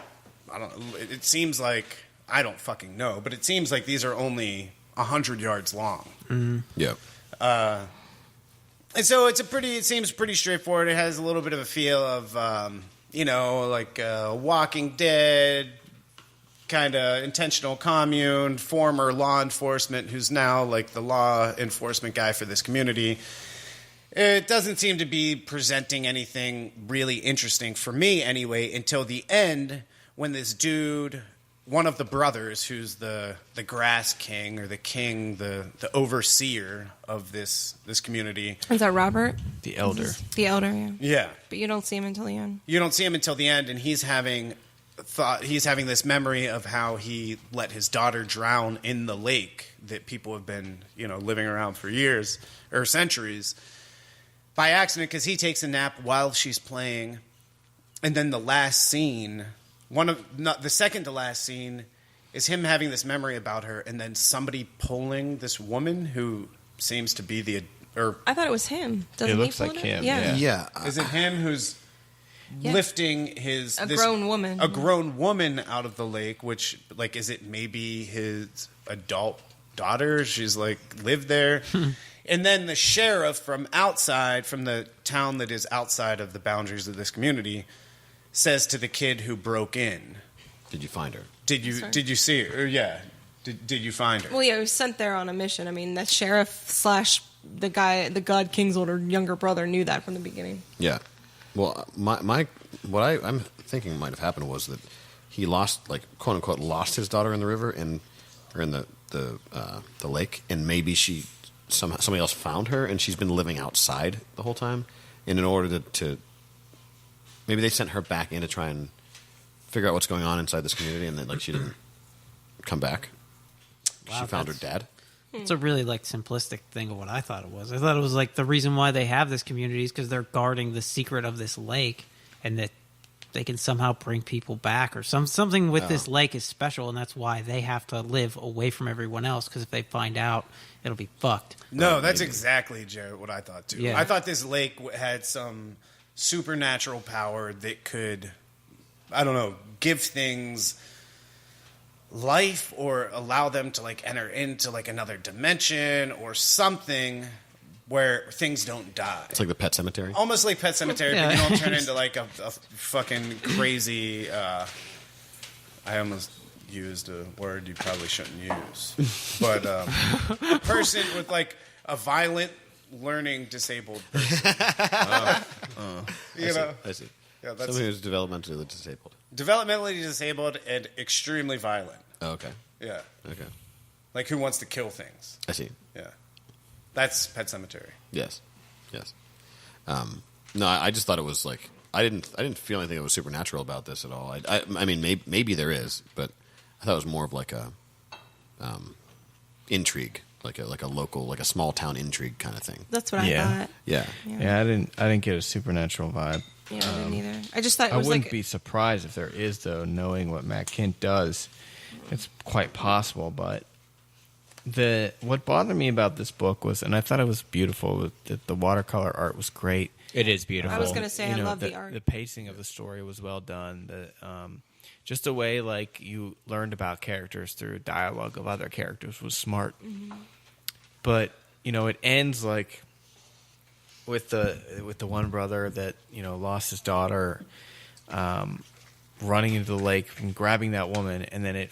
S2: I don't know. It seems like, I don't fucking know, but it seems like these are only 100 yards long.
S4: Yeah.
S2: And so it seems pretty straightforward. It has a little bit of a feel of, like Walking Dead, kind of intentional commune, former law enforcement who's now like the law enforcement guy for this community. It doesn't seem to be presenting anything really interesting for me anyway until the end when this dude, one of the brothers who's the grass king or the king, the overseer of this community.
S5: Is that Robert?
S1: The elder.
S5: The elder, yeah.
S2: Yeah.
S5: But you don't see him until the end.
S2: You don't see him until the end, and he's having this memory of how he let his daughter drown in the lake that people have been, living around for years or centuries by accident because he takes a nap while she's playing. And then the last scene, the second to last scene, is him having this memory about her, and then somebody pulling this woman who seems to be
S5: I thought it was him. Doesn't
S1: It
S5: he
S1: looks
S5: pull
S1: like
S5: it?
S1: him,
S5: Yeah.
S4: Yeah.
S2: Is it him who's lifting
S5: A grown woman.
S2: a grown woman out of the lake? Which, is it maybe his adult daughter? She's lived there, and then the sheriff from the town that is outside of the boundaries of this community, says to the kid who broke in,
S4: Did you find her?
S2: Did you see her? Or, yeah. Did you find her?
S5: Well, yeah, he was sent there on a mission. I mean, the sheriff / the God King's older younger brother knew that from the beginning.
S4: Yeah. Well, what I'm thinking might have happened was that he lost, quote unquote, lost his daughter in the river or in the lake, and maybe somebody else found her, and she's been living outside the whole time, and in order to maybe they sent her back in to try and figure out what's going on inside this community, and then she didn't come back.
S6: Wow,
S4: she found her dad.
S6: It's a really simplistic thing of what I thought it was. I thought it was the reason why they have this community is because they're guarding the secret of this lake, and that they can somehow bring people back, or something with this lake is special, and that's why they have to live away from everyone else. Because if they find out, it'll be fucked.
S2: No, that's exactly, Jared, what I thought too.
S6: Yeah.
S2: I thought this lake had some supernatural power that could, I don't know, give things life or allow them to enter into another dimension or something where things don't die.
S4: It's like the Pet Cemetery.
S2: Almost like Pet Cemetery, but you don't turn into a fucking crazy. I almost used a word you probably shouldn't use, but a person with a violent learning disabled person.
S4: I see.
S2: Yeah, that's
S4: Somebody who's developmentally disabled.
S2: developmentally disabled and extremely violent.
S4: Oh, okay.
S2: Yeah,
S4: Okay.
S2: who wants to kill things.
S4: I see.
S2: Yeah, that's Pet Cemetery.
S4: Yes. No, I just thought it was I didn't feel anything that was supernatural about this at all. I mean, maybe there is, but I thought it was more of a intrigue, like a local, a small town intrigue kind of thing.
S5: That's what I thought.
S4: Yeah.
S1: Yeah, I didn't get a supernatural vibe.
S5: Yeah, I didn't either. I just thought it
S1: I
S5: was
S1: wouldn't be surprised if there is, though, knowing what Matt Kent does. It's quite possible, but what bothered me about this book was, and I thought it was beautiful, that the watercolor art was great.
S7: It is beautiful.
S5: I was going to say, I love the art.
S1: The pacing of the story was well done. Just the way you learned about characters through dialogue of other characters was smart. Mm-hmm. But it ends with the one brother that lost his daughter, running into the lake and grabbing that woman, and then it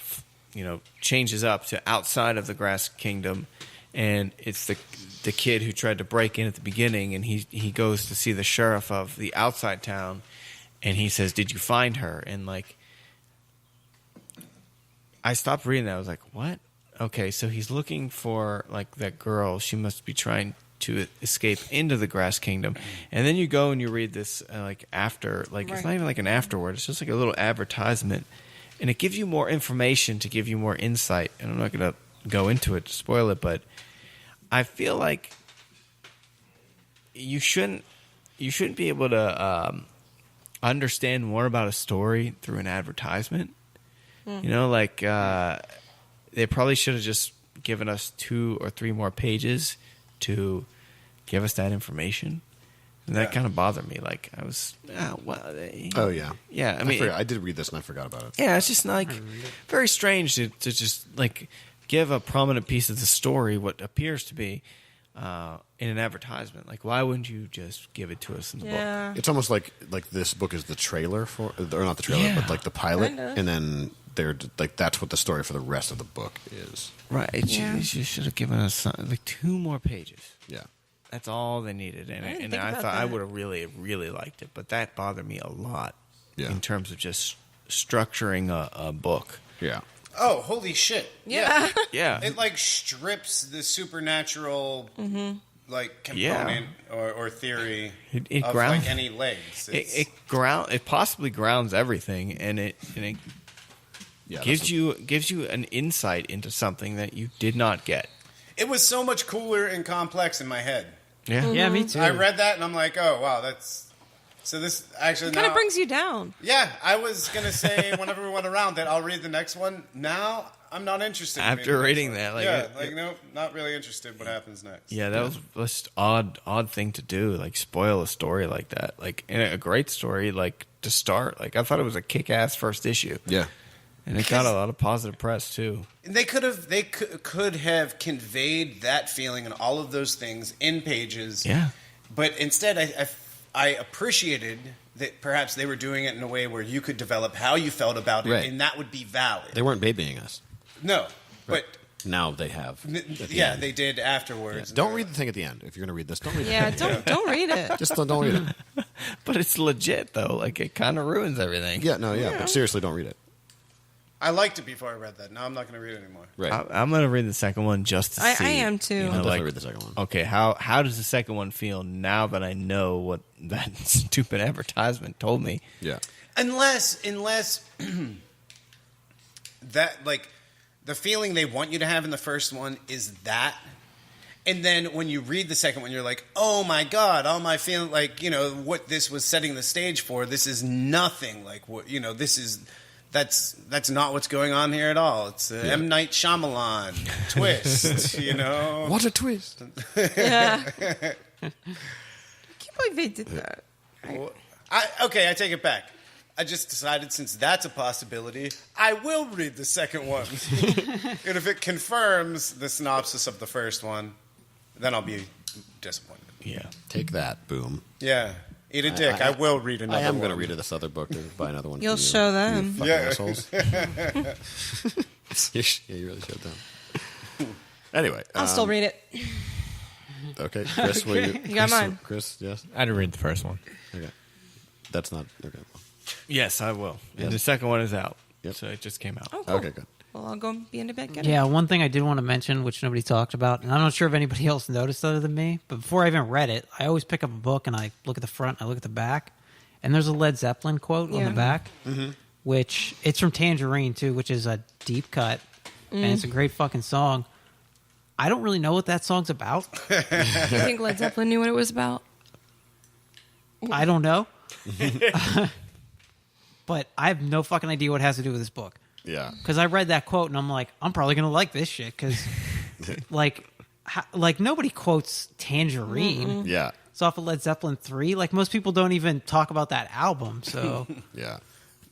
S1: changes up to outside of the Grass Kingdom, and it's the kid who tried to break in at the beginning, and he goes to see the sheriff of the outside town, and he says, "Did you find her?" And I stopped reading that. I was like, "What?" Okay, so he's looking for that girl. She must be trying to escape into the Grass Kingdom, and then you go and you read this after,
S5: Right.
S1: It's not even an afterword. It's just a little advertisement, and it gives you more information to give you more insight. And I'm not going to go into it to spoil it, but I feel like you shouldn't be able to understand more about a story through an advertisement. They probably should have just given us 2 or 3 more pages to give us that information. And that kind of bothered me. I was,
S4: Oh yeah.
S1: Yeah, I mean,
S4: I did read this and I forgot about it.
S1: yeah, it's just very strange to just give a prominent piece of the story, what appears to be, in an advertisement. Why wouldn't you just give it to us in the book?
S5: Yeah.
S4: It's almost like this book is the trailer for, or not the trailer, but the pilot,
S5: Kinda.
S4: and then they're that's what the story for the rest of the book is.
S1: Right. You should have given us 2 more pages.
S4: Yeah.
S1: That's all they needed, and
S5: didn't
S1: and
S5: think
S1: I
S5: about
S1: thought I
S5: that.
S1: would have really, really liked it, but that bothered me a lot
S4: Yeah.
S1: in terms of just structuring a book.
S4: Yeah.
S2: Oh, holy shit!
S5: Yeah.
S1: Yeah,
S2: It like strips the supernatural like component or theory
S1: It
S2: of
S1: ground-
S2: like any legs. It's-
S1: it possibly grounds everything, and it
S4: Yeah.
S1: gives you an insight into something that you did not get.
S2: it was so much cooler and complex in my head.
S1: Yeah,
S6: Yeah, me too.
S2: I read that and I'm like, oh wow, that's so. This actually
S5: Kind of
S2: now-
S5: brings you down.
S2: Yeah, I was gonna say whenever we went around that I'll read the next one. Now I'm not interested. in
S1: After
S2: reading the
S1: reading
S2: next
S1: that,
S2: one. nope, not really interested. What happens next?
S1: Yeah, that was just odd thing to do, like spoil a story like that, like in a great story, like to start. Like I thought it was a kick-ass first issue,
S4: Yeah.
S1: and it got a lot of positive press too.
S2: And they could have conveyed that feeling and all of those things in pages.
S1: Yeah,
S2: But instead, I appreciated that perhaps they were doing it in a way where you could develop how you felt about it,
S4: Right.
S2: and that would be valid.
S4: They weren't babying us.
S2: No, but
S4: Now they have. at the
S2: yeah,
S4: end.
S2: they did afterwards.
S4: Don't read the thing at the end. If you're going to read this, don't read
S5: Yeah,
S4: it.
S5: don't read it.
S4: Just don't read it.
S1: but it's legit though. Like it kind of ruins everything.
S4: Yeah, no, yeah. But seriously, don't read it.
S2: I liked it before I read that. Now I'm not going to read it anymore.
S4: Right.
S1: I'm gonna read the second one just to
S5: I
S1: see.
S5: am too.
S1: You
S4: I'll
S1: know,
S4: definitely
S1: like,
S4: read the second one.
S1: okay, how does the second one feel now that I know what that stupid advertisement told me?
S4: Yeah.
S2: Unless that like the feeling they want you to have in the first one is that, and then when you read the second one, you're like, oh my god, all my feeling like what this was setting the stage for. This is nothing like what this is. That's not what's going on here at all. It's M. Night Shyamalan twist,
S4: What a twist.
S5: Yeah. I can't believe they did that.
S2: I take it back. I just decided since that's a possibility, I will read the second one. And if it confirms the synopsis of the first one, then I'll be disappointed.
S1: Yeah,
S4: Take that, boom.
S2: Yeah. Eat a dick. I will read another
S4: I am
S2: one.
S4: going to read this other book or buy another one.
S5: You'll
S4: from you,
S5: show them.
S4: You fucking
S2: Yeah.
S4: assholes. Yeah, you really showed them. Anyway.
S5: I'll still read it.
S4: Okay. Chris, will you?
S5: You got mine.
S4: Chris, yes?
S7: I didn't read the first one.
S4: Okay. That's not. Okay.
S1: yes, I will. And
S4: Yes.
S1: the second one is out,
S4: Yep.
S1: so it just came out.
S5: Oh, cool.
S4: Okay, good.
S5: Well, I'll go be into bed. Get it.
S6: Yeah, one thing I did want to mention, which nobody talked about, and I'm not sure if anybody else noticed other than me, but before I even read it, I always pick up a book and I look at the front, I look at the back, and there's a Led Zeppelin quote on
S5: Yeah.
S6: the back, which it's from Tangerine too, which is a deep cut, and it's a great fucking song. I don't really know what that song's about.
S5: You think Led Zeppelin knew what it was about?
S6: I don't know, but I have no fucking idea what it has to do with this book.
S4: Yeah.
S6: Because I read that quote and I'm like, I'm probably gonna like this shit because, like nobody quotes Tangerine.
S4: Yeah.
S6: It's off of Led Zeppelin 3. Like most people don't even talk about that album. So
S4: Yeah.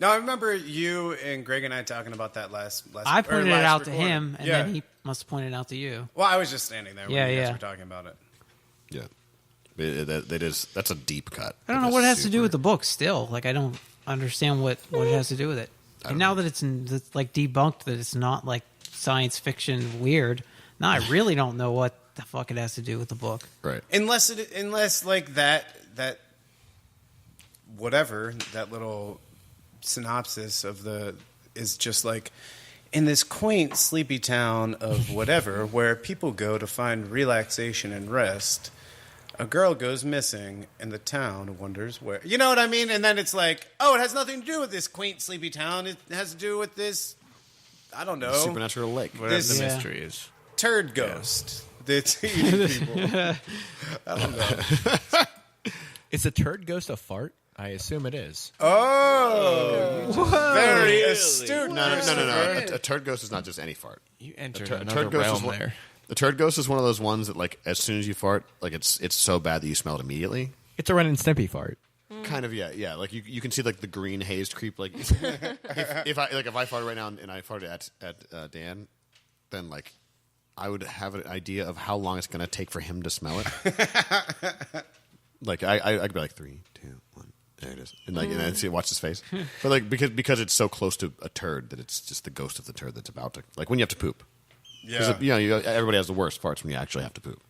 S2: Now, I remember you and Greg and I talking about that last
S6: I pointed it
S2: last
S6: out to
S2: recording.
S6: him, and
S2: yeah.
S6: then he must have pointed it out to you.
S2: Well, I was just standing there when
S6: Yeah,
S2: you guys
S6: yeah.
S2: were talking about it.
S4: Yeah. That's a deep cut.
S6: I don't know what it has to do with the book. Still, like I don't understand what it has to do with it. And now that it's like debunked that it's not like science fiction weird. Now I really don't know what the fuck it has to do with the book.
S4: Right.
S2: Unless like that whatever, that little synopsis of is just like in this quaint sleepy town of whatever where people go to find relaxation and rest, a girl goes missing and the town wonders where. You know what I mean? And then it's like, oh, it has nothing to do with this quaint sleepy town. It has to do with this, I don't know,
S4: Supernatural lake.
S1: Whatever
S2: This-
S1: the
S6: Yeah.
S1: mystery is.
S2: turd ghost that's eating people. I don't know.
S7: Is a turd ghost a fart? I assume it is.
S2: Oh, very astute.
S4: No. A turd ghost is not just any fart.
S1: You entered
S4: A
S1: another
S4: turd ghost
S1: realm
S4: is one,
S1: there.
S4: The turd ghost is one of those ones that, like, as soon as you fart, like it's so bad that you smell it immediately.
S7: It's a Ren and Stimpy fart.
S4: Kind of, yeah. Like you can see like the green haze creep. Like if I fart right now and I farted at Dan, then like I would have an idea of how long it's going to take for him to smell it. Like I'd be like 3, 2, 1. There it is, and like and then see watch his face. But like because it's so close to a turd that it's just the ghost of the turd that's about to, like when you have to poop.
S2: Yeah.
S4: Everybody has the worst farts when you actually have to poop.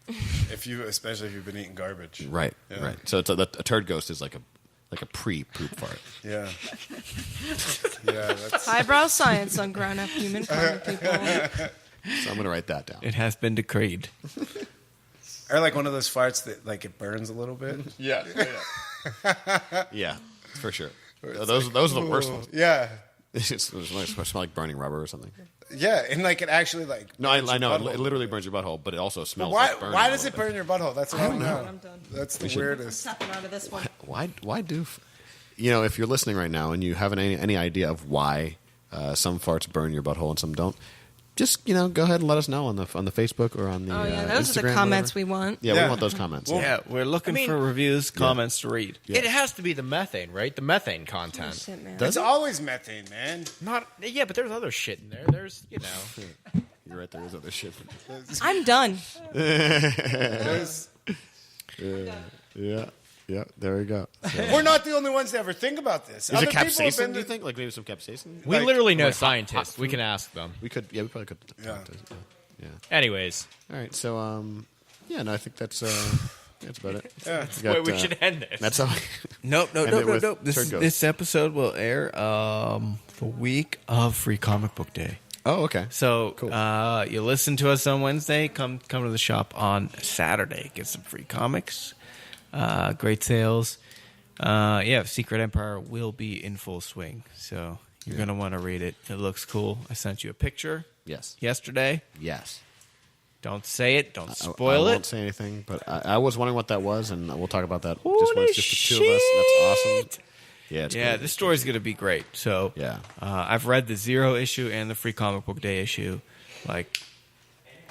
S2: Especially if you've been eating garbage.
S4: Right.
S2: Yeah.
S4: Right. So it's a turd ghost is like a pre-poop fart.
S2: Yeah. Yeah. That's...
S5: Highbrow science on Grownup human common people.
S4: So I'm going to write that down.
S1: It has been decreed.
S2: Or like one of those farts that like it burns a little bit.
S4: Yeah. Yeah, for sure. Those are the worst ones.
S2: Yeah.
S4: It smell like burning rubber or something.
S2: Yeah, and like it actually like
S4: No, I know it literally burns your butthole, but it also smells.
S2: Why?
S4: Like burning
S2: Why
S4: a
S2: does it
S4: little
S2: burn your butthole? That's what I don't know.
S5: I'm done.
S2: That's the
S4: should-
S2: weirdest.
S5: Tapping out of this one.
S4: bit. Why do? If you're listening right now and you have any idea of why some farts burn your butthole and some don't, just go ahead and let us know on the Facebook or on the
S5: Oh yeah,
S4: Instagram,
S5: those are the comments
S4: whatever.
S5: we want.
S4: Yeah,
S2: Yeah.
S4: we want those comments.
S1: Yeah, we're looking for reviews, comments to read.
S7: It has to be the methane, right? The methane content.
S5: Shit, man.
S2: It's always methane, man.
S7: Not yeah, but there's other shit in there. There's
S4: You're right. There is other shit.
S5: I'm done.
S2: There's-
S4: Yeah. There we go. So.
S2: We're not the only ones that ever think about this.
S4: Is
S2: Other
S4: it
S2: people have
S4: capsaicin?
S2: been
S4: Do you think? Like maybe some capsaicin?
S7: we
S2: Like-
S7: literally know
S4: like
S7: scientists. We can ask them.
S4: We could. Yeah, we probably could.
S2: Yeah.
S4: Yeah.
S7: Anyways,
S4: All right. So no, I think that's about it.
S2: Yeah.
S4: got,
S7: we should end this.
S4: That's how.
S1: Nope.
S4: And it with Turd Ghost.
S1: This episode will air the week of Free Comic Book Day.
S4: Oh, okay.
S1: So
S4: Cool.
S1: you listen to us on Wednesday. Come to the shop on Saturday. Get some free comics. Great sales. Secret Empire will be in full swing. So you're gonna want to read it. It looks cool. I sent you a picture
S4: Yes.
S1: yesterday.
S4: Yes.
S1: Don't say it. Don't
S4: I
S1: spoil
S4: won't
S1: it.
S4: say anything, but I was wondering what that was, and we'll talk about that just when
S1: Holy
S4: it's just the two of us. That's awesome. Yeah, it's
S1: Yeah,
S4: great.
S1: this story's gonna be great. So
S4: Yeah.
S1: I've read the Zero issue and the Free Comic Book Day issue. Like,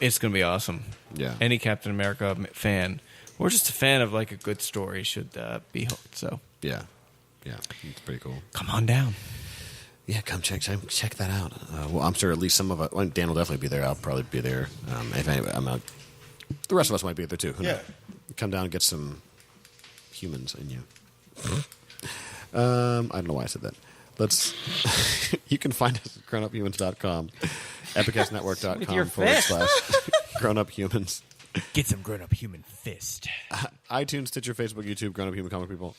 S1: it's gonna be awesome.
S4: Yeah.
S1: Any Captain America fan, or just a fan of like a good story, should be hooked. So
S4: Yeah, it's pretty cool.
S1: come on down.
S4: Yeah, come check that out. Well, I'm sure at least some of us. Well, Dan will definitely be there. I'll probably be there. If anybody, the rest of us might be there too. Who knows? Come down and get some humans in you. I don't know why I said that. Let's. You can find us at grownuphumans.com, epicastnetwork.com
S6: With your
S4: /
S6: fist.
S4: grownuphumans.
S7: Get some grown up human fist.
S4: iTunes, Stitcher, Facebook, YouTube, Grown Up Human Comic People,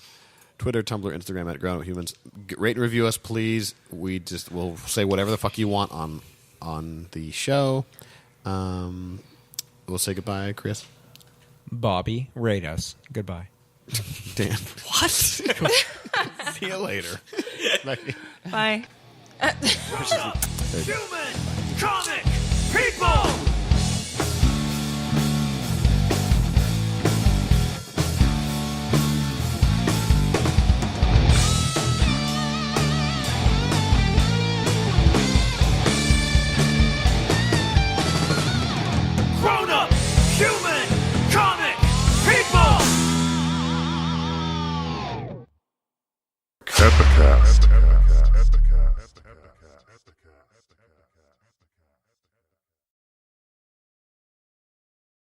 S4: Twitter, Tumblr, Instagram at Grown Up Humans. Rate and review us, please. We'll say whatever the fuck you want on the show. We'll say goodbye, Chris.
S7: Bobby, rate us. Goodbye.
S4: Dan.
S1: What? See you later.
S5: Bye.
S3: Human comic people.